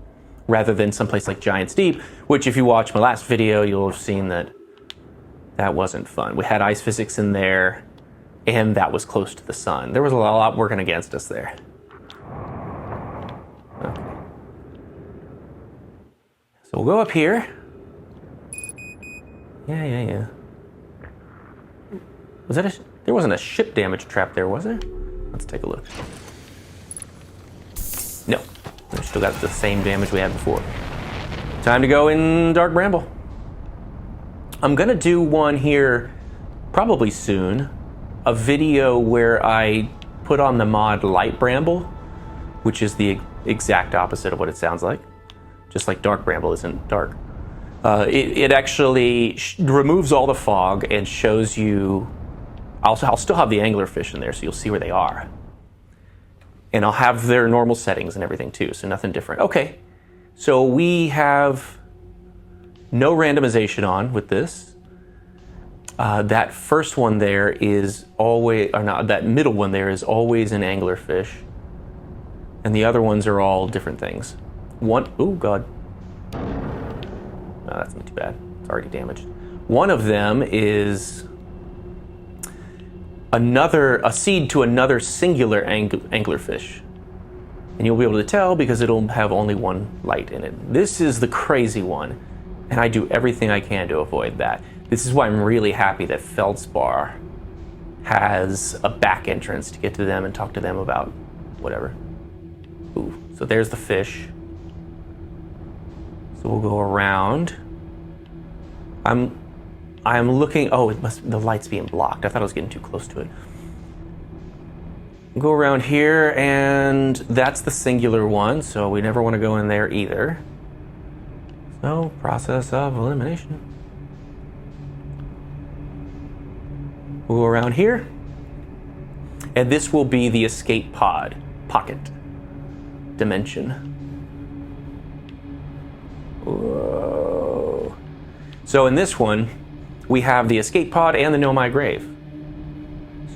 rather than someplace like Giant's Deep, which if you watch my last video, you'll have seen that wasn't fun. We had ice physics in there, and that was close to the sun. There was a lot working against us there. Okay. So we'll go up here. Yeah. Was that there wasn't a ship damage trap there, was there? Let's take a look. No, we still got the same damage we had before. Time to go in Dark Bramble. I'm gonna do one here probably soon, a video where I put on the mod Light Bramble, which is the exact opposite of what it sounds like. Just like Dark Bramble isn't dark. It actually removes all the fog and shows you, I'll still have the anglerfish in there, so you'll see where they are. And I'll have their normal settings and everything too, so nothing different. Okay, so we have no randomization on with this. That first one there is always, or not, that middle one there is always an anglerfish. And the other ones are all different things. Oh God. No, that's not too bad. It's already damaged. One of them is a seed to another singular anglerfish. And you'll be able to tell because it'll have only one light in it. This is the crazy one, and I do everything I can to avoid that. This is why I'm really happy that Feldspar has a back entrance to get to them and talk to them about whatever. Ooh, so there's the fish. So we'll go around. I'm looking, oh, the light's being blocked. I thought I was getting too close to it. Go around here, and that's the singular one, so we never want to go in there either. So, process of elimination. We'll go around here, and this will be the escape pocket dimension. Whoa. So in this one, we have the escape pod and the Know My Grave.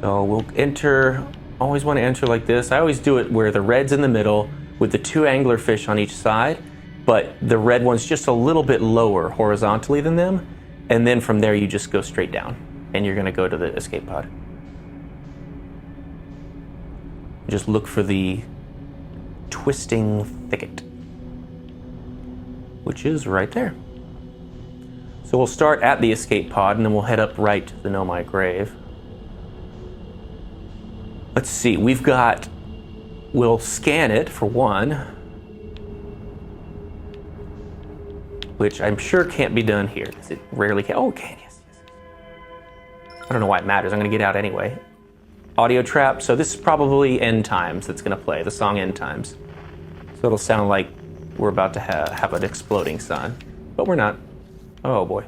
So we'll enter. Always want to enter like this. I always do it where the red's in the middle with the two anglerfish on each side, but the red one's just a little bit lower horizontally than them, and then from there you just go straight down, and you're going to go to the escape pod. Just look for the twisting thicket, which is right there. So we'll start at the escape pod, and then we'll head up right to the Know My Grave. Let's see, we'll scan it for one, which I'm sure can't be done here, because it rarely can. Oh, it can, yes. I don't know why it matters, I'm gonna get out anyway. Audio trap, so this is probably End Times that's gonna play, the song End Times. So it'll sound like we're about to have an exploding sun, but we're not. Oh boy.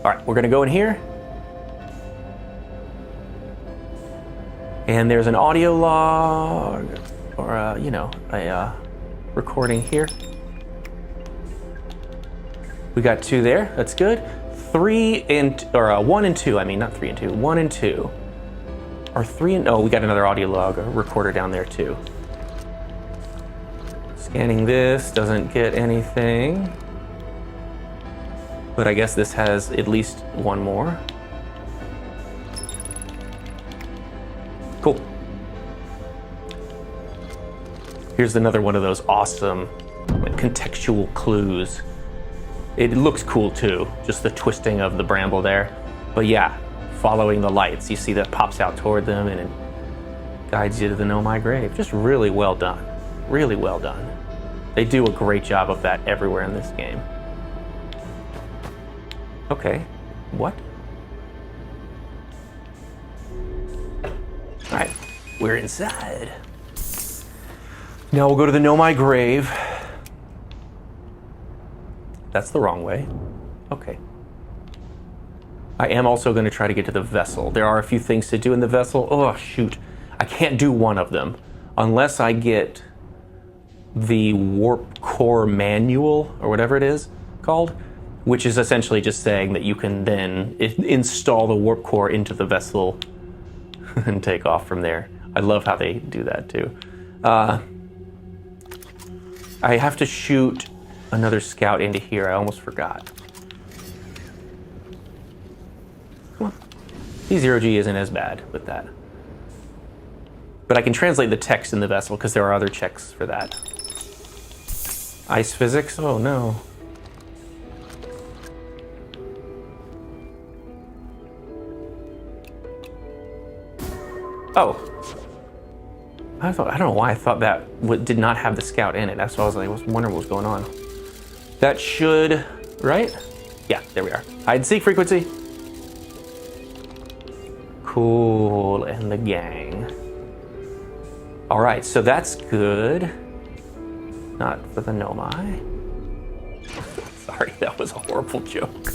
All right, we're gonna go in here. And there's an audio log, or a recording here. We got 2 there, that's good. 1 and 2, I mean, not 3 and 2, 1 and 2. Or 3 and, oh, we got another audio log, a recorder down there too. Scanning this, doesn't get anything. But I guess this has at least one more. Cool. Here's another one of those awesome contextual clues. It looks cool too, just the twisting of the bramble there. But yeah, following the lights, you see that pops out toward them and it guides you to the Know My Grave. Just really well done, really well done. They do a great job of that everywhere in this game. Okay, what? All right, we're inside. Now we'll go to the Know My Grave. That's the wrong way. Okay. I am also going to try to get to the vessel. There are a few things to do in the vessel. Oh, shoot. I can't do one of them unless I get the warp core manual, or whatever it is called, which is essentially just saying that you can then install the warp core into the vessel and take off from there. I love how they do that too. I have to shoot another scout into here. I almost forgot. Come on. T0G isn't as bad with that. But I can translate the text in the vessel because there are other checks for that. Ice physics? Oh no. Oh. I don't know why I thought that did not have the scout in it. That's why I was wondering what was going on. That should, right? Yeah, there we are. Hide and seek frequency. Cool, and the gang. All right, so that's good. Not for the Nomai. Sorry, that was a horrible joke.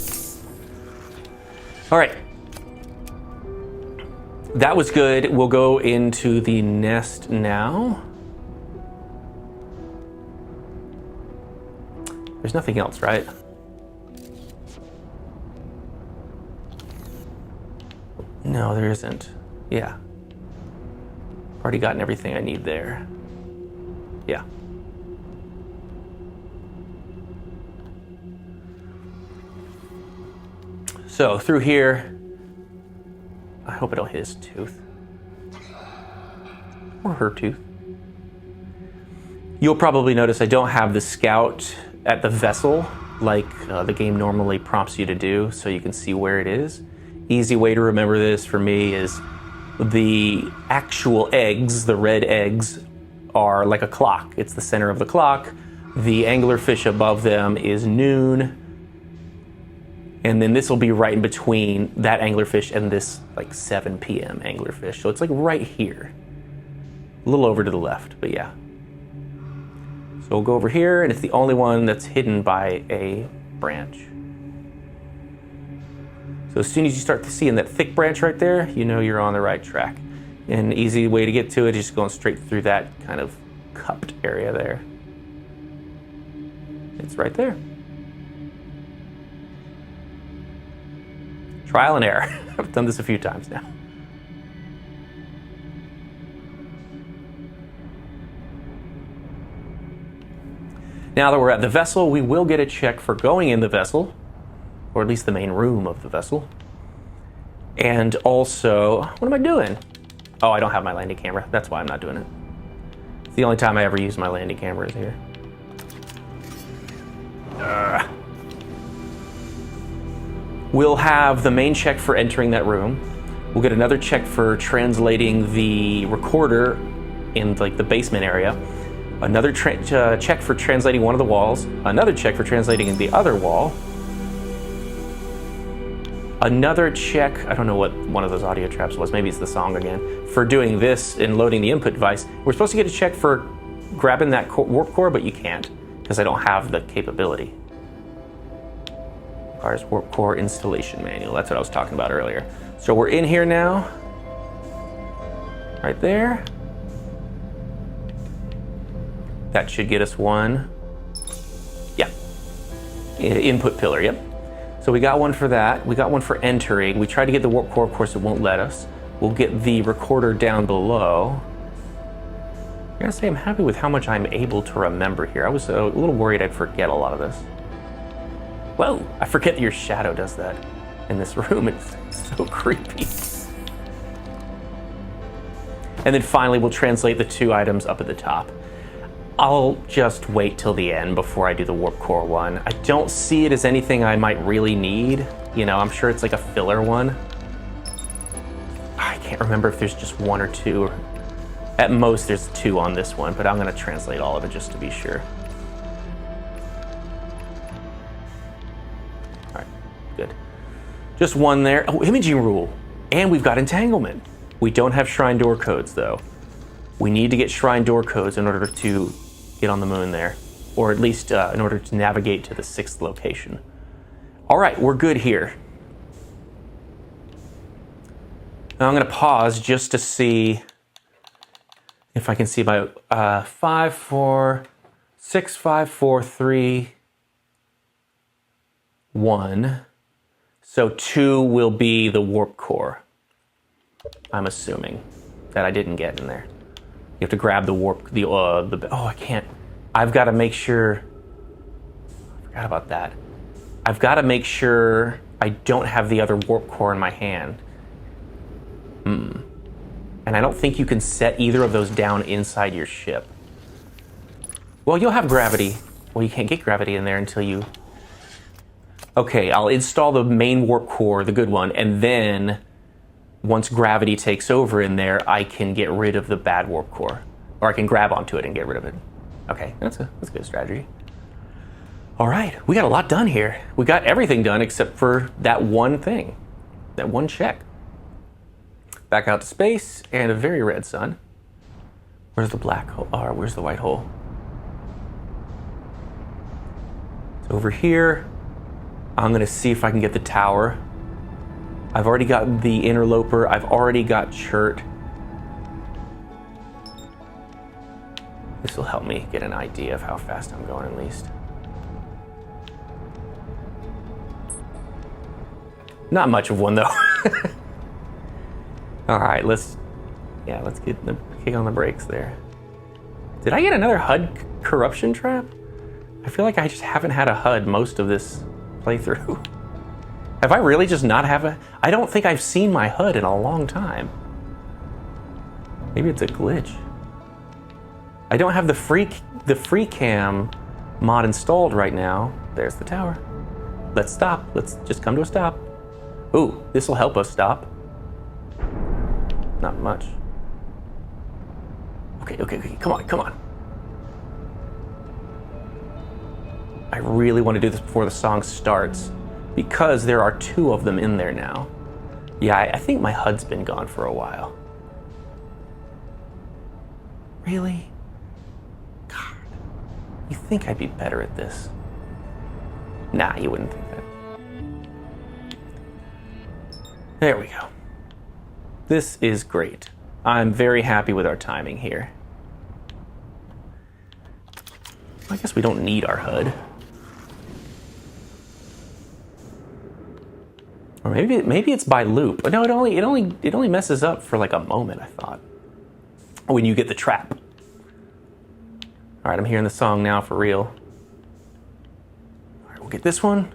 All right. That was good. We'll go into the nest now. There's nothing else, right? No, there isn't. Yeah. Already gotten everything I need there. Yeah. So through here, I hope I don't hit his tooth. Or her tooth. You'll probably notice I don't have the scout at the vessel like the game normally prompts you to do, so you can see where it is. Easy way to remember this for me is the actual eggs, the red eggs, are like a clock. It's the center of the clock. The anglerfish above them is noon. And then this will be right in between that anglerfish and this like 7 p.m. anglerfish. So it's like right here. A little over to the left, but yeah. So we'll go over here, and it's the only one that's hidden by a branch. So as soon as you start to see in that thick branch right there, you know you're on the right track. And an easy way to get to it is just going straight through that kind of cupped area there. It's right there. Trial and error. I've done this a few times now. Now that we're at the vessel, we will get a check for going in the vessel, or at least the main room of the vessel. And also, what am I doing? Oh, I don't have my landing camera. That's why I'm not doing it. It's the only time I ever use my landing camera is here. We'll have the main check for entering that room. We'll get another check for translating the recorder in like the basement area. Another check for translating one of the walls. Another check for translating the other wall. Another check, I don't know what one of those audio traps was, maybe it's the song again, for doing this and loading the input device. We're supposed to get a check for grabbing that warp core, but you can't, because I don't have the capability. Requires warp core installation manual. That's what I was talking about earlier. So we're in here now. Right there. That should get us one. Yeah. Input pillar, yep. So we got one for that. We got one for entering. We tried to get the warp core, of course it won't let us. We'll get the recorder down below. I gotta say I'm happy with how much I'm able to remember here. I was a little worried I'd forget a lot of this. Whoa, I forget that your shadow does that in this room. It's so creepy. And then finally we'll translate the 2 items up at the top. I'll just wait till the end before I do the warp core one. I don't see it as anything I might really need. You know, I'm sure it's like a filler one. I can't remember if there's just 1 or 2. At most there's 2 on this one, but I'm gonna translate all of it just to be sure. All right, good. Just 1 there. Oh, imaging rule. And we've got entanglement. We don't have shrine door codes though. We need to get shrine door codes in order to get on the moon there, or at least in order to navigate to the 6th location. All right, we're good here. Now I'm gonna pause just to see if I can see my 5, 4, 6, 5, 4, 3, 1. So 2 will be the warp core. I'm assuming that I didn't get in there. You have to grab the warp, oh, I can't. I've got to make sure, I forgot about that. I've got to make sure I don't have the other warp core in my hand. And I don't think you can set either of those down inside your ship. Well, you'll have gravity. Well, you can't get gravity in there until you... Okay, I'll install the main warp core, the good one, and then once gravity takes over in there, I can get rid of the bad warp core. Or I can grab onto it and get rid of it. Okay, that's a good strategy. All right, we got a lot done here. We got everything done except for that one thing, that one check. Back out to space and a very red sun. Where's the black hole? Or where's the white hole? It's over here. I'm gonna see if I can get the tower. I've already got the Interloper. I've already got Chert. This will help me get an idea of how fast I'm going at least. Not much of one though. All right, let's get the kick on the brakes there. Did I get another HUD corruption trap? I feel like I just haven't had a HUD most of this playthrough. Have I really just not have a... I don't think I've seen my HUD in a long time. Maybe it's a glitch. I don't have the free cam mod installed right now. There's the tower. Let's stop. Let's just come to a stop. Ooh, this will help us stop. Not much. Okay, come on. I really want to do this before the song starts because there are 2 of them in there now. Yeah, I think my HUD's been gone for a while. Really? God, you think I'd be better at this? Nah, you wouldn't think that. There we go. This is great. I'm very happy with our timing here. I guess we don't need our HUD. Or maybe it's by loop. No, it only messes up for like a moment, I thought. When you get the trap. All right, I'm hearing the song now for real. All right, we'll get this one.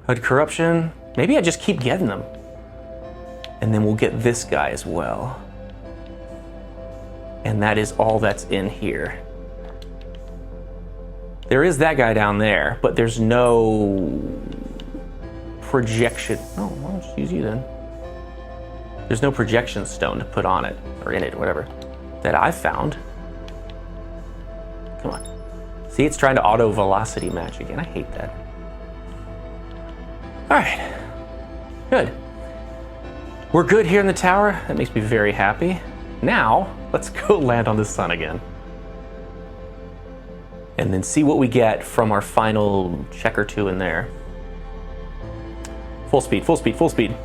HUD corruption. Maybe I just keep getting them. And then we'll get this guy as well. And that is all that's in here. There is that guy down there, but there's no projection. Oh, well, I'll just use you then. There's no projection stone to put on it, or in it, or whatever, that I've found. Come on. See, it's trying to auto velocity match again. I hate that. All right, good. We're good here in the tower. That makes me very happy. Now, let's go land on the sun again. And then see what we get from our final check or 2 in there. Full speed, full speed, full speed.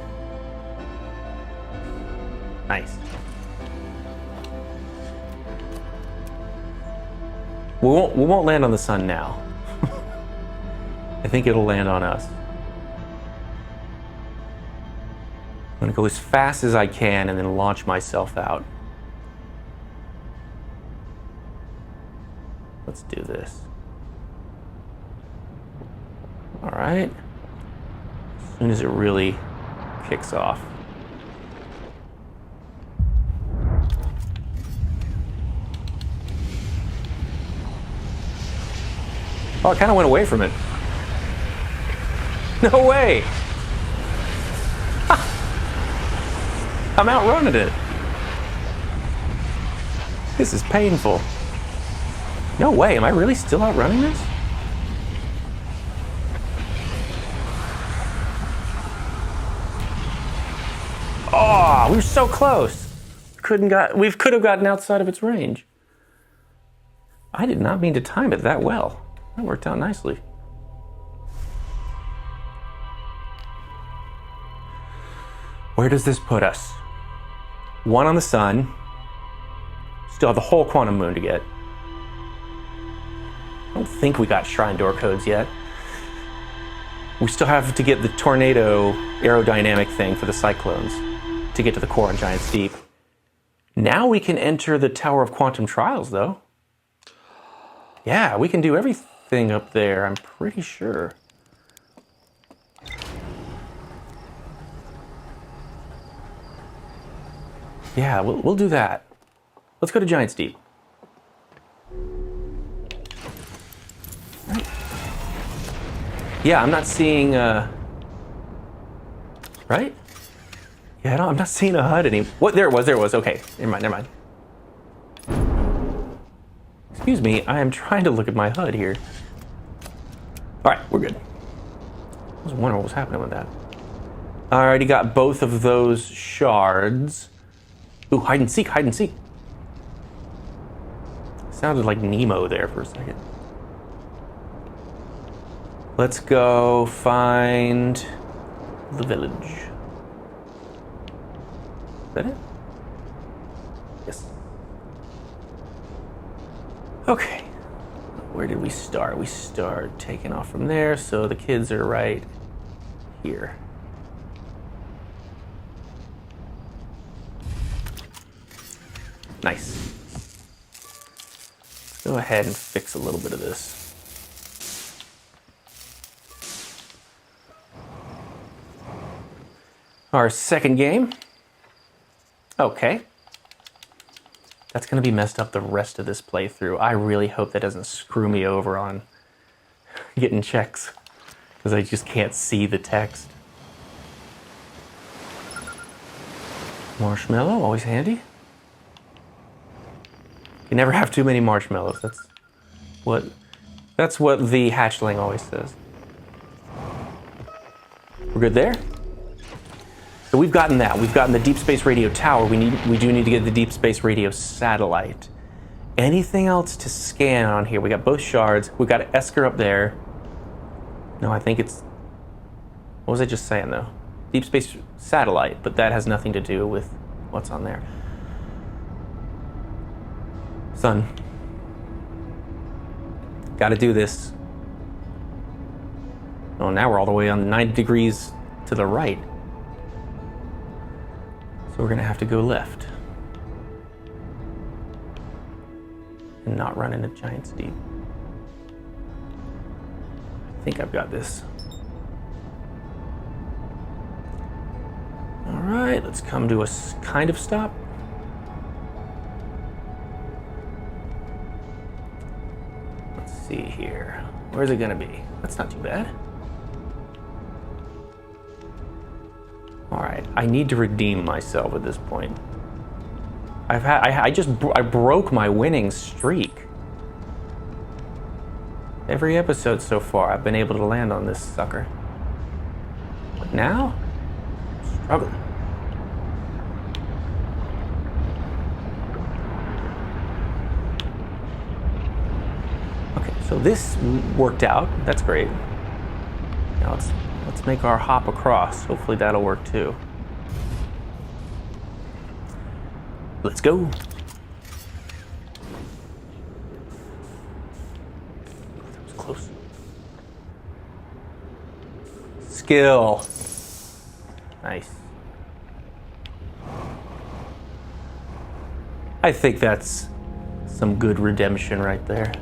Nice. We won't land on the sun now. I think it'll land on us. I'm gonna go as fast as I can and then launch myself out. Let's do this. All right. As soon as it really kicks off. Oh, I kind of went away from it. No way. Ha! I'm outrunning it. This is painful. No way, am I really still outrunning this? Oh, we were so close. We could have gotten outside of its range. I did not mean to time it that well. That worked out nicely. Where does this put us? 1 on the sun. Still have the whole quantum moon to get. I don't think we got shrine door codes yet. We still have to get the tornado aerodynamic thing for the cyclones to get to the core on Giant's Deep. Now we can enter the Tower of Quantum Trials, though. Yeah, we can do everything up there, I'm pretty sure. Yeah, we'll do that. Let's go to Giant's Deep. Yeah, I'm not seeing, right? Yeah, I'm not seeing a HUD anymore. What? There it was. Okay, never mind. Excuse me, I am trying to look at my HUD here. All right, we're good. I was wondering what was happening with that. I already got both of those shards. Ooh, hide and seek. Sounded like Nemo there for a second. Let's go find the village. Is that it? Yes. Okay. Where did we start? We start taking off from there, so the kids are right here. Nice. Go ahead and fix a little bit of this. our second game. Okay. That's going to be messed up the rest of this playthrough. I really hope that doesn't screw me over on getting checks, because I just can't see the text. Marshmallow, always handy. You never have too many marshmallows. That's what the hatchling always says. We're good there? So we've gotten that. We've gotten the deep space radio tower. We do need to get the deep space radio satellite. Anything else to scan on here? We got both shards. We got Esker up there. No, I think it's... What was I just saying though? Deep space satellite, but that has nothing to do with what's on there. Sun. Gotta do this. Oh, now we're all the way on 90 degrees to the right. So we're gonna have to go left. And not run into Giant's Deep. I think I've got this. All right, let's come to a kind of stop. Let's see here. Where's it gonna be? That's not too bad. All right, I need to redeem myself at this point. I broke my winning streak. Every episode so far, I've been able to land on this sucker. But now, I'm struggling. Okay, so this worked out. That's great. Now let's make our hop across. Hopefully that'll work too. Let's go. That was close. Skill. Nice. I think that's some good redemption right there.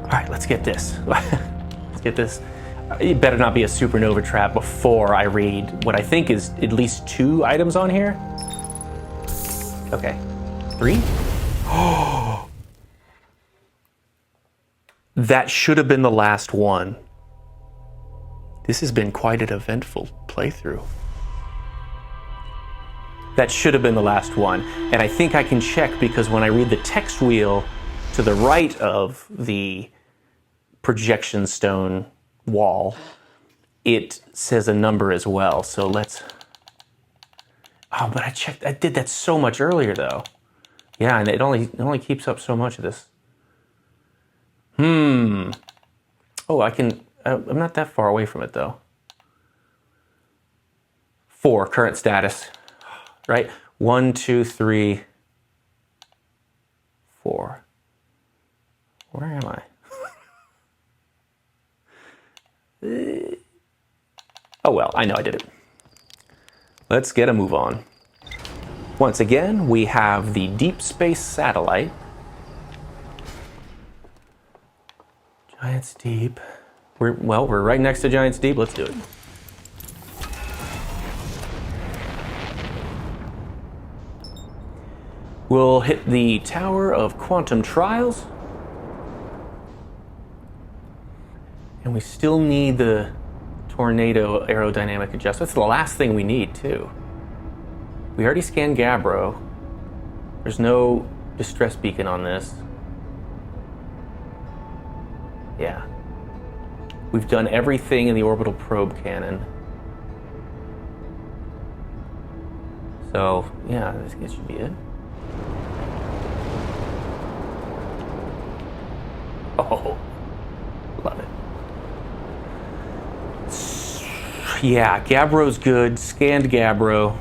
All right, let's get this. Let's get this. It better not be a supernova trap before I read what I think is at least 2 items on here. Okay, 3. Oh, that should have been the last one. This has been quite an eventful playthrough. That should have been the last one. And I think I can check because when I read the text wheel to the right of the projection stone wall, it says a number as well. So let's... Oh, but I did that so much earlier though. Yeah, and it only keeps up so much of this. Oh, I'm not that far away from it though. 4, current status. Right? 1, 2, 3, 4. Where am I? Oh well, I know I did it. Let's get a move on. Once again, we have the deep space satellite. Giant's Deep. We're right next to Giant's Deep. Let's do it. We'll hit the Tower of Quantum Trials. And we still need the tornado aerodynamic adjustment. That's the last thing we need, too. We already scanned Gabbro. There's no distress beacon on this. Yeah. We've done everything in the orbital probe cannon. So, yeah, this should be it. Oh, love it. Yeah, Gabbro's good. Scanned Gabbro.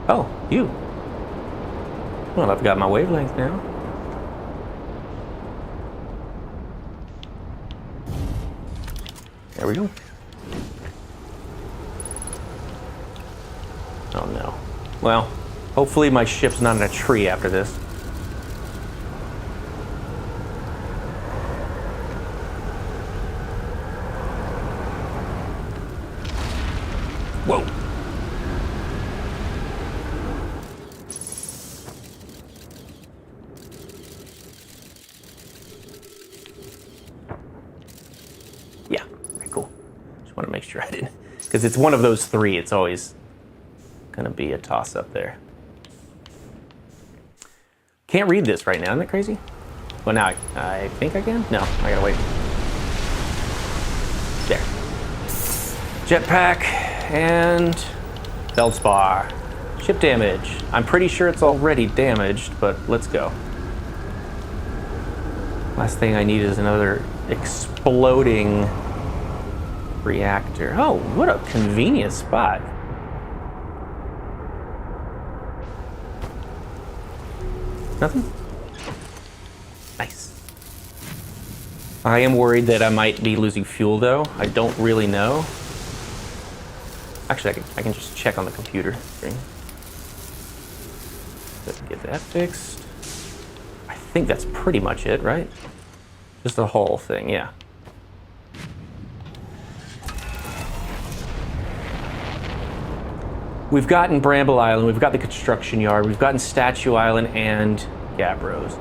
Oh, you. Well, I've got my wavelength now. There we go. Oh no. Well, hopefully my ship's not in a tree after this. shredded. Because it's one of those three. It's always going to be a toss-up there. Can't read this right now. Isn't that crazy? Well, now I think I can? No, I gotta wait. There. Jetpack and Feldspar. Ship damage. I'm pretty sure it's already damaged, but let's go. Last thing I need is another exploding reactor. Oh, what a convenient spot. Nothing? Nice. I am worried that I might be losing fuel though. I don't really know. Actually, I can just check on the computer screen. Let's get that fixed. I think that's pretty much it, right? Just the whole thing, yeah. We've gotten Bramble Island, we've got the construction yard, we've gotten Statue Island and Gabbros.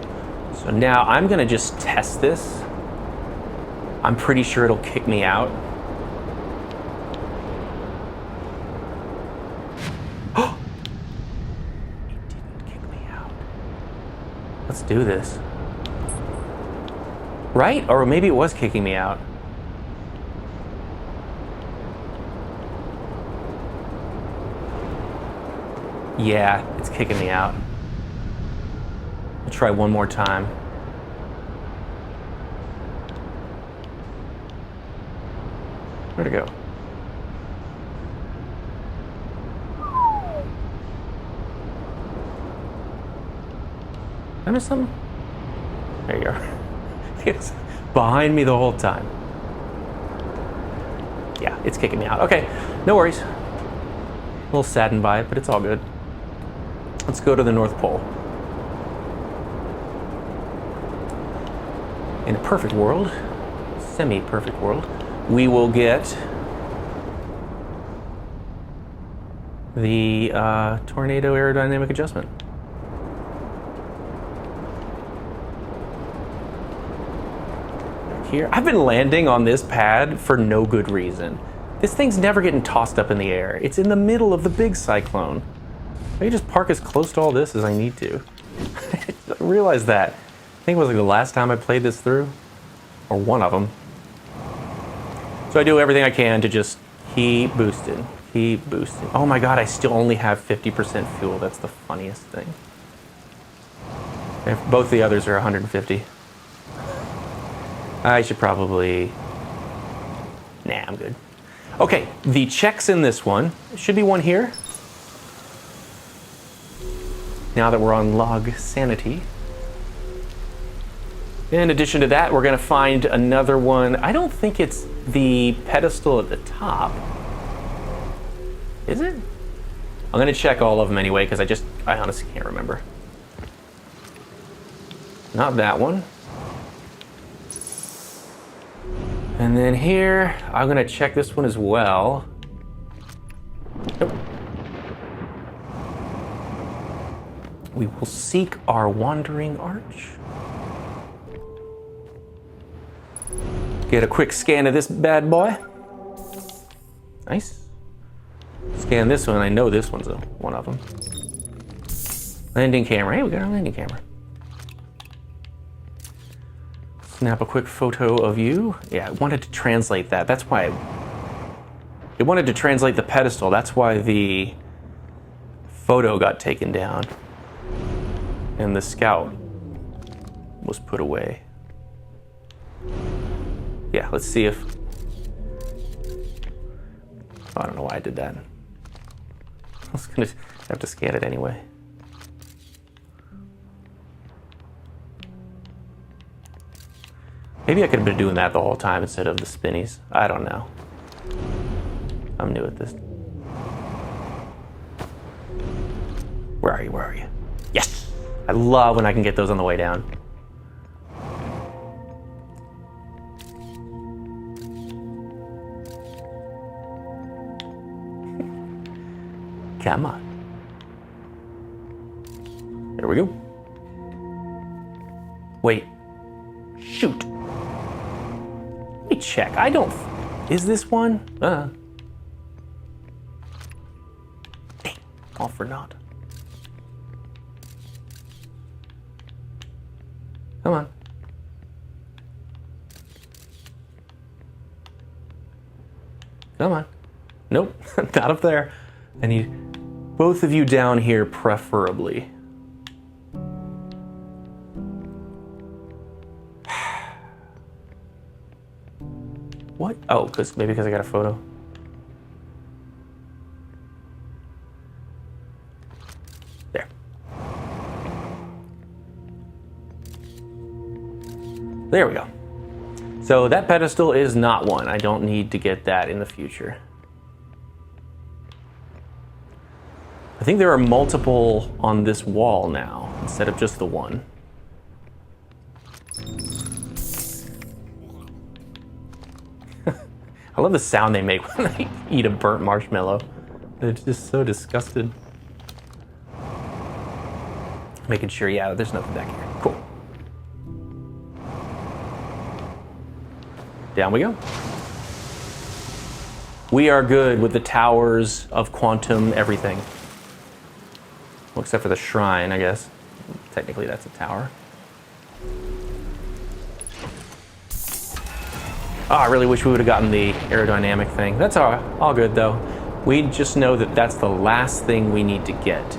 So now I'm gonna just test this. I'm pretty sure it'll kick me out. It didn't kick me out. Let's do this. Right? Or maybe it was kicking me out. Yeah, it's kicking me out. I'll try one more time. Where'd it go? Did I miss something? There you are. It's behind me the whole time. Yeah, it's kicking me out. Okay, no worries. A little saddened by it, but it's all good. Let's go to the North Pole. In a perfect world, semi-perfect world, we will get the tornado aerodynamic adjustment. Here, I've been landing on this pad for no good reason. This thing's never getting tossed up in the air. It's in the middle of the big cyclone. I can just park as close to all this as I need to. I realized that. I think it was like the last time I played this through, or one of them. So I do everything I can to just keep boosting, keep boosting. Oh my God, I still only have 50% fuel. That's the funniest thing. And both the others are 150. I should probably, nah, I'm good. Okay, the checks in this one, should be one here. Now that we're on LOGSANITY. In addition to that, we're gonna find another one. I don't think it's the pedestal at the top. Is it? I'm gonna check all of them anyway, because I honestly can't remember. Not that one. And then here, I'm gonna check this one as well. Nope. We will seek our wandering arch. Get a quick scan of this bad boy. Nice. Scan this one, I know this one's one of them. Landing camera, hey, we got our landing camera. Snap a quick photo of you. Yeah, I wanted to translate that. That's why it wanted to translate the pedestal. That's why the photo got taken down and the scout was put away. Yeah, let's see if, I don't know why I did that. I was gonna have to scan it anyway. Maybe I could have been doing that the whole time instead of the spinnies. I don't know. I'm new at this. Where are you? Where are you? Yes! I love when I can get those on the way down. Come on. There we go. Wait. Shoot. Let me check. I don't... Is this one? Dang. All for naught. Come on. Come on. Nope, not up there. I need both of you down here, preferably. What? Oh, maybe because I got a photo. There. There we go. So that pedestal is not one. I don't need to get that in the future. I think there are multiple on this wall now, instead of just the one. I love the sound they make when they eat a burnt marshmallow. They're just so disgusted. Making sure, yeah, there's nothing back here. Cool. Down we go. We are good with the towers of quantum everything. Well, except for the shrine, I guess. Technically, that's a tower. Oh, I really wish we would have gotten the aerodynamic thing. That's all good, though. We just know that that's the last thing we need to get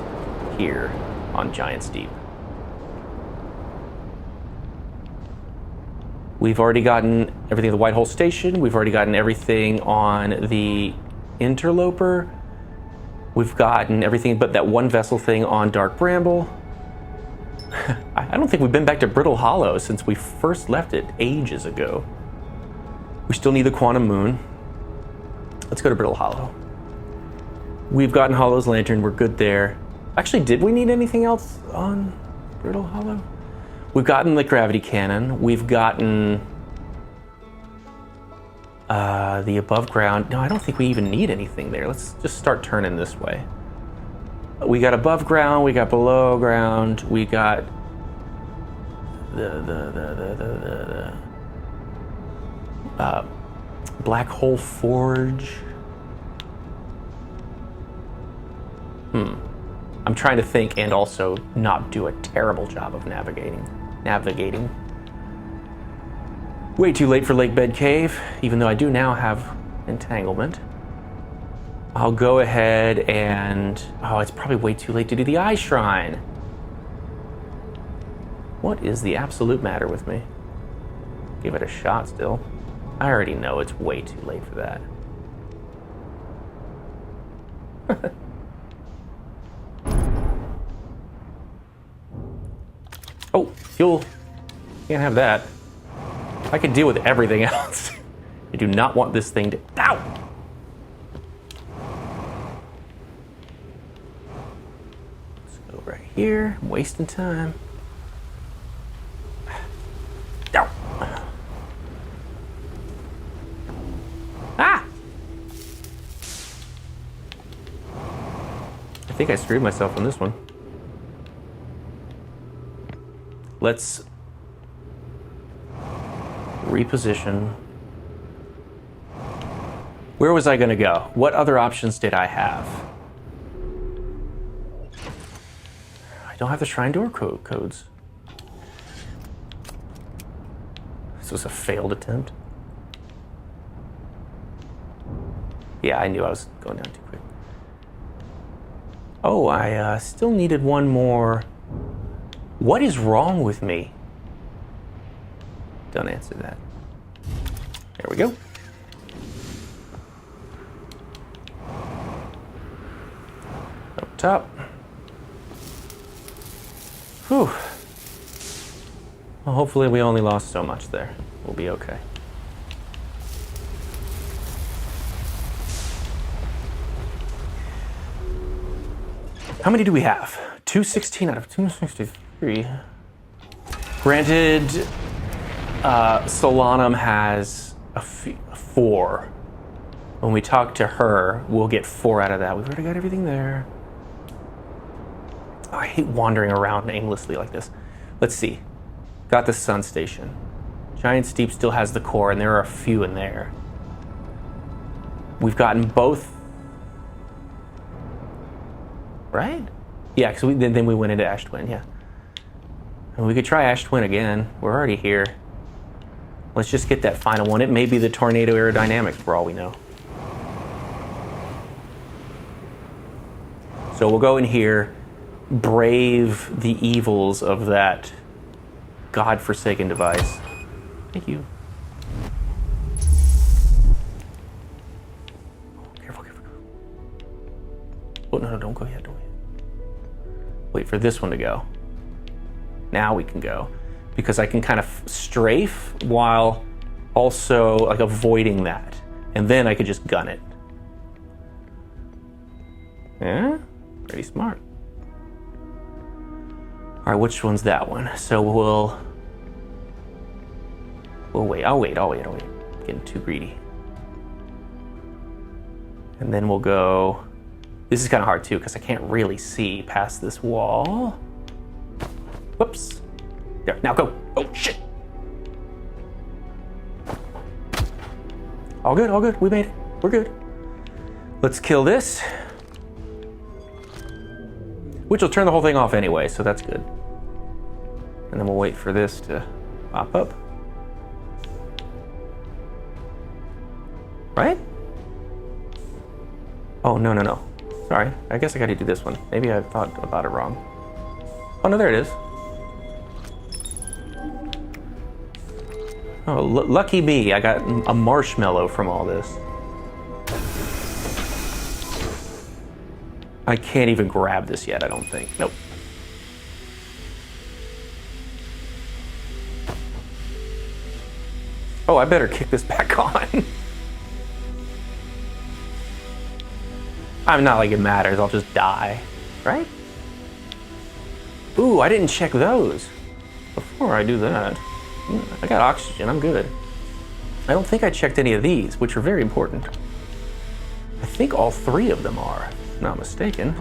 here on Giant's Deep. We've already gotten everything at the White Hole Station. We've already gotten everything on the Interloper. We've gotten everything but that one vessel thing on Dark Bramble. I don't think we've been back to Brittle Hollow since we first left it ages ago. We still need the Quantum Moon. Let's go to Brittle Hollow. We've gotten Hollow's Lantern. We're good there. Actually, did we need anything else on Brittle Hollow? We've gotten the Gravity Cannon. We've gotten the above ground. No, I don't think we even need anything there. Let's just start turning this way. We got above ground. We got below ground. We got the Black Hole Forge. I'm trying to think and also not do a terrible job of navigating. Way too late for Lake Bed Cave, even though I do now have entanglement. I'll go ahead and... Oh, it's probably way too late to do the Eye Shrine. What is the absolute matter with me? Give it a shot still. I already know it's way too late for that. Oh, fuel. Can't have that. I can deal with everything else. I do not want this thing to... Ow! Let's go right here. I'm wasting time. Ow! Ah! I think I screwed myself on this one. Let's reposition. Where was I going to go? What other options did I have? I don't have the shrine door codes. This was a failed attempt. Yeah, I knew I was going down too quick. Oh, I still needed one more. What is wrong with me? Don't answer that. There we go. Up top. Whew. Well, hopefully we only lost so much there. We'll be okay. How many do we have? 216 out of 263. Granted, Solanum has a 4. When we talk to her, we'll get 4 out of that. We've already got everything there. Oh, I hate wandering around aimlessly like this. Let's see. Got the Sun Station. Giant's Deep still has the core, and there are a few in there. We've gotten both, right? Yeah, because then we went into Ash Twin, yeah. And we could try Ash Twin again. We're already here. Let's just get that final one. It may be the Tornado Aerodynamics for all we know. So we'll go in here, brave the evils of that godforsaken device. Thank you. Careful, careful, careful. Oh, no, don't go yet, don't go yet. Wait for this one to go. Now we can go. Because I can kind of strafe while also like avoiding that. And then I could just gun it. Yeah, pretty smart. All right, which one's that one? So we'll wait. I'll wait. Getting too greedy. And then we'll go. This is kind of hard too because I can't really see past this wall. Whoops. There. Now go. Oh shit. All good. All good. We made it. We're good. Let's kill this. Which will turn the whole thing off anyway, so that's good. And then we'll wait for this to pop up. Right? Oh, no, no, no. Sorry, I guess I gotta do this one. Maybe I thought about it wrong. Oh, no, there it is. Oh, lucky me, I got a marshmallow from all this. I can't even grab this yet, I don't think. Nope. Oh, I better kick this back on. I'm not like it matters, I'll just die, right? Ooh, I didn't check those before I do that. I got oxygen, I'm good. I don't think I checked any of these, which are very important. I think all three of them are, if not mistaken.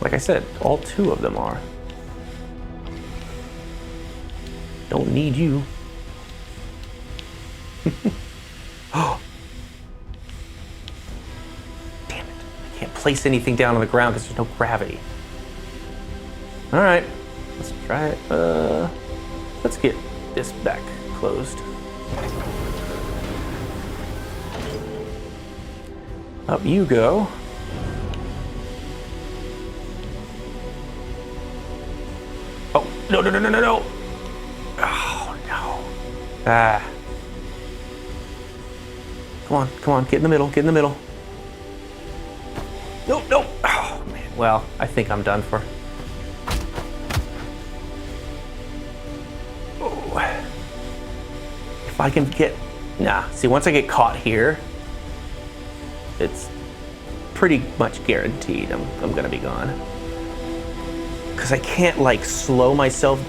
Like I said, all two of them are. Don't need you. Oh! Damn it. I can't place anything down on the ground because there's no gravity. Alright. Let's try it. Let's get this back closed. Up you go. Oh, no, no, no, no, no, no. Oh, no. Ah. Come on, get in the middle, get in the middle. No, no. Oh, man. Well, I think I'm done for. Oh. If I can get, nah. See, once I get caught here, it's pretty much guaranteed I'm gonna be gone. Because I can't like slow myself.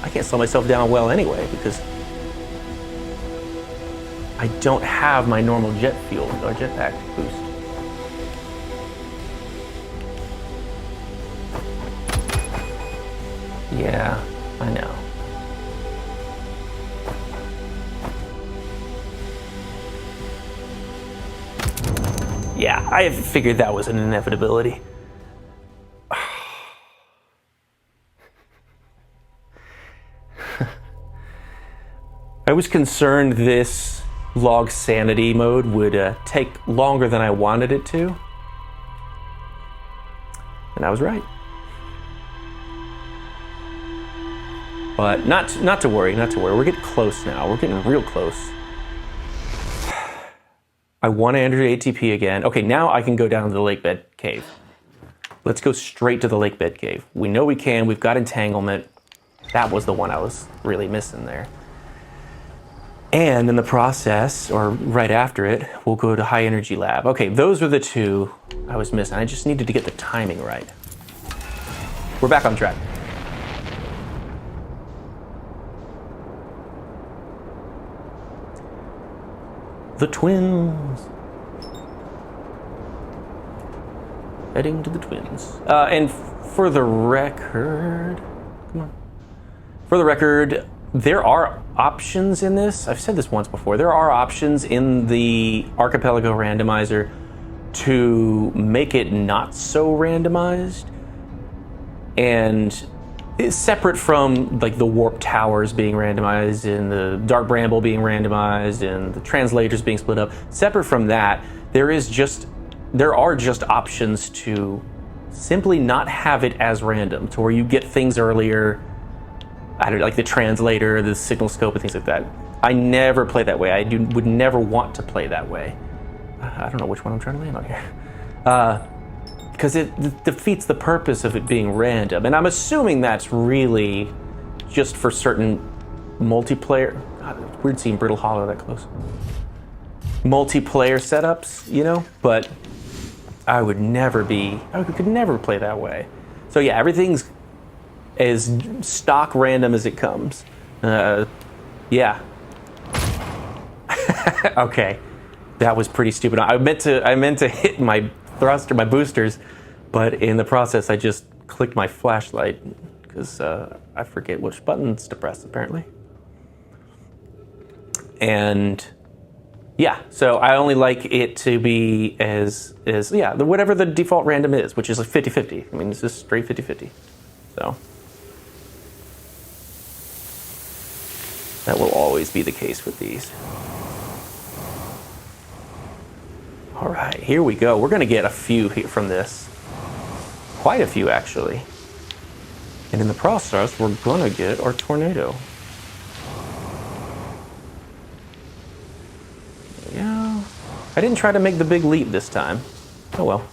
I can't slow myself down well anyway because I don't have my normal jet fuel or jetpack boost. Yeah, I know. Yeah, I figured that was an inevitability. I was concerned this LOGSANITY mode would take longer than I wanted it to. And I was right. But not to worry, not to worry. We're getting close now. We're getting real close. I want to enter ATP again. Okay, now I can go down to the lake bed cave. Let's go straight to the lake bed cave. We know we can. We've got entanglement. That was the one I was really missing there. And in the process, or right after it, we'll go to high energy lab. Okay, those were the two I was missing. I just needed to get the timing right. We're back on track. The twins. Heading to the Twins. And for the record, come on. For the record, there are options in this. I've said this once before. There are options in the Archipelago randomizer to make it not so randomized, and it's separate from like the warp towers being randomized and the dark bramble being randomized and the translators being split up. Separate from that, there are just options to simply not have it as random, to where you get things earlier. I don't know, like the translator, the signal scope, and things like that. I never play that way. I would never want to play that way. I don't know which one I'm trying to land on here. Because it defeats the purpose of it being random. And I'm assuming that's really just for certain multiplayer. God, it's weird seeing Brittle Hollow that close. Multiplayer setups, you know? But I could never play that way. So yeah, everything's as stock random as it comes. Yeah. Okay. That was pretty stupid. I meant to hit my thruster, my boosters, but in the process I just clicked my flashlight because I forget which buttons to press apparently. And yeah, so I only like it to be as whatever the default random is, which is like 50-50. I mean, it's just straight 50-50. So that will always be the case with these. All right, here we go. We're gonna get a few from this. Quite a few, actually. And in the process, we're gonna get our tornado. Yeah, I didn't try to make the big leap this time. Oh well.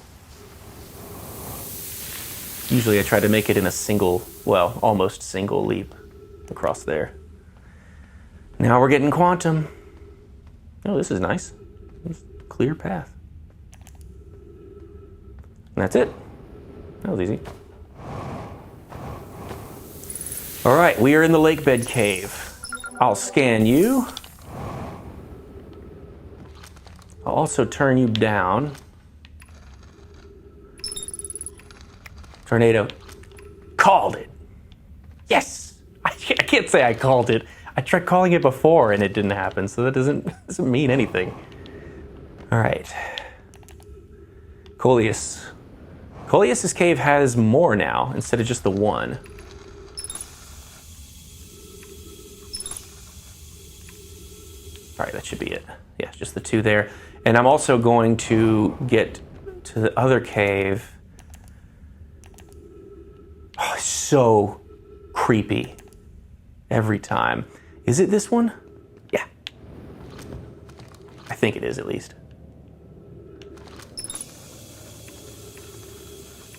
Usually I try to make it in a single, well, almost single leap across there. Now we're getting quantum. Oh, this is nice. Clear path. And that's it. That was easy. All right, we are in the lake bed cave. I'll scan you. I'll also turn you down. Tornado. Called it. Yes! I can't say I called it. I tried calling it before and it didn't happen, so that doesn't mean anything. All right. Coleus. Coleus's cave has more now instead of just the one. All right, that should be it. Yeah, just the two there. And I'm also going to get to the other cave. Oh, it's so creepy every time. Is it this one? Yeah. I think it is, at least.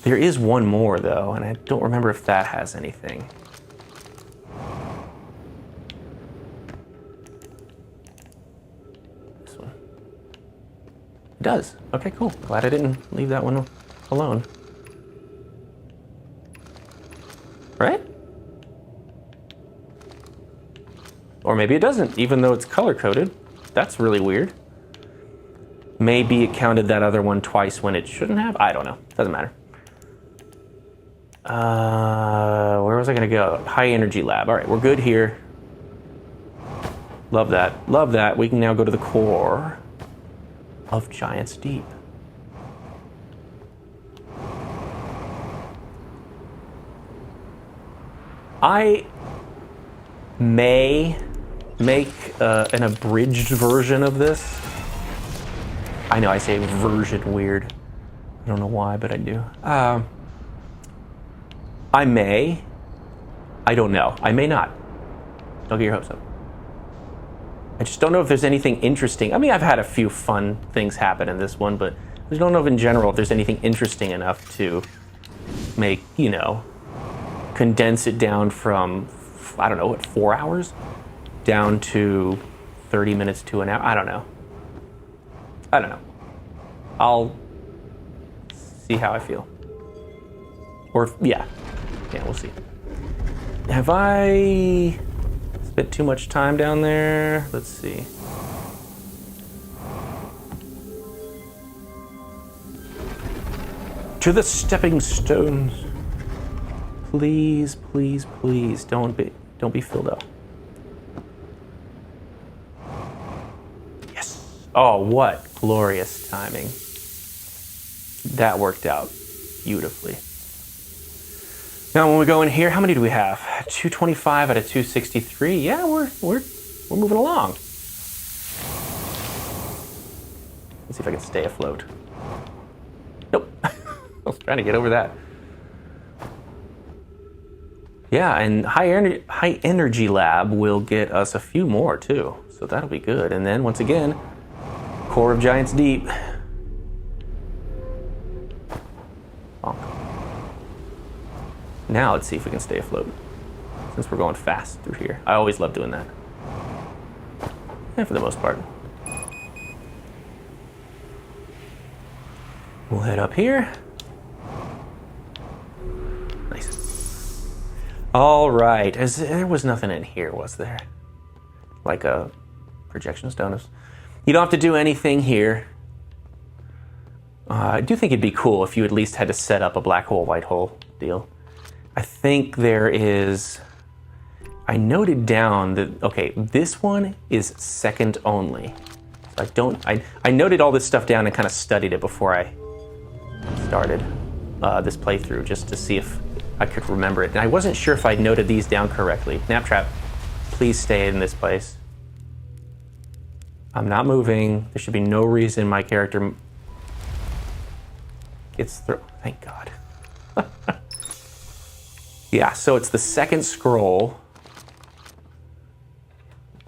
There is one more, though, and I don't remember if that has anything. This one. It does. Okay, cool. Glad I didn't leave that one alone. Right? Or maybe it doesn't, even though it's color-coded. That's really weird. Maybe it counted that other one twice when it shouldn't have. I don't know. Doesn't matter. Where was I gonna go? High energy lab. All right, we're good here. Love that. Love that. We can now go to the core of Giant's Deep. I may make an abridged version of this. I know I say version weird. I don't know why, but I do. I may. I don't know. I may not. Don't get your hopes up. I just don't know if there's anything interesting. I mean, I've had a few fun things happen in this one, but I just don't know if in general if there's anything interesting enough to make, you know, condense it down from, I don't know, what, 4 hours? Down to 30 minutes to an hour? I don't know. I don't know. I'll see how I feel. Or, yeah. Yeah, we'll see. Have I spent too much time down there? Let's see. To the stepping stones. Please, please, please, don't be filled up. Yes. Oh, what glorious timing. That worked out beautifully. Now, when we go in here, how many do we have? 225 out of 263. Yeah, we're moving along. Let's see if I can stay afloat. Nope. I was trying to get over that. Yeah, and high energy lab will get us a few more too, so that'll be good. And then once again, core of Giants Deep. Bonk. Now let's see if we can stay afloat, since we're going fast through here. I always love doing that. And for the most part. We'll head up here. Nice. All right, there was nothing in here, was there? Like a projection stone. You don't have to do anything here. I do think it'd be cool if you at least had to set up a black hole, white hole deal. I think there is, I noted down that, okay, this one is second only. I noted all this stuff down and kind of studied it before I started this playthrough, just to see if I could remember it. And I wasn't sure if I noted these down correctly. Naptrap, please stay in this place. I'm not moving. There should be no reason my character gets through. Thank God. Yeah, so it's the second scroll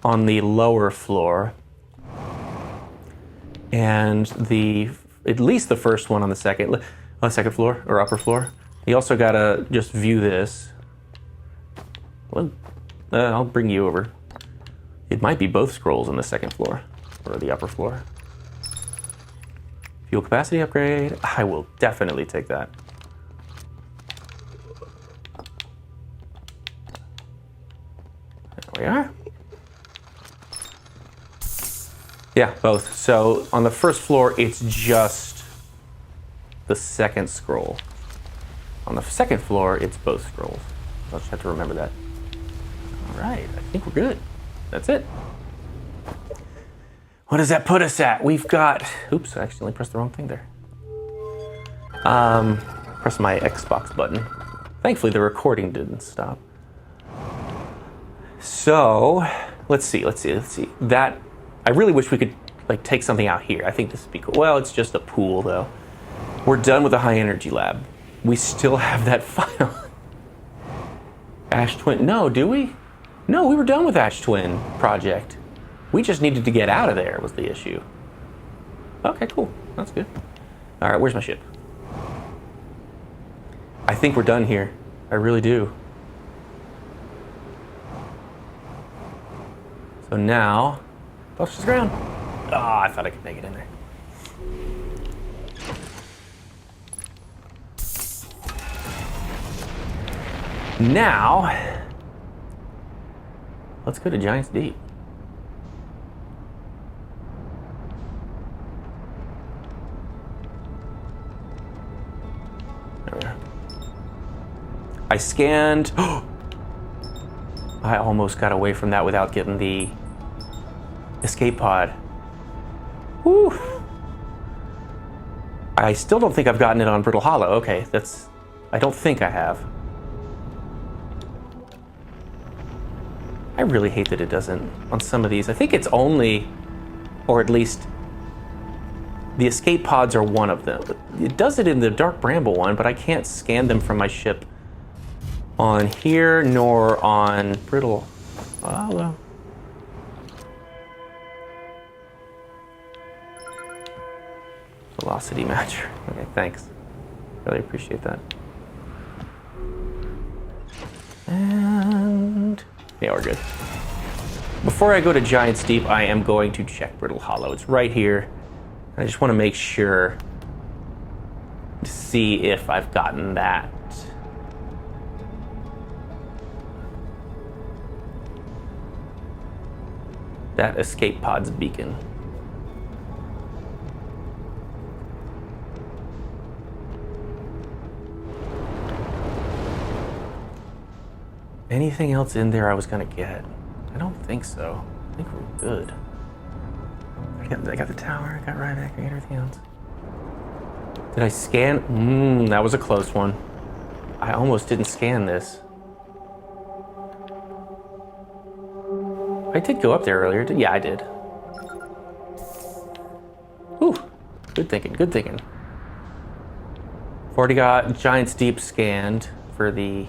on the lower floor, and at least the first one on the second floor or upper floor. You also gotta just view this. Well, I'll bring you over. It might be both scrolls on the second floor or the upper floor. Fuel capacity upgrade. I will definitely take that. There we are. Yeah, both. So on the first floor, it's just the second scroll. On the second floor, it's both scrolls. I'll just have to remember that. All right, I think we're good. That's it. What does that put us at? We've got, oops, I accidentally pressed the wrong thing there. Press my Xbox button. Thankfully, the recording didn't stop. So, let's see. That, I really wish we could like take something out here. I think this would be cool. Well, it's just a pool though. We're done with the high energy lab. We still have that final Ash Twin. No, do we? No, we were done with Ash Twin project. We just needed to get out of there was the issue. Okay, cool. That's good. All right, where's my ship? I think we're done here. I really do. So now, touch the ground. Ah, I thought I could make it in there. Now, let's go to Giants Deep. There we are. I scanned. I almost got away from that without getting the escape pod. Woo! I still don't think I've gotten it on Brittle Hollow. Okay, I don't think I have. I really hate that it doesn't on some of these. I think it's only, or at least the escape pods are one of them. It does it in the Dark Bramble one, but I can't scan them from my ship on here nor on Brittle Hollow. Velocity matcher. Okay, thanks. Really appreciate that. And yeah, we're good. Before I go to Giants Deep, I am going to check Brittle Hollow. It's right here. I just want to make sure to see if I've gotten that. That escape pod's beacon. Anything else in there I was gonna get? I don't think so. I think we're good. I got the tower, I got Ryback, I got everything else. Did I scan? That was a close one. I almost didn't scan this. I did go up there earlier. Yeah, I did. Whew. Good thinking, good thinking. I've already got Giant's Deep scanned for the...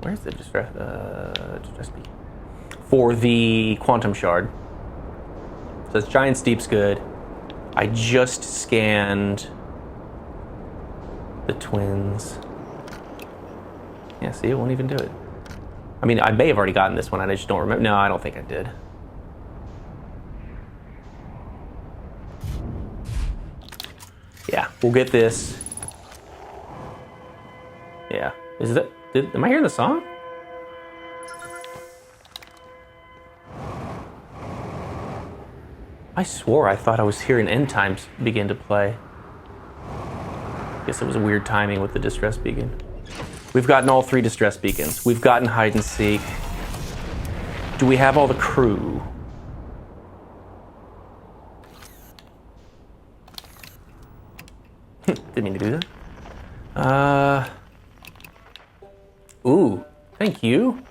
where's the distress beacon? For the Quantum Shard. So it's Giant's Deep's good. I just scanned the Twins. Yeah, see, it won't even do it. I mean, I may have already gotten this one, I just don't remember. No, I don't think I did. Yeah, we'll get this. Yeah, is it? Am I hearing the song? I swore I thought I was hearing End Times begin to play. Guess it was a weird timing with the Distress Beacon. We've gotten all 3 Distress Beacons. We've gotten Hide and Seek. Do we have all the crew? Didn't mean to do that. Ooh, thank you.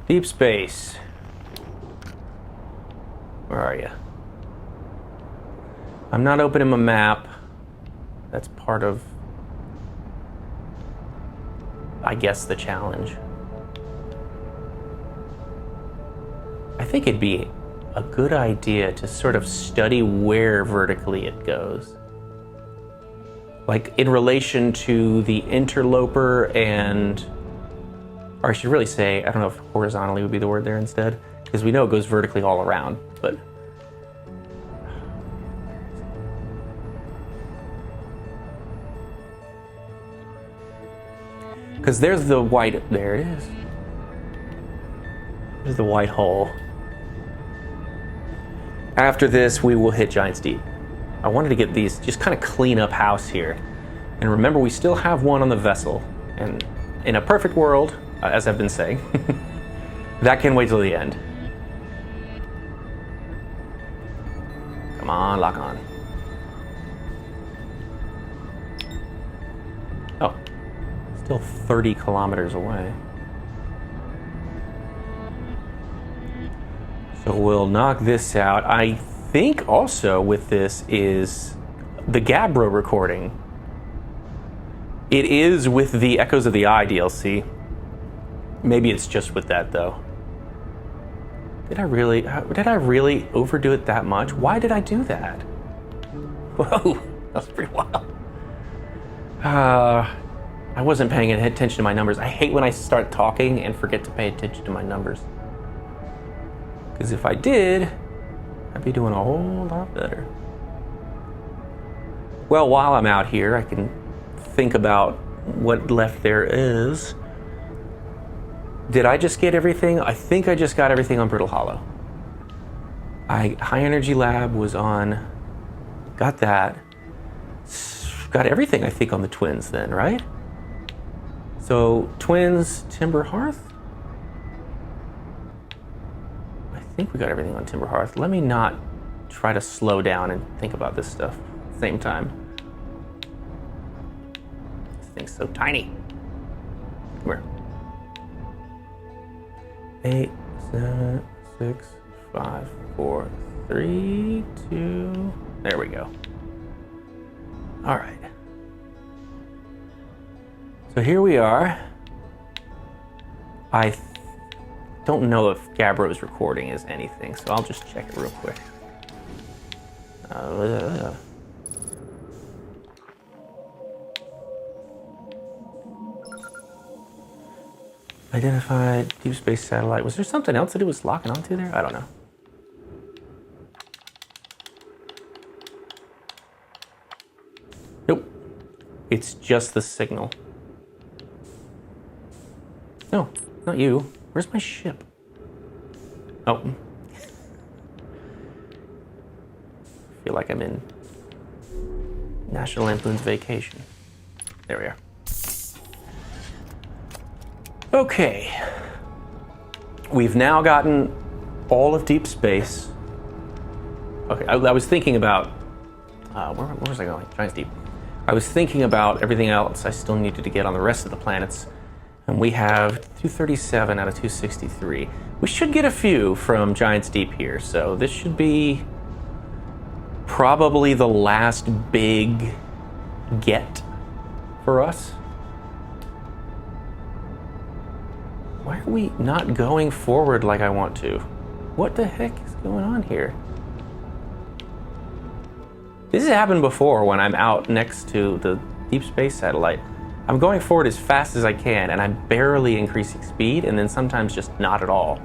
Deep space. Where are you? I'm not opening my map. That's part of, I guess, the challenge. I think it'd be a good idea to sort of study where vertically it goes. Like in relation to the Interloper and, or I should really say, I don't know if horizontally would be the word there instead, because we know it goes vertically all around, but. Because there's the white, there it is. There's the white hole. After this, we will hit Giant's Deep. I wanted to get these, just kind of clean up house here. And remember, we still have one on the vessel. And in a perfect world, as I've been saying, that can wait till the end. Come on, lock on. Oh, still 30 kilometers away. So we'll knock this out. I think also with this is the Gabbro recording. It is with the Echoes of the Eye DLC. Maybe it's just with that though. Did I really overdo it that much? Why did I do that? Whoa, that was pretty wild. I wasn't paying attention to my numbers. I hate when I start talking and forget to pay attention to my numbers. Because if I did, I'd be doing a whole lot better. Well, while I'm out here, I can think about what left there is. Did I just get everything? I think I just got everything on Brittle Hollow. High Energy Lab was on, got that. Got everything, I think, on the Twins then, right? So, Twins, Timber Hearth? I think we got everything on Timber Hearth. Let me not try to slow down and think about this stuff at the same time. This thing's so tiny. Come here. 8, 7, 6, 5, 4, 3, 2. There we go. All right. So here we are. I don't know if Gabbro's recording is anything, so I'll just check it real quick. Identified deep space satellite. Was there something else that it was locking onto there? I don't know. Nope. It's just the signal. No, not you. Where's my ship? Oh. I feel like I'm in National Lampoon's Vacation. There we are. Okay. We've now gotten all of deep space. Okay, I was thinking about, where was I going? Giants Deep. I was thinking about everything else I still needed to get on the rest of the planets. And we have 237 out of 263. We should get a few from Giants Deep here, so this should be probably the last big get for us. Why are we not going forward like I want to? What the heck is going on here? This has happened before when I'm out next to the deep space satellite. I'm going forward as fast as I can, and I'm barely increasing speed, and then sometimes just not at all.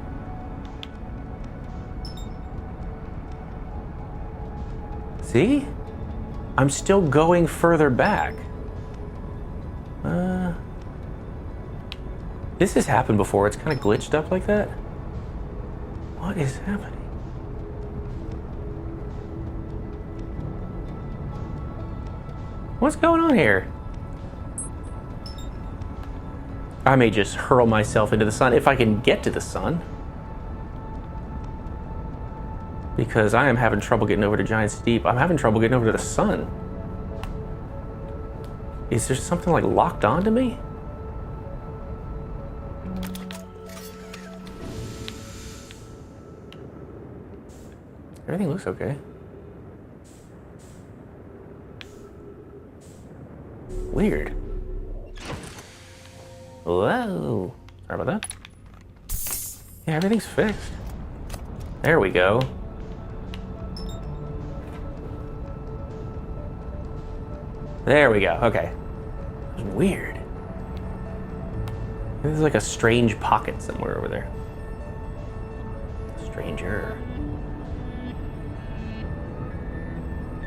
See? I'm still going further back. This has happened before. It's kind of glitched up like that. What is happening? What's going on here? I may just hurl myself into the sun if I can get to the sun. Because I am having trouble getting over to Giants Deep. I'm having trouble getting over to the sun. Is there something like locked onto me? Everything looks okay. Weird. Whoa. Sorry about that. Yeah, everything's fixed. There we go. There we go. Okay. It was weird. There's like a strange pocket somewhere over there. Stranger.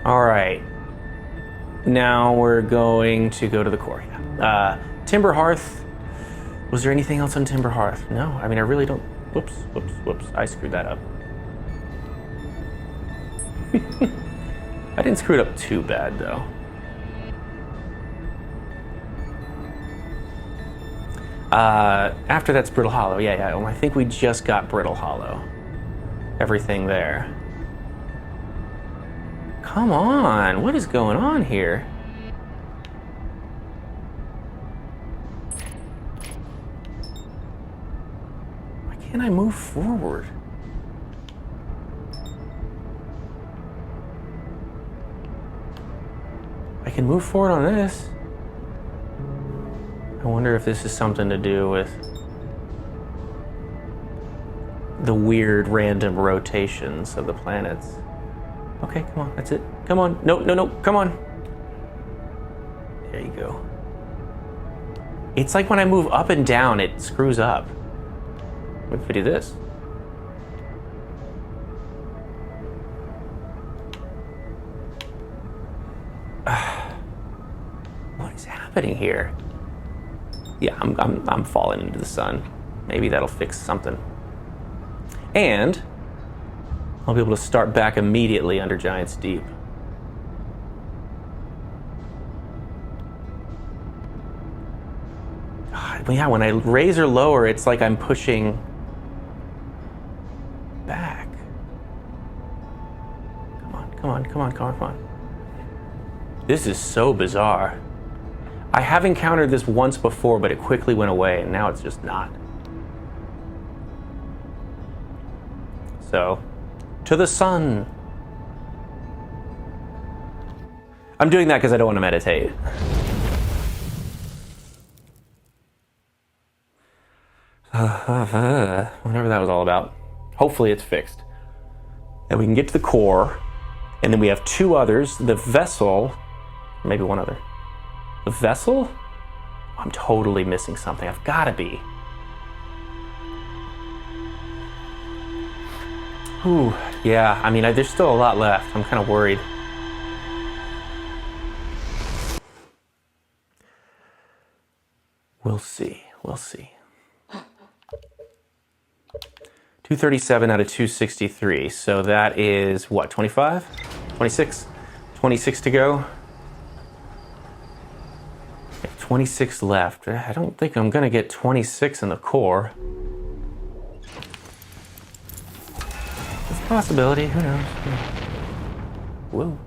All right. Now we're going to go to the core. Timber Hearth. Was there anything else on Timber Hearth? No. I mean, I really don't. Whoops. I screwed that up. I didn't screw it up too bad, though. After that's Brittle Hollow. Yeah. Well, I think we just got Brittle Hollow. Everything there. Come on, what is going on here? Why can't I move forward? I can move forward on this. I wonder if this is something to do with the weird random rotations of the planets. Okay, come on, that's it. Come on, no, come on. There you go. It's like when I move up and down, it screws up. What if I do this? What is happening here? Yeah, I'm falling into the sun. Maybe that'll fix something. And I'll be able to start back immediately under Giants Deep. God, yeah, when I raise or lower, it's like I'm pushing back. Come on. This is so bizarre. I have encountered this once before, but it quickly went away, and now it's just not. So, to the sun. I'm doing that because I don't want to meditate. Whatever that was all about. Hopefully it's fixed. And we can get to the core, and then we have two others. The vessel, maybe one other. The vessel? I'm totally missing something. I've got to be. Ooh, yeah, I mean, there's still a lot left. I'm kind of worried. We'll see. 237 out of 263. So that is what, 25? 26? 26 to go. 26 left. I don't think I'm gonna get 26 in the core. It's a possibility, who knows? Whoa.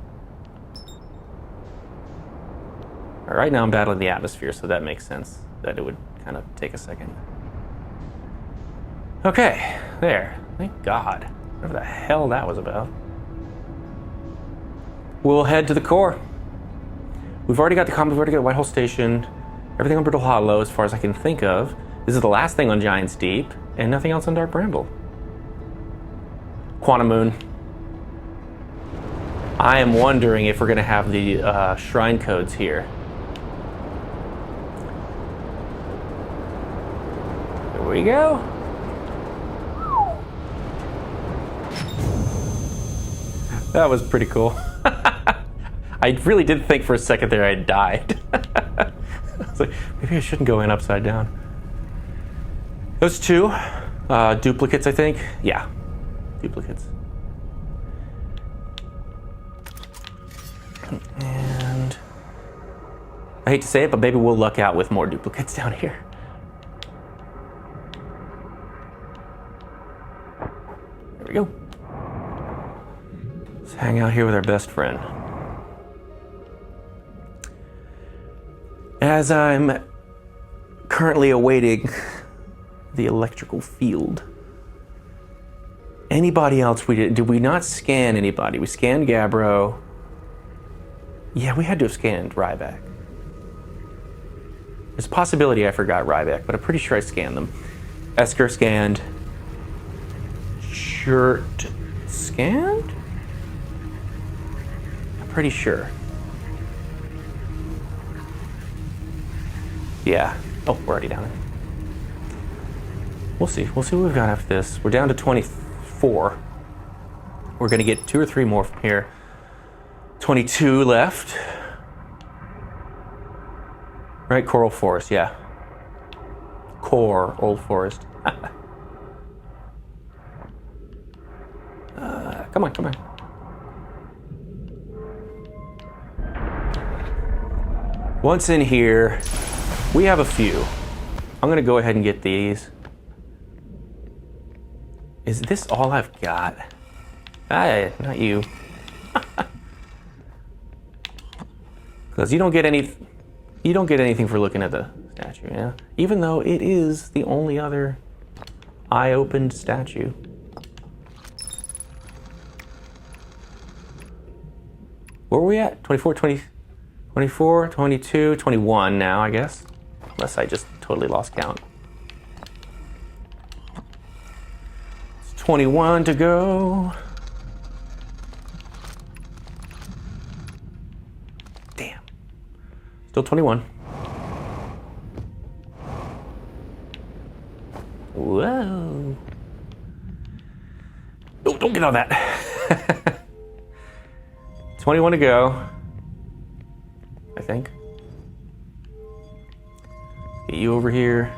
Right now I'm battling the atmosphere, so that makes sense that it would kind of take a second. Okay, there. Thank God. Whatever the hell that was about. We'll head to the core. We've already got the comet, we've already got White Hole Station, everything on Brittle Hollow as far as I can think of. This is the last thing on Giant's Deep, and nothing else on Dark Bramble. Quantum Moon. I am wondering if we're gonna have the shrine codes here. Here we go. That was pretty cool. I really did think for a second there I died. I was like, maybe I shouldn't go in upside down. Those two duplicates, I think. Yeah, duplicates. And I hate to say it, but maybe we'll luck out with more duplicates down here. There we go. Let's hang out here with our best friend. As I'm currently awaiting the electrical field. Anybody else did we not scan anybody? We scanned Gabbro. Yeah, we had to have scanned Ryback. There's a possibility I forgot Ryback, but I'm pretty sure I scanned them. Esker scanned. Shirt scanned? I'm pretty sure. Yeah. Oh, we're already down it. We'll see. We'll see what we've got after this. We're down to 24. We're going to get 2 or 3 more from here. 22 left. Right, Coral Forest, yeah. Core Old Forest. Come on, come on. Once in here, we have a few. I'm gonna go ahead and get these. Is this all I've got? Not you. Because you don't get anything for looking at the statue, yeah? Even though it is the only other eye-opened statue. Where were we at? 24, 20, 24, 22, 21 now, I guess. Unless I just totally lost count. It's 21 to go. Damn. Still 21. Whoa. Oh, don't get on that. 21 to go, I think. Get you over here.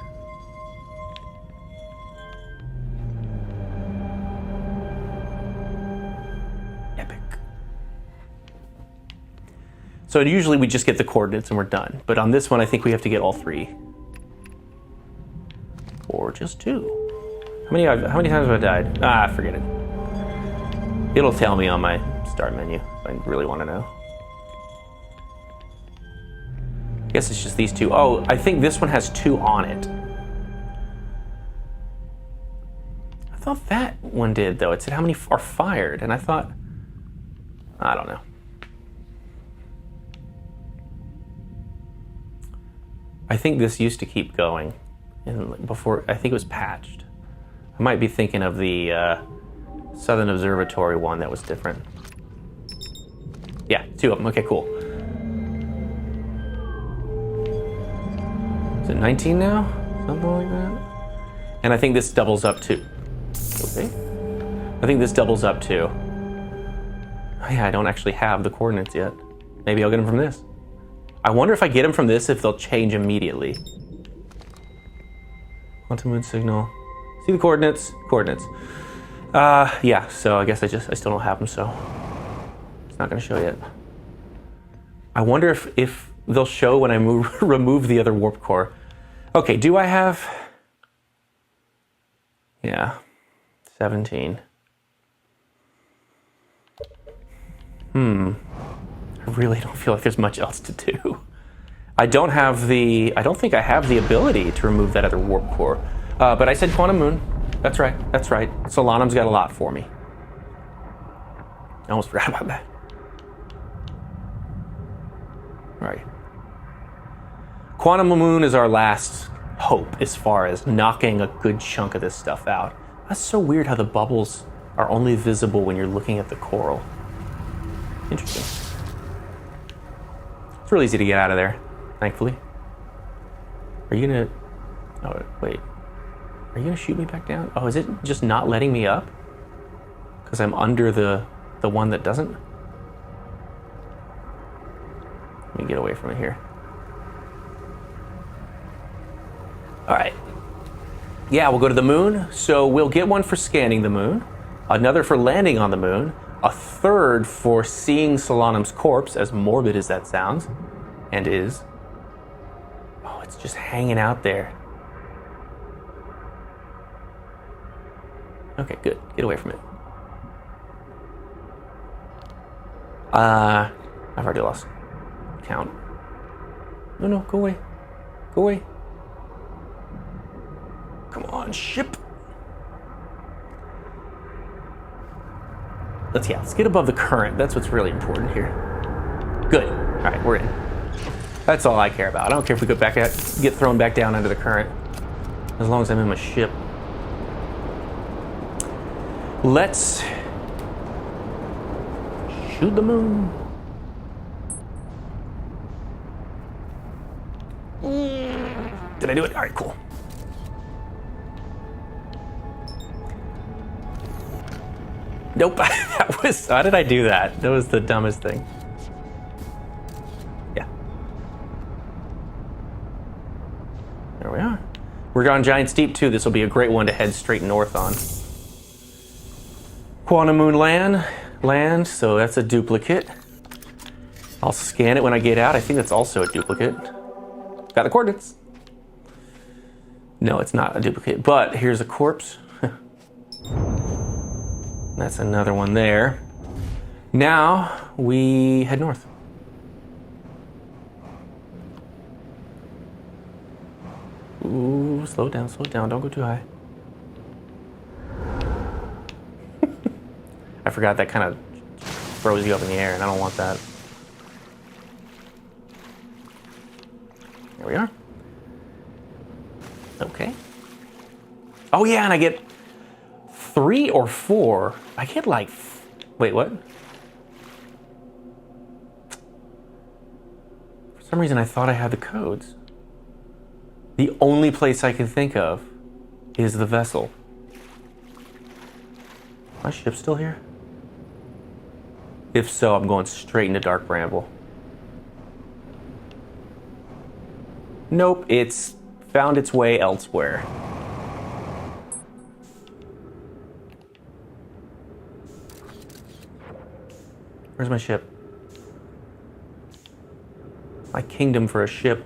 Epic. So usually we just get the coordinates and we're done. But on this one, I think we have to get all 3. Or just 2. How many times have I died? Ah, forget it. It'll tell me on my start menu if I really want to know. I guess it's just these 2. Oh, I think this one has 2 on it. I thought that one did, though. It said how many are fired, and I thought, I don't know. I think this used to keep going, and before, I think it was patched. I might be thinking of the Southern Observatory one that was different. Yeah, 2 of them. Okay, cool. Is it 19 now? Something like that? And I think this doubles up too. Okay. I think this doubles up too. Oh, yeah, I don't actually have the coordinates yet. Maybe I'll get them from this. I wonder if I get them from this, if they'll change immediately. Quantum moon signal. See the coordinates? Coordinates. Yeah, so I guess I still don't have them, so it's not gonna show yet. I wonder if they'll show when I remove the other warp core. Okay, do I have... Yeah, 17. I really don't feel like there's much else to do. I don't think I have the ability to remove that other warp core. But I said Quantum Moon. That's right. Solanum's got a lot for me. I almost forgot about that. All right. Quantum Moon is our last hope as far as knocking a good chunk of this stuff out. That's so weird how the bubbles are only visible when you're looking at the coral. Interesting. It's real easy to get out of there, thankfully. Are you gonna... Oh, wait. Are you gonna shoot me back down? Oh, is it just not letting me up? Because I'm under the one that doesn't? Let me get away from it here. All right. Yeah, we'll go to the moon. So we'll get one for scanning the moon, another for landing on the moon, a third for seeing Solanum's corpse, as morbid as that sounds, and is. Oh, it's just hanging out there. Okay, good. Get away from it. I've already lost count. No, go away. Go away. Come on, ship. Let's get above the current. That's what's really important here. Good. All right, we're in. That's all I care about. I don't care if we get thrown back down under the current, as long as I'm in my ship. Let's shoot the moon. Did I do it? All right, cool. Nope. How did I do that? That was the dumbest thing. Yeah. There we are. We're on Giant Steep too. This will be a great one to head straight north on. Quantum Moon land, so that's a duplicate. I'll scan it when I get out. I think that's also a duplicate. Got the coordinates. No, it's not a duplicate, but here's a corpse. That's another one there. Now we head north. Ooh, slow down, don't go too high. I forgot that kind of throws you up in the air, and I don't want that. Here we are. Okay. Oh yeah, and I get 3 or 4. I get like... Wait, what? For some reason I thought I had the codes. The only place I can think of is the vessel. My ship's still here? If so, I'm going straight into Dark Bramble. Nope, it's found its way elsewhere. Where's my ship? My kingdom for a ship.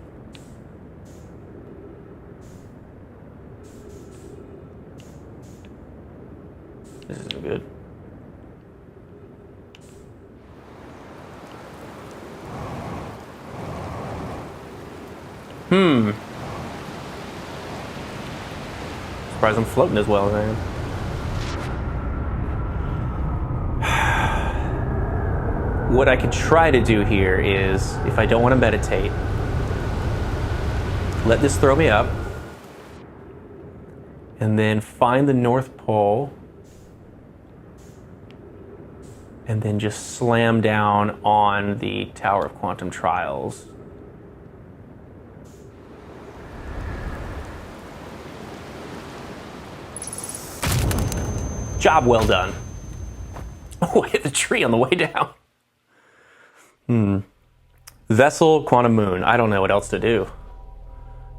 This isn't good. Surprised I'm floating as well as I am. What I could try to do here is, if I don't want to meditate, let this throw me up, and then find the North Pole, and then just slam down on the Tower of Quantum Trials. Job well done. Oh, I hit the tree on the way down. Vessel, Quantum Moon. I don't know what else to do.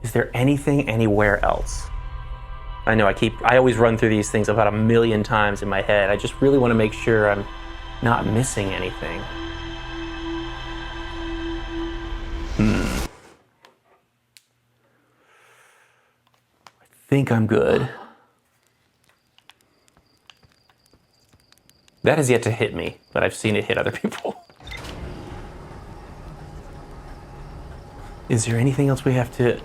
Is there anything anywhere else? I know I always run through these things about 1,000,000 times in my head. I just really want to make sure I'm not missing anything. think I'm good. That has yet to hit me, but I've seen it hit other people. Is there anything else we have to...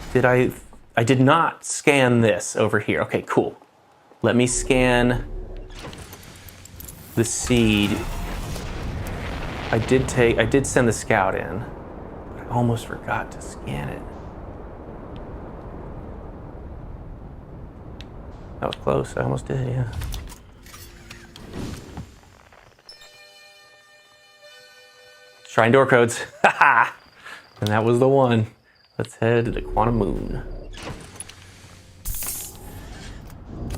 I did not scan this over here. Okay, cool. Let me scan the seed. I did send the scout in, but I almost forgot to scan it. That was close. I almost did, yeah. Shrine door codes. Haha! And that was the one. Let's head to the Quantum Moon.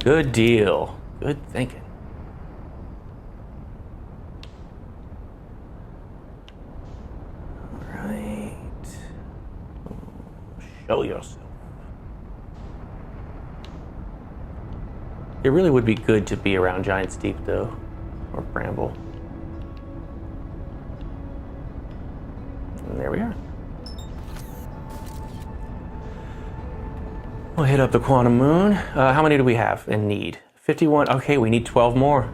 Good deal. Good thinking. All right. Show yourself. It really would be good to be around Giant's Deep, though, or Bramble. And there we are. We'll hit up the Quantum Moon. How many do we have and need? 51. Okay, we need 12 more.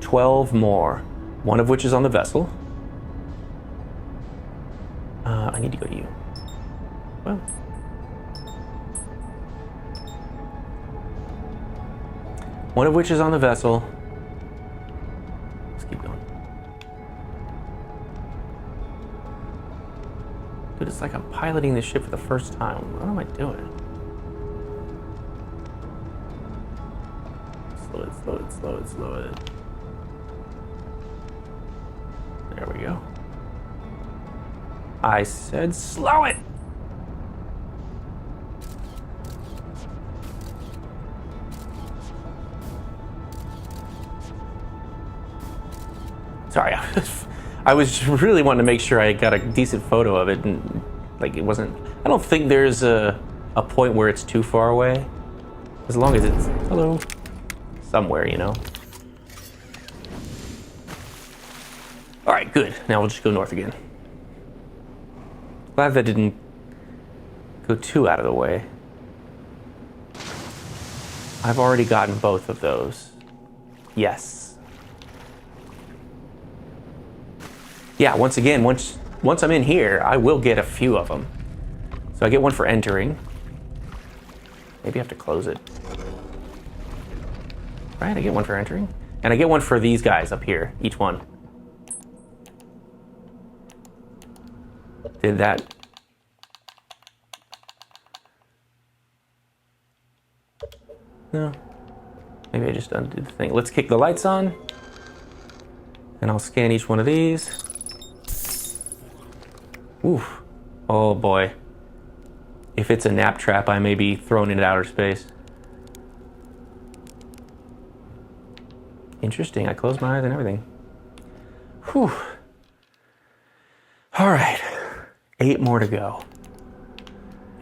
12 more. One of which is on the vessel. I need to go to you. Well. One of which is on the vessel. Let's keep going. Dude, it's like I'm piloting this ship for the first time. What am I doing? Slow it, slow it, slow it, slow it. There we go. I said slow it! Sorry, I was really wanting to make sure I got a decent photo of it, and like it wasn't. I don't think there's a point where it's too far away, as long as it's hello somewhere, you know. All right, good. Now we'll just go north again. Glad that didn't go too out of the way. I've already gotten both of those. Yes. Yeah, once again, once I'm in here, I will get a few of them. So I get one for entering. Maybe I have to close it. Right, I get one for entering. And I get one for these guys up here, each one. Did that. No. Maybe I just undid the thing. Let's kick the lights on. And I'll scan each one of these. Oof. Oh boy. If it's a nap trap, I may be thrown into outer space. Interesting. I closed my eyes and everything. Whew. All right. 8 more to go.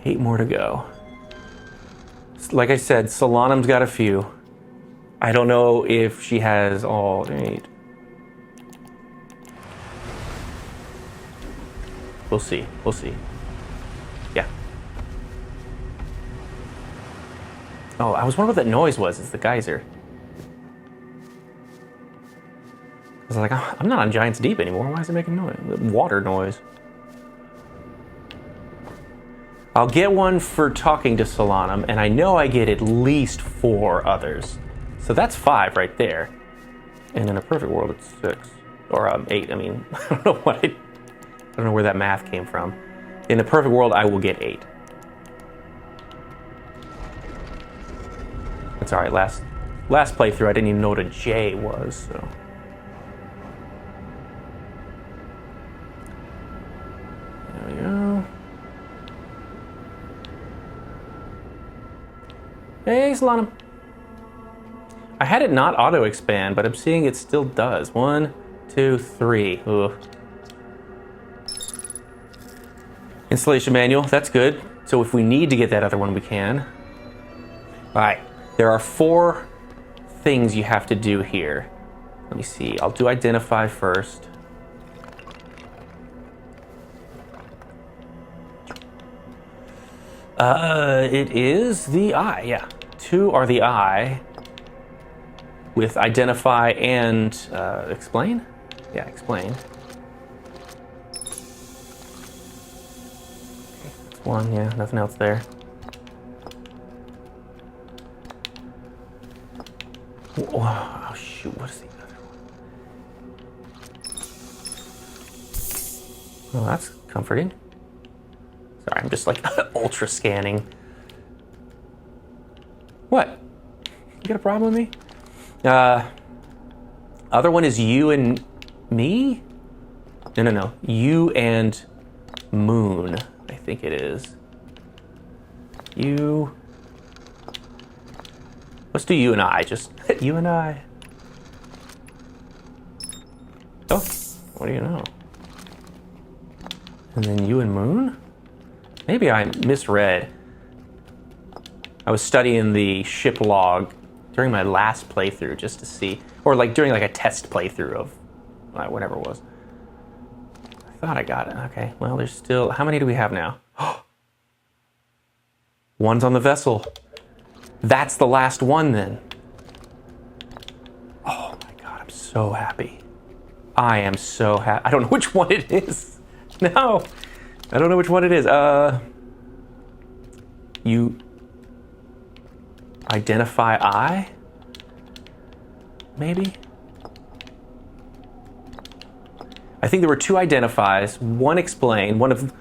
8 more to go. Like I said, Solanum's got a few. I don't know if she has all 8. We'll see. We'll see. Yeah. Oh, I was wondering what that noise was. It's the geyser. I was like, I'm not on Giant's Deep anymore. Why is it making noise? Water noise. I'll get one for talking to Solanum, and I know I get at least 4 others. So that's 5 right there. And in a perfect world, it's 6. Or 8. I mean, I don't know what I don't know where that math came from. In a perfect world, I will get 8. That's all right. Last playthrough, I didn't even know what a J was. So. There we go. Hey, Solanum. I had it not auto expand, but I'm seeing it still does. 1, 2, 3. Ugh. Installation manual, that's good. So if we need to get that other one, we can. All right, there are 4 things you have to do here. Let me see, I'll do identify first. It is the eye, yeah. 2 are the eye with identify and explain? Yeah, explain. Okay, that's 1, yeah, nothing else there. Oh shoot, what is the other one? Well, that's comforting. Sorry, I'm just like ultra scanning. What? You got a problem with me? Other one is you and me? No. You and Moon, I think it is. You. Let's do you and I, just you and I. Oh, what do you know? And then you and Moon? Maybe I misread. I was studying the ship log during my last playthrough just to see, or like during like a test playthrough of whatever it was. I thought I got it. Okay, well there's still, how many do we have now? One's on the vessel. That's the last one then. Oh my God, I'm so happy. I am so happy. I don't know which one it is. No, I don't know which one it is. You identify I? Maybe? I think there were 2 identifies, 1 explain, one of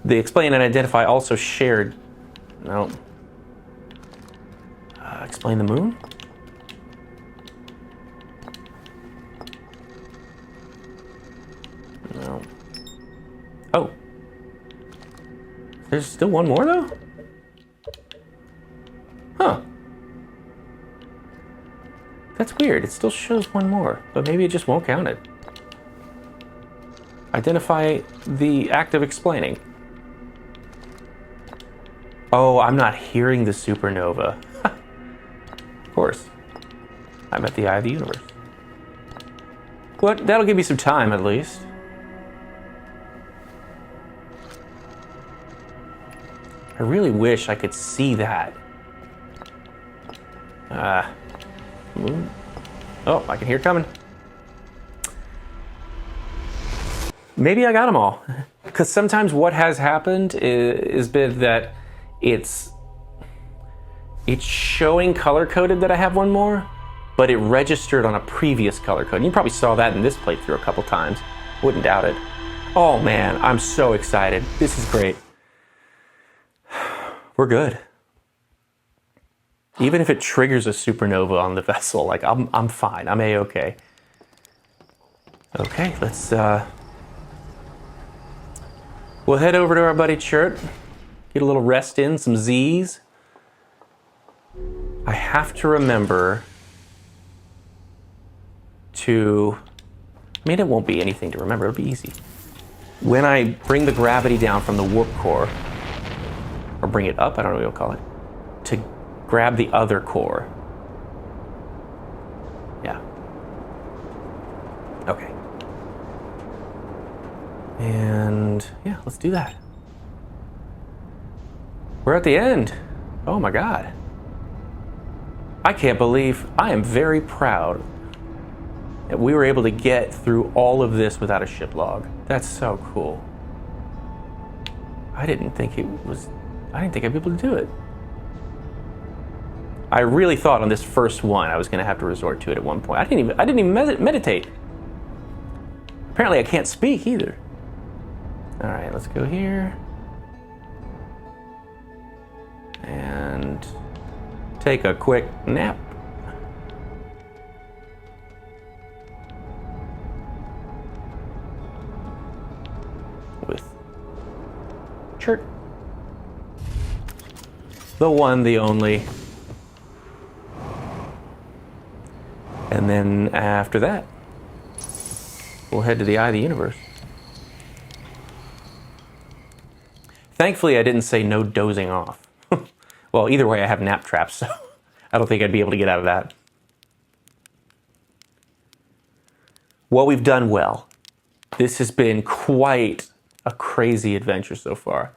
the explain and identify also shared. No. Explain the Moon? No. Oh. There's still one more though? Huh. That's weird. It still shows one more, but maybe it just won't count it. Identify the act of explaining. Oh, I'm not hearing the supernova. Of course. I'm at the eye of the universe. But that'll give me some time at least. I really wish I could see that. Oh, I can hear it coming. Maybe I got them all. Because sometimes what has happened is been that it's showing color-coded that I have one more, but it registered on a previous color code. And you probably saw that in this playthrough a couple times. Wouldn't doubt it. Oh man, I'm so excited. This is great. We're good. Even if it triggers a supernova on the vessel, like I'm fine. I'm A-okay. Okay, let's we'll head over to our buddy Chert, get a little rest in, some Z's. I have to remember to, I mean, it won't be anything to remember, it'll be easy. When I bring the gravity down from the warp core, or bring it up, I don't know what you'll call it, to grab the other core. Yeah. Okay. And yeah, let's do that. We're at the end. Oh my God. I can't believe, I am very proud that we were able to get through all of this without a ship log. That's so cool. I didn't think I'd be able to do it. I really thought on this first one I was gonna have to resort to it at one point. I didn't even meditate. Apparently I can't speak either. All right, let's go here. And take a quick nap. With Chert. The one, the only. And then after that, we'll head to the eye of the universe. Thankfully, I didn't say no dozing off. Well, either way, I have nap traps, so I don't think I'd be able to get out of that. Well, we've done well. This has been quite a crazy adventure so far.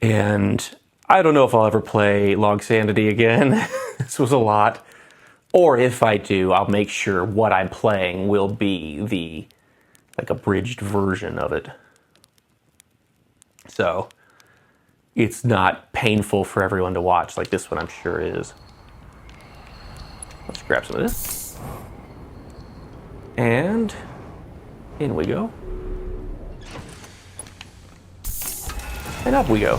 And I don't know if I'll ever play LOGSANITY again. This was a lot. Or if I do, I'll make sure what I'm playing will be the like abridged version of it. So it's not painful for everyone to watch like this one I'm sure is. Let's grab some of this. And in we go. And up we go.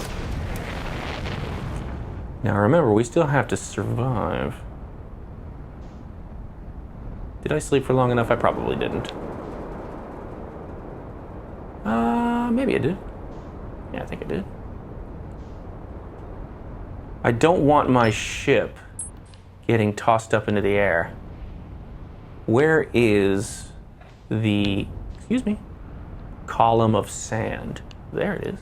Now remember, we still have to survive. Did I sleep for long enough? I probably didn't. Maybe I did. Yeah, I think I did. I don't want my ship getting tossed up into the air. Where is the, excuse me, column of sand? There it is.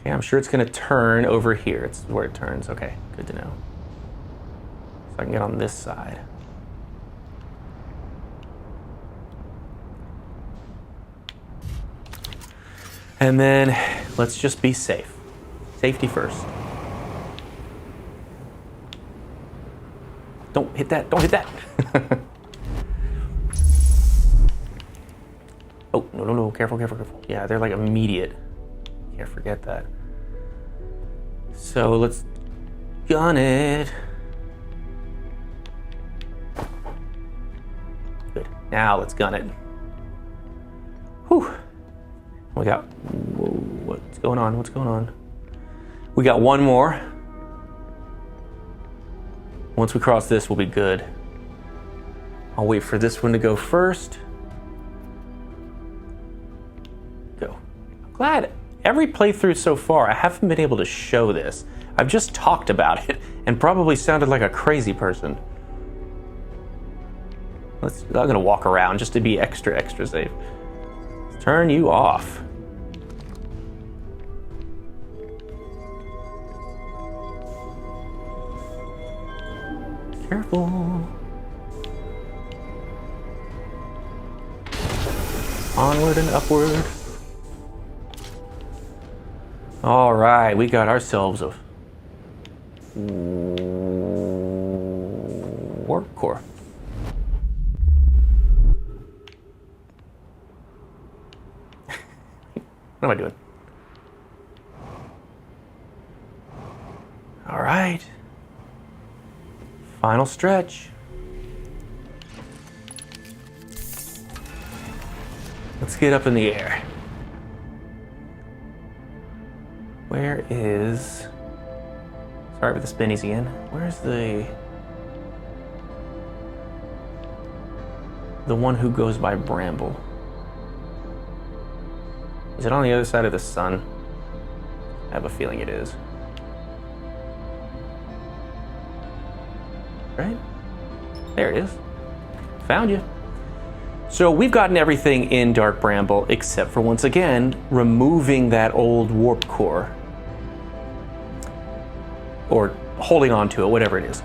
Okay, I'm sure it's gonna turn over here. It's where it turns. Okay, good to know. So I can get on this side. And then let's just be safe. Safety first. Don't hit that, don't hit that. Oh, no, careful. Yeah, they're like immediate. Can't forget that. So let's gun it. Good, now let's gun it. Whew. We got, whoa, what's going on? We got one more. Once we cross this, we'll be good. I'll wait for this one to go first. Go. I'm glad every playthrough so far, I haven't been able to show this. I've just talked about it and probably sounded like a crazy person. I'm gonna walk around just to be extra safe. Let's turn you off. Careful. Onward and upward. All right, we got ourselves a warp core. What am I doing? All right. Final stretch. Let's get up in the air. Where is... Sorry for the spinnies again. Where's the one who goes by Bramble? Is it on the other side of the sun? I have a feeling it is. Right? There it is. Found you. So we've gotten everything in Dark Bramble except for, once again, removing that old warp core. Or holding on to it, whatever it is.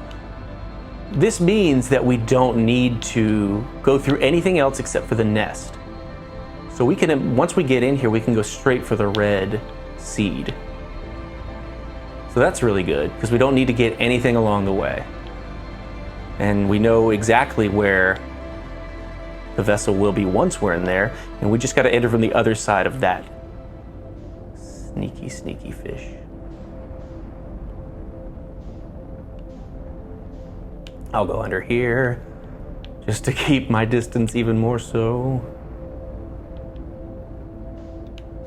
This means that we don't need to go through anything else except for the nest. So we can, once we get in here, we can go straight for the red seed. So that's really good, because we don't need to get anything along the way. And we know exactly where the vessel will be once we're in there, and we just got to enter from the other side of that. Sneaky fish. I'll go under here, just to keep my distance even more so.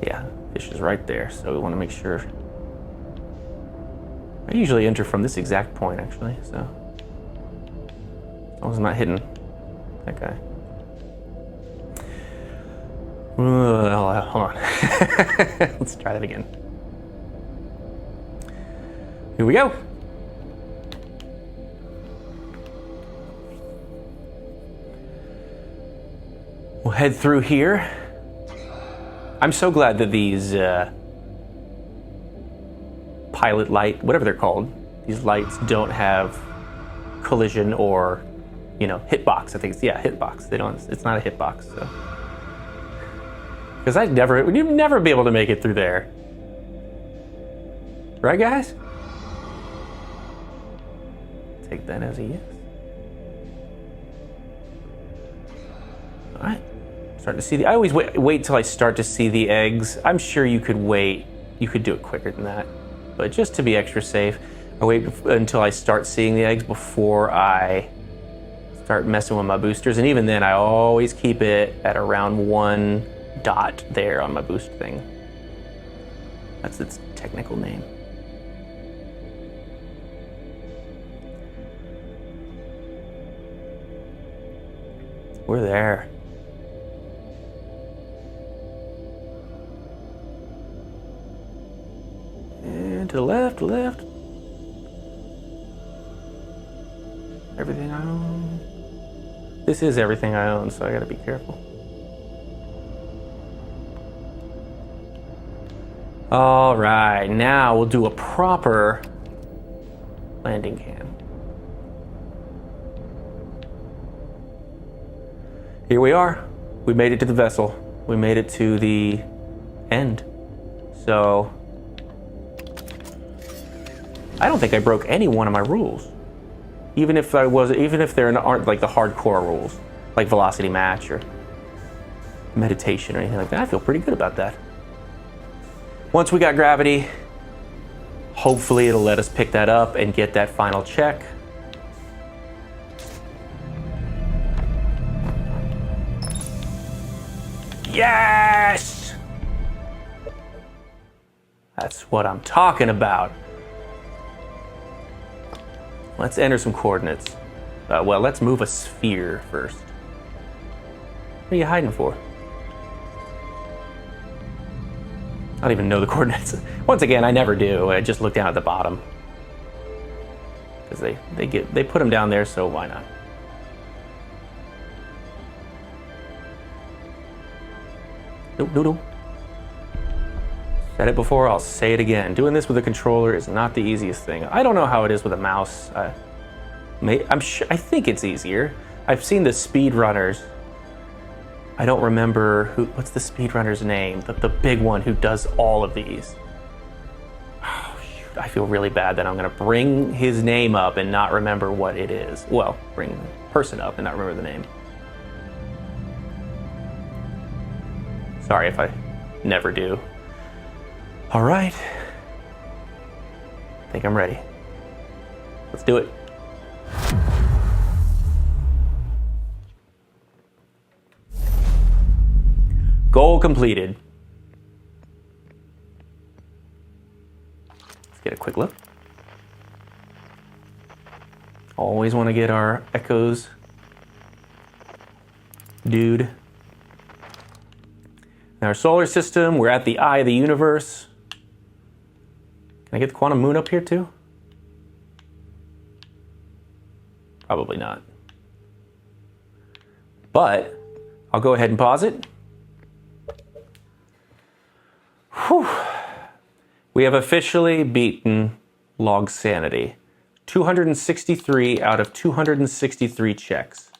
Yeah, fish is right there, so we want to make sure. I usually enter from this exact point, actually, so. As long as I'm not hitting that guy. Hold on. Let's try that again. Here we go. We'll head through here. I'm so glad that these pilot light, whatever they're called, these lights don't have collision or, you know, hitbox. I think it's, yeah, hitbox. They don't, it's not a hitbox, so. Because you'd never be able to make it through there. Right, guys? Take that as a yes. All right. Starting to see I always wait till I start to see the eggs. I'm sure you could wait. You could do it quicker than that. But just to be extra safe, I wait until I start seeing the eggs before I start messing with my boosters. And even then, I always keep it at around 1 dot there on my boost thing. That's its technical name. We're there. And to the left, left. Everything I own. This is everything I own, so I gotta be careful. All right, now we'll do a proper landing cam. Here we are. We made it to the vessel. We made it to the end. So I don't think I broke any one of my rules. Even if there aren't like the hardcore rules, like velocity match or meditation or anything like that. I feel pretty good about that. Once we got gravity, hopefully it'll let us pick that up and get that final check. Yes! That's what I'm talking about. Let's enter some coordinates. Well, let's move a sphere first. What are you hiding for? I don't even know the coordinates. Once again, I never do. I just look down at the bottom. Because they put them down there, so why not? Nope, no, no. Said it before, I'll say it again. Doing this with a controller is not the easiest thing. I don't know how it is with a mouse. I think it's easier. I've seen the speedrunners. I don't remember what's the speedrunner's name? The big one who does all of these. Oh, shoot. I feel really bad that I'm gonna bring his name up and not remember what it is. Well, bring the person up and not remember the name. Sorry if I never do. All right. I think I'm ready. Let's do it. Goal completed. Let's get a quick look. Always want to get our echoes. Dude. In our solar system, we're at the eye of the universe. Can I get the quantum moon up here too? Probably not. But I'll go ahead and pause it. Whew. We have officially beaten LOGSANITY. 263 out of 263 checks.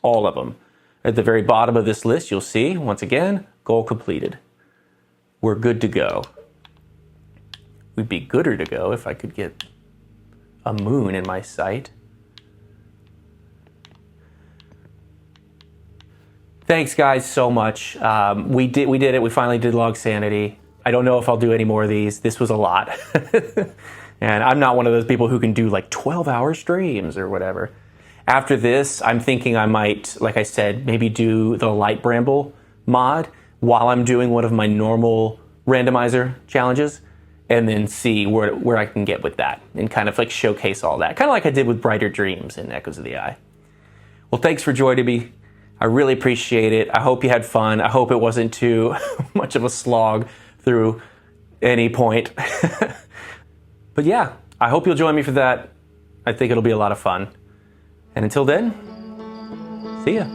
All of them. At the very bottom of this list, you'll see, once again, goal completed. We're good to go. We'd be gooder to go if I could get a moon in my sight. Thanks, guys, so much. We did it. We finally did LOGSANITY. I don't know if I'll do any more of these. This was a lot. And I'm not one of those people who can do like 12-hour streams or whatever. After this, I'm thinking I might, like I said, maybe do the light Bramble mod while I'm doing one of my normal randomizer challenges, and then see where I can get with that and kind of like showcase all that. Kind of like I did with Brighter Dreams and Echoes of the Eye. Well, thanks for joining me. I really appreciate it. I hope you had fun. I hope it wasn't too much of a slog through any point. But yeah, I hope you'll join me for that. I think it'll be a lot of fun. And until then, see ya.